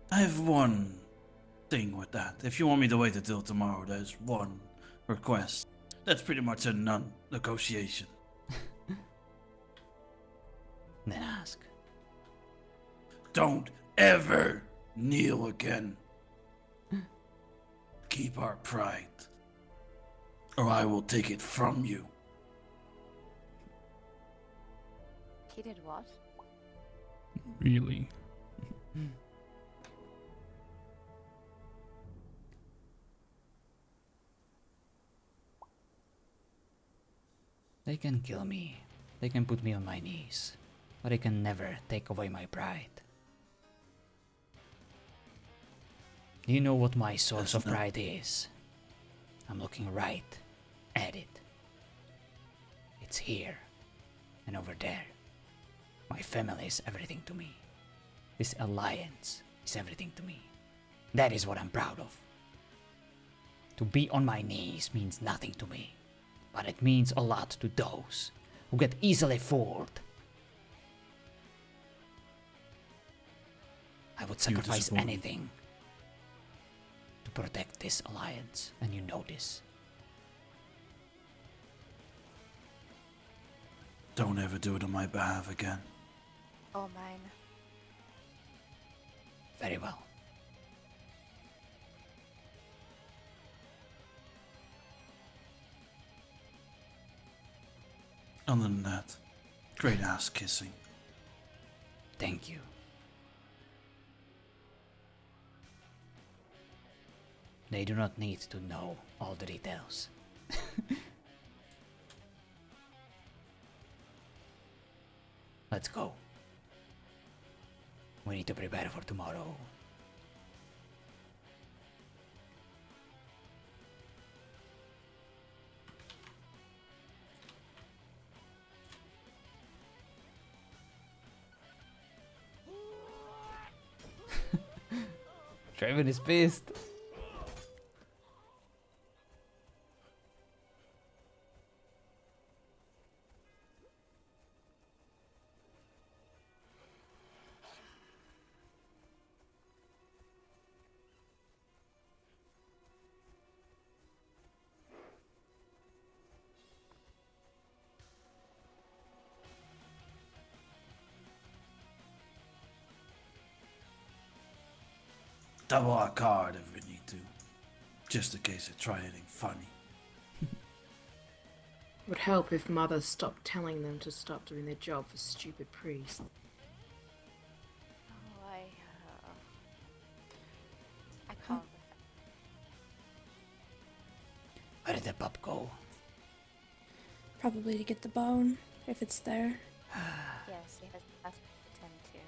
I have one thing with that. If you want me to wait until tomorrow, there's one request. That's pretty much a non-negotiation.
Then ask.
Don't ever kneel again. Keep our pride, or I will take it from you.
He did what?
Really?
They can kill me. They can put me on my knees. But they can never take away my pride. You know what my source of pride is? I'm looking right at it. It's here and over there. My family is everything to me. This alliance is everything to me. That is what I'm proud of. To be on my knees means nothing to me, but it means a lot to those who get easily fooled. I would sacrifice anything to protect this alliance, and you know this.
Don't ever do it on my behalf again.
Or mine.
Very well.
Other than that, great ass kissing.
Thank you. They do not need to know all the details. Let's go. We need to prepare for tomorrow. Draven is pissed.
Double our card if we need to. Just in case they try anything funny.
Would help if Mother stopped telling them to stop doing their job for stupid priests.
Oh, I can't.
Where did the pup go?
Probably to get the bone, if it's there.
Yes, he has that to tend to.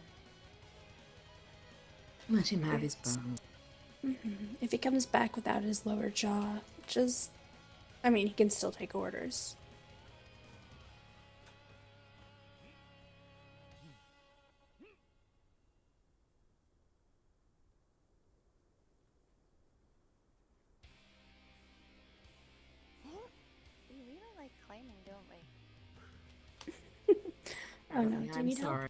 Let him have his bone.
If he comes back without his lower jaw, he can still take orders.
We really like climbing, don't we?
Oh no, do you
I'm
need help?
sorry.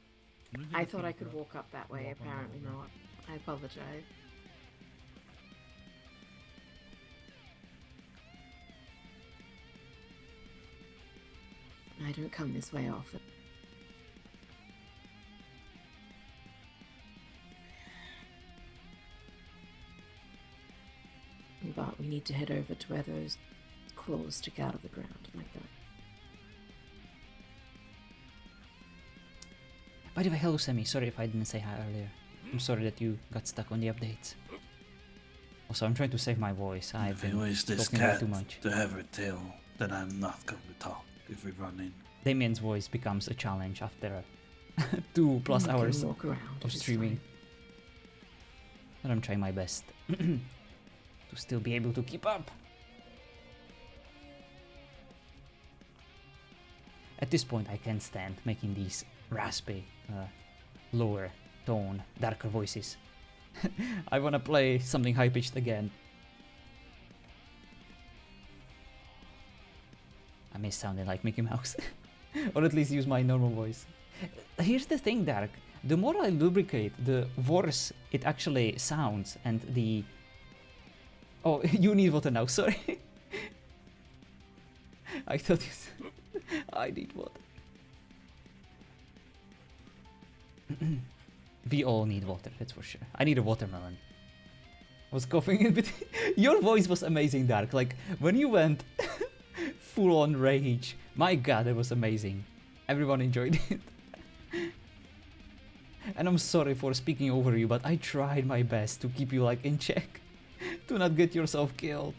I thought I could walk up that way, apparently not. I apologize. I don't come this way often. need to head over to where those claws stick out of the ground like that.
By the way, hello Sammy, sorry if I didn't say hi earlier. I'm sorry that you got stuck on the updates. Also, I'm trying to save my voice. I've
If I
been
wish this
talking way
cat
too much.
to have her tail, then I'm not going to talk if we run in.
Damien's voice becomes a challenge after 2+
can
hours
walk around,
of
it is
streaming. But I'm trying my best to still be able to keep up. At this point, I can't stand making these raspy, lower tone, darker voices. I wanna play something high-pitched again. I miss sounding like Mickey Mouse. Or at least use my normal voice. Here's the thing, Dark. The more I lubricate, the worse it actually sounds, and the... Oh, you need water now, sorry. I thought you... I need water. We all need water, that's for sure. I need a watermelon. I was coughing in between. Your voice was amazing, Dark. Like, when you went full on rage, my god, it was amazing. Everyone enjoyed it. And I'm sorry for speaking over you, but I tried my best to keep you, like, in check. To not get yourself killed.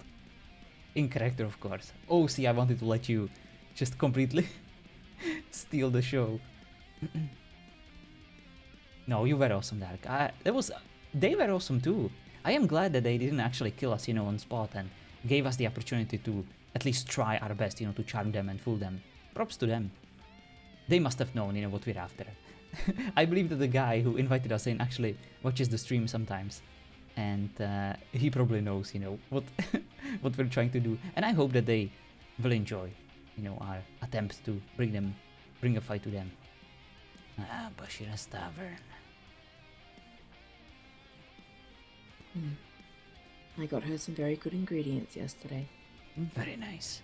In character, of course. Oh, see, I wanted to let you just completely steal the show. No, you were awesome, Dark. They were awesome too. I am glad that they didn't actually kill us, on spot and gave us the opportunity to at least try our best, to charm them and fool them. Props to them. They must have known, what we're after. I believe that the guy who invited us in actually watches the stream sometimes. And he probably knows, what what we're trying to do. And I hope that they will enjoy, our attempt to bring a fight to them. Ah, Bashira's Tavern.
I got her some very good ingredients yesterday.
Very nice.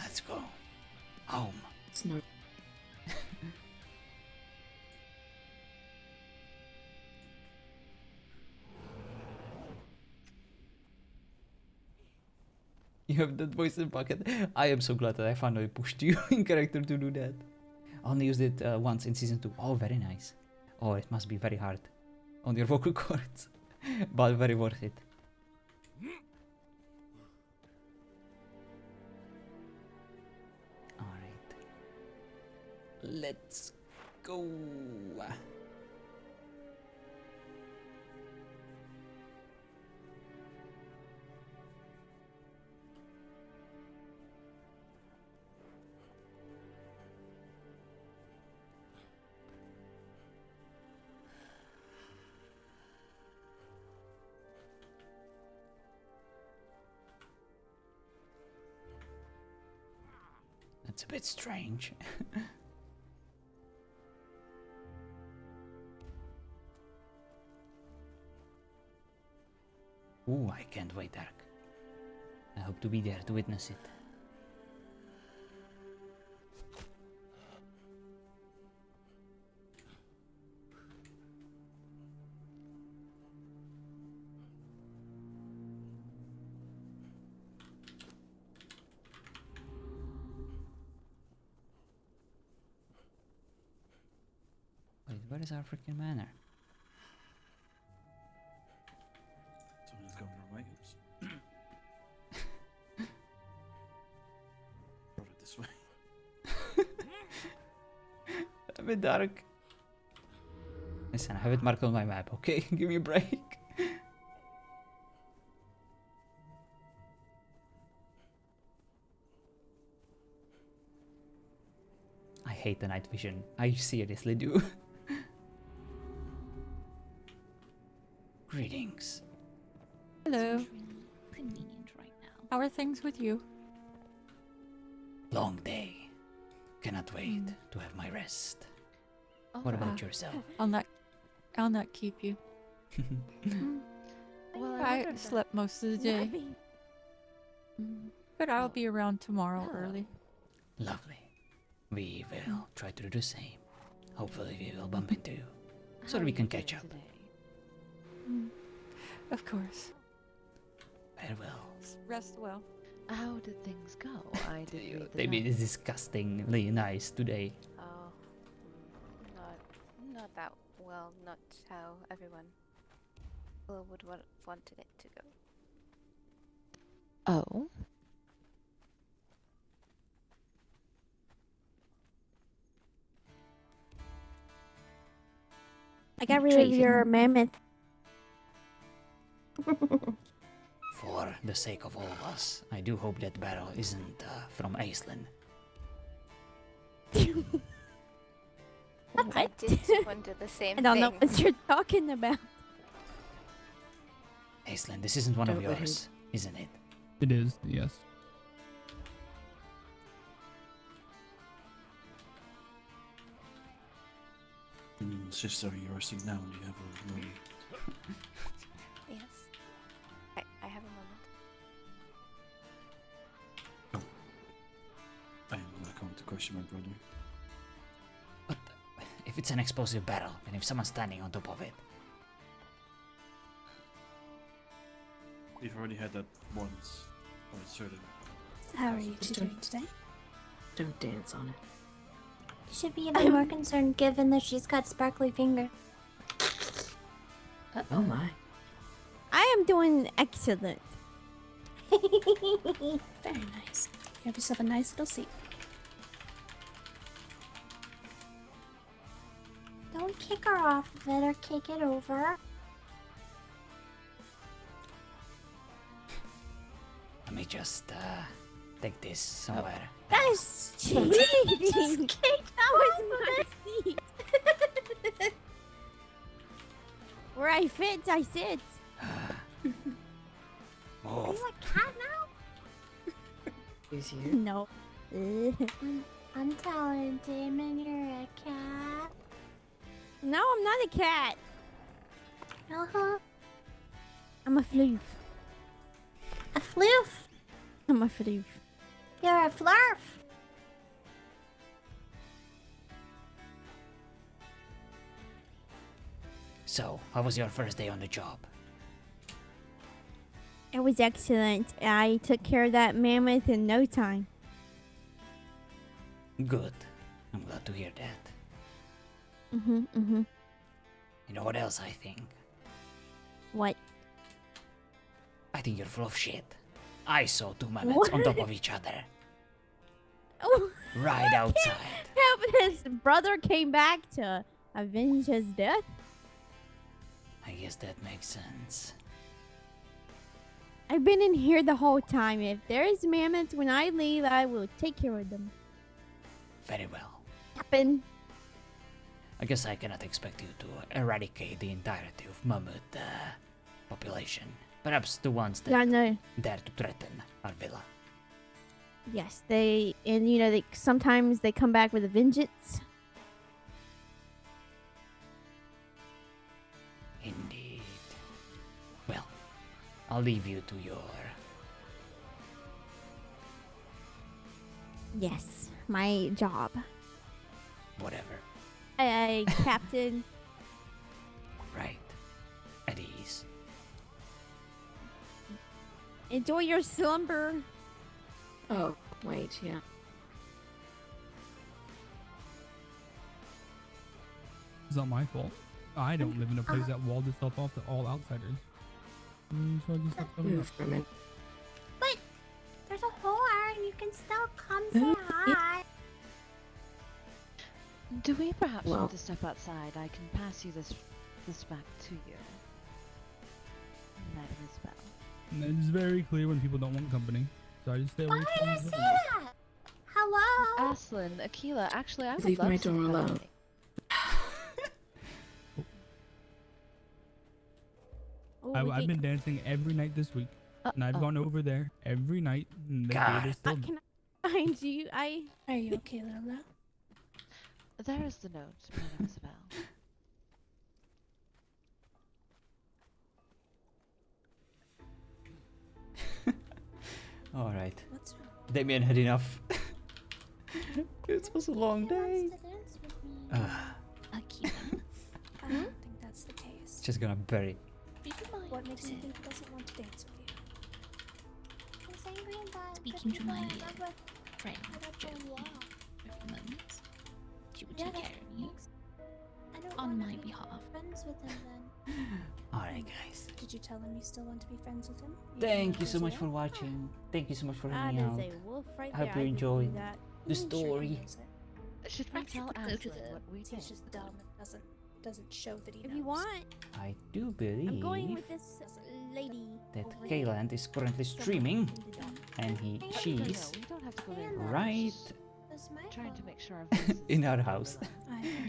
Let's go. Home.
It's no.
You have that voice in pocket. I am so glad that I finally pushed you in character to do that. I only used it once in season 2. Oh, very nice. Oh, it must be very hard on your vocal cords, but very worth it. Alright. Let's go. That's a bit strange. Ooh, I can't wait, Dark. I hope to be there to witness it. Wait, where is our freaking manor?
Someone's going wrong way. Oops. Brought it this way.
A bit dark. Listen, I have it marked on my map, okay? Give me a break. I hate the night vision. I seriously do. Greetings.
Hello.
Convenient right now.
How are things with you?
Long day. Cannot wait to have my rest. What about yourself?
I'll not keep you.
Well,
I slept most of the day. But I'll be around tomorrow early.
Lovely. We will try to do the same. Hopefully we will bump into you, so that we can catch up.
Of course.
Very well.
Rest well.
How did things go? I did read the
David
note.
is disgustingly nice today.
Oh, not that well. Not how everyone would wanted it to go.
Oh.
I got rid of your mammoth.
For the sake of all of us, I do hope that barrel isn't from Iceland.
I did wonder the same
I
thing.
don't know what you're talking about.
Iceland, this isn't one of
Don't let him-
yours, isn't it?
It is, yes.
Sister, you're resting now. Do you have a moment?
Yes. I have a moment.
I am not going to question my brother.
But if it's an explosive barrel, and if someone's standing on top of it,
We've already had that once. Or certain.
How are you two doing today?
Don't dance on it.
You should be a bit more concerned given that she's got sparkly finger.
Oh my.
I am doing excellent.
Very nice. You have yourself a nice little seat.
Don't kick her off of it or kick it over.
let me just take this somewhere.
That is cheating. That was my seat. Where I fit, I sit.
Are you a cat now?
Is you?
No.
I'm telling Damon you're a cat.
No, I'm not a cat.
Uh-huh.
I'm a floof.
A floof.
I'm a floof.
You're a flurf.
So, how was your first day on the job?
It was excellent. I took care of that mammoth in no time.
Good. I'm glad to hear that.
Mm-hmm.
You know what else I think?
What?
I think you're full of shit. I saw two mammoths on top of each other.
Oh.
Right outside.
His brother came back to avenge his death.
I guess that makes sense.
I've been in here the whole time. If there is mammoths when I leave, I will take care of them.
Very well.
Happen.
I guess I cannot expect you to eradicate the entirety of mammoth population. Perhaps the ones that
Yeah, no.
dare to threaten our villa.
Yes, they sometimes they come back with a vengeance.
Indeed. Well, I'll leave you to your...
Yes, my job.
whatever.
I captain.
Right. At ease.
Enjoy your slumber.
Oh, wait, yeah.
It's not my fault. I don't live in a place that walled itself off to all outsiders. So I just have to
Move for a minute.
But there's a whore and you can still come say hi.
Do we perhaps
Well-
want to step outside? I can pass you this back to you. Mademoiselle.
And it's very clear when people don't want company. So I just stay away
Why
from
did I
them.
say that? Hello?
Aslan, Akila, actually, I would Leave love my some door alone. company.
Oh,
I've been dancing every night this week. And I've gone over there every night, and the
God.
gate is still.
Can I find you?
Are you okay, Lola?
There is the note, Madame Isabel.
Alright.
What's wrong?
Damien had enough. It was a long day.
Akira,
I don't think that's the case.
Just gonna bury.
What makes you think he doesn't want to dance with you?
speaking to my friend Joey for a few moments, she would take care of me on my behalf.
Friends with him then.
Alright, guys.
Did you tell him you still want to be friends with him?
Thank you so much for watching. Thank you so much for
That
hanging
is
out.
a wolf right
I hope
there.
you
I didn't
enjoyed
do that.
the story.
Should we tell Aslan what we did?
He's just dumb and doesn't show that he knows.
If you want,
I do believe
I'm going with this lady.
that
over here.
Kayland is currently streaming, and she's right
Trying to make sure our voices
in our house.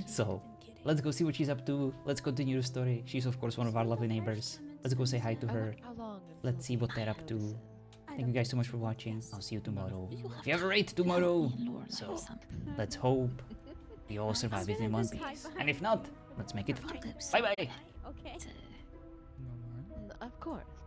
So let's go see what she's up to. Let's continue the story. She's of course one of our lovely neighbors. Let's go say hi to her. Let's see what they're up to. Thank you guys so much for watching. I'll see you tomorrow. We have a raid tomorrow, so let's hope we all survive it in one piece. And if not, let's make it fun. Bye bye.
Okay.
Of course.